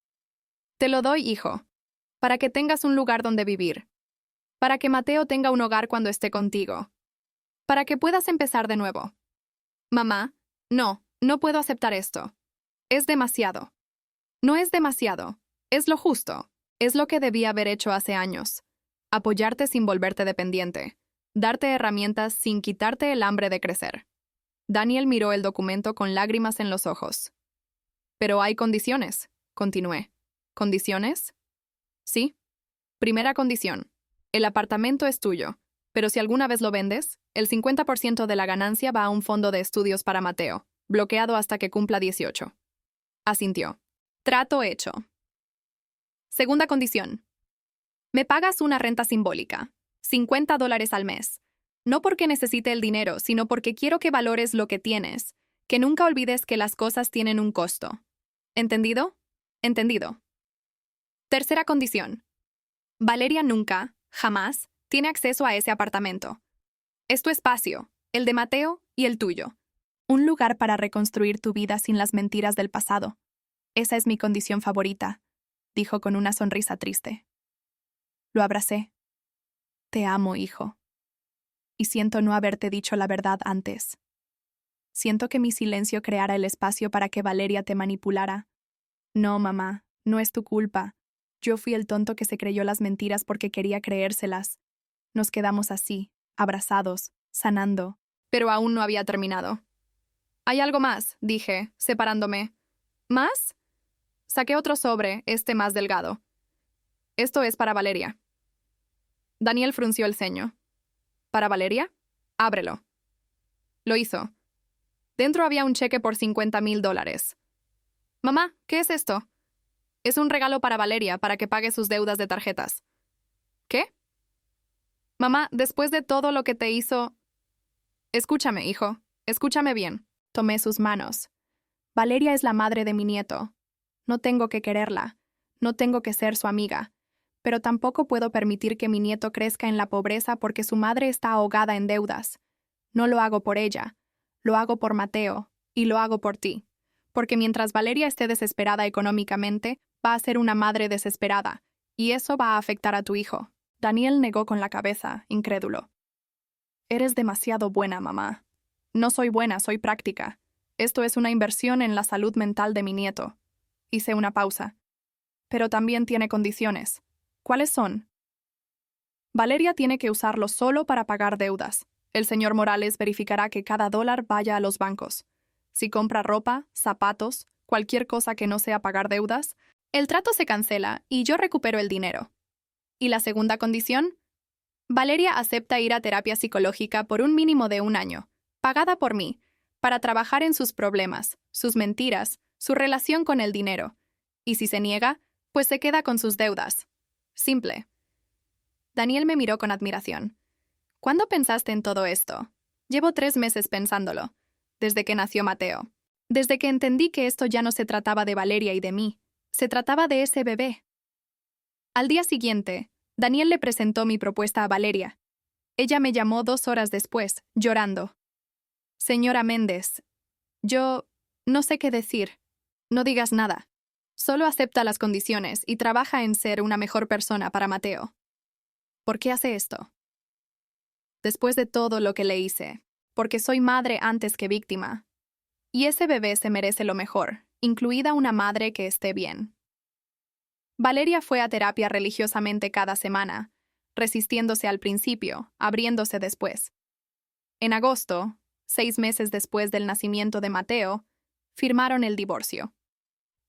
Te lo doy, hijo. Para que tengas un lugar donde vivir. Para que Mateo tenga un hogar cuando esté contigo. Para que puedas empezar de nuevo. Mamá, no puedo aceptar esto. Es demasiado. No es demasiado. Es lo justo. Es lo que debí haber hecho hace años. Apoyarte sin volverte dependiente. Darte herramientas sin quitarte el hambre de crecer. Daniel miró el documento con lágrimas en los ojos. Pero hay condiciones, continué. ¿Condiciones? Sí. Primera condición. El apartamento es tuyo, pero si alguna vez lo vendes, el 50% de la ganancia va a un fondo de estudios para Mateo, bloqueado hasta que cumpla 18. Asintió. Trato hecho. Segunda condición. Me pagas una renta simbólica, $50 al mes. No porque necesite el dinero, sino porque quiero que valores lo que tienes, que nunca olvides que las cosas tienen un costo. ¿Entendido? Entendido. Tercera condición. Valeria nunca, jamás, tiene acceso a ese apartamento. Es tu espacio, el de Mateo y el tuyo. Un lugar para reconstruir tu vida sin las mentiras del pasado. Esa es mi condición favorita, dijo con una sonrisa triste. Lo abracé. Te amo, hijo. Y siento no haberte dicho la verdad antes. Siento que mi silencio creara el espacio para que Valeria te manipulara. No, mamá, no es tu culpa. Yo fui el tonto que se creyó las mentiras porque quería creérselas. Nos quedamos así, abrazados, sanando. Pero aún no había terminado. Hay algo más, dije, separándome. ¿Más? Saqué otro sobre, este más delgado. Esto es para Valeria. Daniel frunció el ceño. ¿Para Valeria? Ábrelo. Lo hizo. Dentro había un cheque por $50,000. Mamá, ¿qué es esto? Es un regalo para Valeria para que pague sus deudas de tarjetas. ¿Qué? Mamá, después de todo lo que te hizo... Escúchame, hijo. Escúchame bien. Tomé sus manos. Valeria es la madre de mi nieto. No tengo que quererla. No tengo que ser su amiga. Pero tampoco puedo permitir que mi nieto crezca en la pobreza porque su madre está ahogada en deudas. No lo hago por ella. Lo hago por Mateo. Y lo hago por ti. Porque mientras Valeria esté desesperada económicamente, va a ser una madre desesperada. Y eso va a afectar a tu hijo. Daniel negó con la cabeza, incrédulo. Eres demasiado buena, mamá. No soy buena, soy práctica. Esto es una inversión en la salud mental de mi nieto. Hice una pausa. Pero también tiene condiciones. ¿Cuáles son? Valeria tiene que usarlo solo para pagar deudas. El señor Morales verificará que cada dólar vaya a los bancos. Si compra ropa, zapatos, cualquier cosa que no sea pagar deudas, el trato se cancela y yo recupero el dinero. ¿Y la segunda condición? Valeria acepta ir a terapia psicológica por un mínimo de 1 año, pagada por mí, para trabajar en sus problemas, sus mentiras, su relación con el dinero. Y si se niega, pues se queda con sus deudas. Simple. Daniel me miró con admiración. ¿Cuándo pensaste en todo esto? Llevo 3 meses pensándolo, desde que nació Mateo. Desde que entendí que esto ya no se trataba de Valeria y de mí, se trataba de ese bebé. Al día siguiente, Daniel le presentó mi propuesta a Valeria. Ella me llamó 2 horas después, llorando. Señora Méndez, yo no sé qué decir. No digas nada. Solo acepta las condiciones y trabaja en ser una mejor persona para Mateo. ¿Por qué hace esto? Después de todo lo que le hice, porque soy madre antes que víctima. Y ese bebé se merece lo mejor, incluida una madre que esté bien. Valeria fue a terapia religiosamente cada semana, resistiéndose al principio, abriéndose después. En agosto, 6 meses después del nacimiento de Mateo, firmaron el divorcio.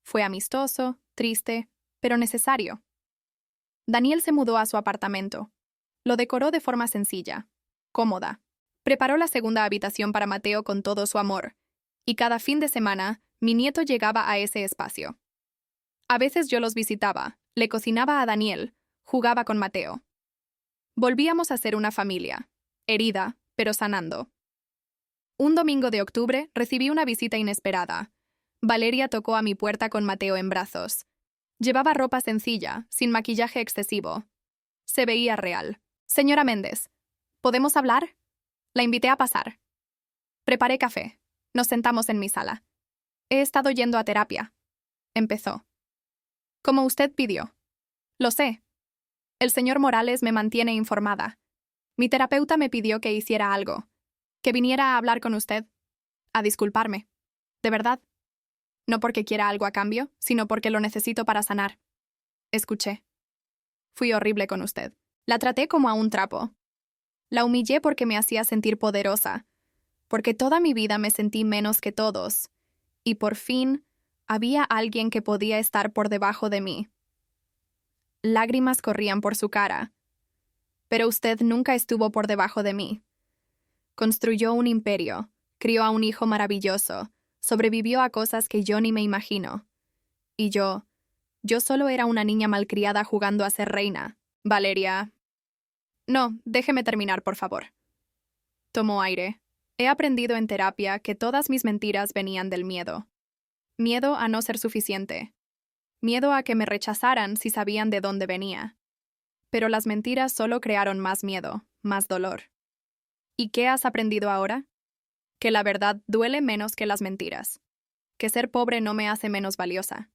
Fue amistoso, triste, pero necesario. Daniel se mudó a su apartamento. Lo decoró de forma sencilla, cómoda. Preparó la segunda habitación para Mateo con todo su amor, y cada fin de semana, mi nieto llegaba a ese espacio. A veces yo los visitaba, le cocinaba a Daniel, jugaba con Mateo. Volvíamos a ser una familia, herida, pero sanando. Un domingo de octubre recibí una visita inesperada. Valeria tocó a mi puerta con Mateo en brazos. Llevaba ropa sencilla, sin maquillaje excesivo. Se veía real. Señora Méndez, ¿podemos hablar? La invité a pasar. Preparé café. Nos sentamos en mi sala. He estado yendo a terapia. Empezó. Como usted pidió. Lo sé. El señor Morales me mantiene informada. Mi terapeuta me pidió que hiciera algo. Que viniera a hablar con usted. A disculparme. De verdad. No porque quiera algo a cambio, sino porque lo necesito para sanar. Escuché. Fui horrible con usted. La traté como a un trapo. La humillé porque me hacía sentir poderosa. Porque toda mi vida me sentí menos que todos. Y por fin, había alguien que podía estar por debajo de mí. Lágrimas corrían por su cara. Pero usted nunca estuvo por debajo de mí. Construyó un imperio, crió a un hijo maravilloso, sobrevivió a cosas que yo ni me imagino. Y yo solo era una niña malcriada jugando a ser reina. Valeria. No, déjeme terminar, por favor. Tomó aire. He aprendido en terapia que todas mis mentiras venían del miedo. Miedo a no ser suficiente. Miedo a que me rechazaran si sabían de dónde venía. Pero las mentiras solo crearon más miedo, más dolor. ¿Y qué has aprendido ahora? Que la verdad duele menos que las mentiras. Que ser pobre no me hace menos valiosa.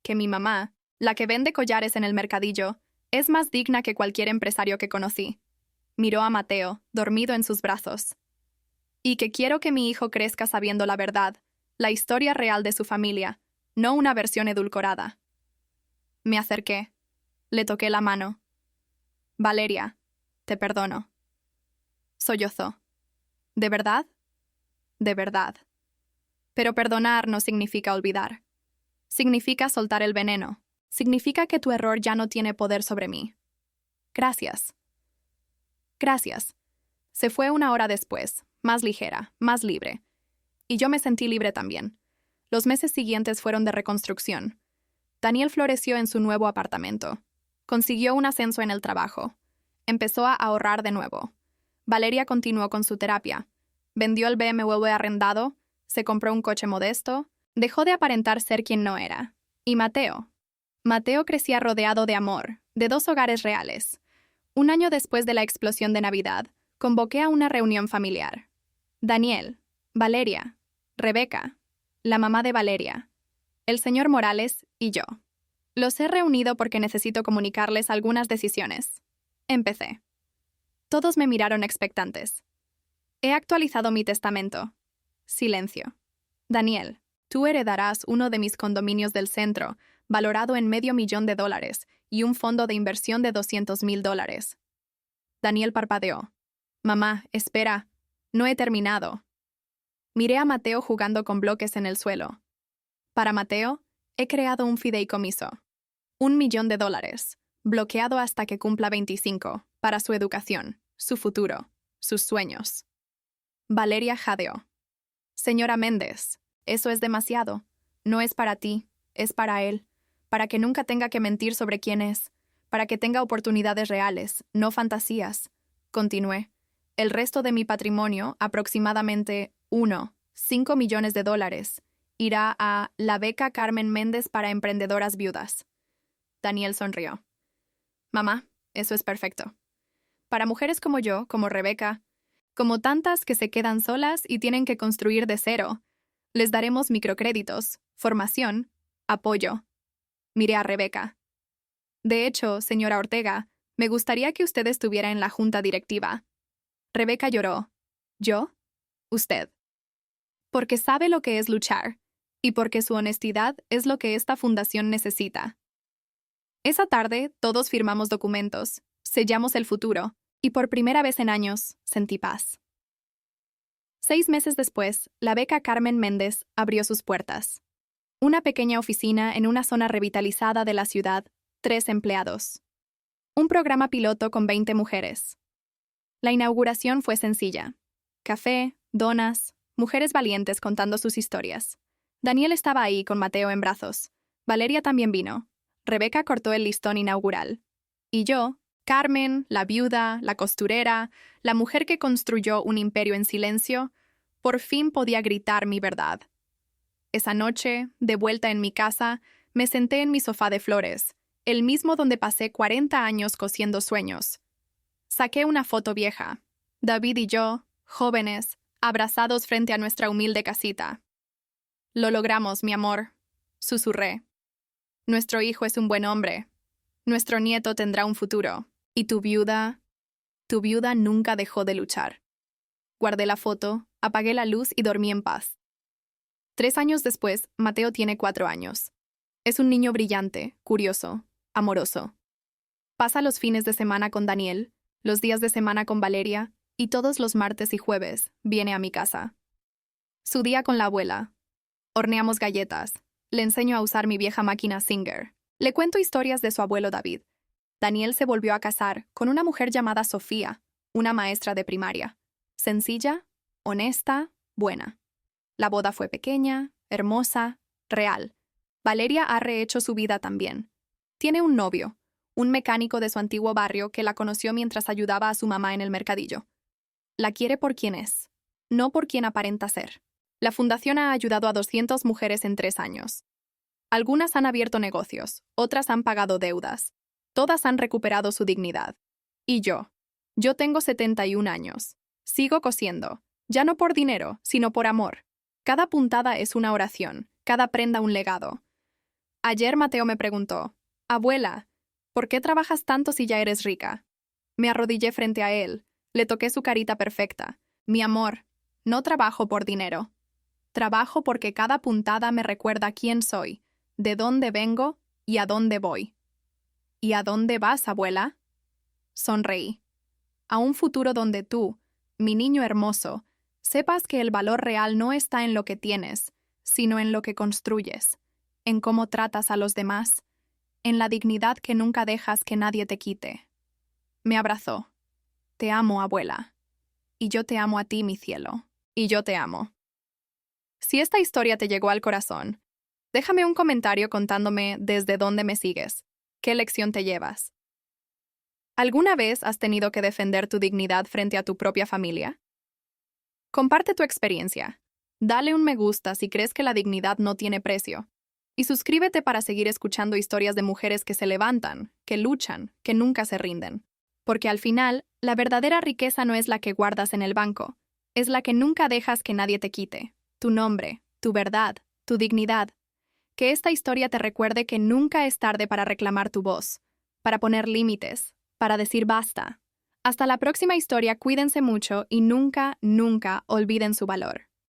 Que mi mamá, la que vende collares en el mercadillo, es más digna que cualquier empresario que conocí. Miró a Mateo, dormido en sus brazos. Y que quiero que mi hijo crezca sabiendo la verdad, la historia real de su familia, no una versión edulcorada. Me acerqué. Le toqué la mano. Valeria, te perdono. Sollozó. ¿De verdad? De verdad. Pero perdonar no significa olvidar. Significa soltar el veneno. Significa que tu error ya no tiene poder sobre mí. Gracias. Gracias. Se fue 1 hora después, más ligera, más libre. Y yo me sentí libre también. Los meses siguientes fueron de reconstrucción. Daniel floreció en su nuevo apartamento. Consiguió un ascenso en el trabajo. Empezó a ahorrar de nuevo. Valeria continuó con su terapia. Vendió el BMW arrendado, se compró un coche modesto, dejó de aparentar ser quien no era. Y Mateo. Mateo crecía rodeado de amor, de 2 hogares reales. 1 año después de la explosión de Navidad, convoqué a una reunión familiar. Daniel, Valeria, Rebeca, la mamá de Valeria, el señor Morales y yo. Los he reunido porque necesito comunicarles algunas decisiones. Empecé. Todos me miraron expectantes. He actualizado mi testamento. Silencio. Daniel, Tú heredarás uno de mis condominios del centro, valorado en $500,000, y un fondo de inversión de $200,000. Daniel parpadeó. Mamá, espera. No he terminado. Miré a Mateo jugando con bloques en el suelo. Para Mateo, he creado un fideicomiso. $1,000,000, bloqueado hasta que cumpla 25, para su educación, su futuro, sus sueños. Valeria jadeó. Señora Méndez, eso es demasiado. No es para ti, es para él, para que nunca tenga que mentir sobre quién es, para que tenga oportunidades reales, no fantasías. Continué. El resto de mi patrimonio, aproximadamente $5 millones, irá a la beca Carmen Méndez para emprendedoras viudas. Daniel sonrió. Mamá, eso es perfecto. Para mujeres como yo, como Rebeca, como tantas que se quedan solas y tienen que construir de cero, les daremos microcréditos, formación, apoyo. Miré a Rebeca. De hecho, señora Ortega, me gustaría que usted estuviera en la junta directiva. Rebeca lloró. ¿Yo? Usted. Porque sabe lo que es luchar, y porque su honestidad es lo que esta fundación necesita. Esa tarde, todos firmamos documentos, sellamos el futuro, y por primera vez en años, sentí paz. 6 meses después, la beca Carmen Méndez abrió sus puertas. Una pequeña oficina en una zona revitalizada de la ciudad, 3 empleados. Un programa piloto con 20 mujeres. La inauguración fue sencilla. Café, donas, mujeres valientes contando sus historias. Daniel estaba ahí con Mateo en brazos. Valeria también vino. Rebeca cortó el listón inaugural. Y yo, Carmen, la viuda, la costurera, la mujer que construyó un imperio en silencio, por fin podía gritar mi verdad. Esa noche, de vuelta en mi casa, me senté en mi sofá de flores, el mismo donde pasé 40 años cosiendo sueños. Saqué una foto vieja. David y yo, jóvenes, abrazados frente a nuestra humilde casita. Lo logramos, mi amor, susurré. Nuestro hijo es un buen hombre. Nuestro nieto tendrá un futuro. ¿Y tu viuda? Tu viuda nunca dejó de luchar. Guardé la foto, apagué la luz y dormí en paz. 3 años después, Mateo tiene 4 años. Es un niño brillante, curioso, amoroso. Pasa los fines de semana con Daniel, los días de semana con Valeria, y todos los martes y jueves viene a mi casa. Su día con la abuela. Horneamos galletas. Le enseño a usar mi vieja máquina Singer. Le cuento historias de su abuelo David. Daniel se volvió a casar con una mujer llamada Sofía, una maestra de primaria. Sencilla, honesta, buena. La boda fue pequeña, hermosa, real. Valeria ha rehecho su vida también. Tiene un novio, un mecánico de su antiguo barrio que la conoció mientras ayudaba a su mamá en el mercadillo. La quiere por quien es, no por quien aparenta ser. La fundación ha ayudado a 200 mujeres en 3 años. Algunas han abierto negocios, otras han pagado deudas. Todas han recuperado su dignidad. Y yo tengo 71 años. Sigo cosiendo, ya no por dinero, sino por amor. Cada puntada es una oración, cada prenda un legado. Ayer Mateo me preguntó, «Abuela, ¿por qué trabajas tanto si ya eres rica?» Me arrodillé frente a él, le toqué su carita perfecta. «Mi amor, no trabajo por dinero. Trabajo porque cada puntada me recuerda quién soy, de dónde vengo y a dónde voy». «¿Y a dónde vas, abuela?» Sonreí. «A un futuro donde tú, mi niño hermoso, sepas que el valor real no está en lo que tienes, sino en lo que construyes, en cómo tratas a los demás, en la dignidad que nunca dejas que nadie te quite». Me abrazó. «Te amo, abuela. Y yo te amo a ti, mi cielo. Y yo te amo». Si esta historia te llegó al corazón, déjame un comentario contándome desde dónde me sigues, qué lección te llevas. ¿Alguna vez has tenido que defender tu dignidad frente a tu propia familia? Comparte tu experiencia. Dale un me gusta si crees que la dignidad no tiene precio. Y suscríbete para seguir escuchando historias de mujeres que se levantan, que luchan, que nunca se rinden. Porque al final, la verdadera riqueza no es la que guardas en el banco, es la que nunca dejas que nadie te quite. Tu nombre, tu verdad, tu dignidad. Que esta historia te recuerde que nunca es tarde para reclamar tu voz, para poner límites, para decir basta. Hasta la próxima historia, cuídense mucho y nunca, nunca olviden su valor.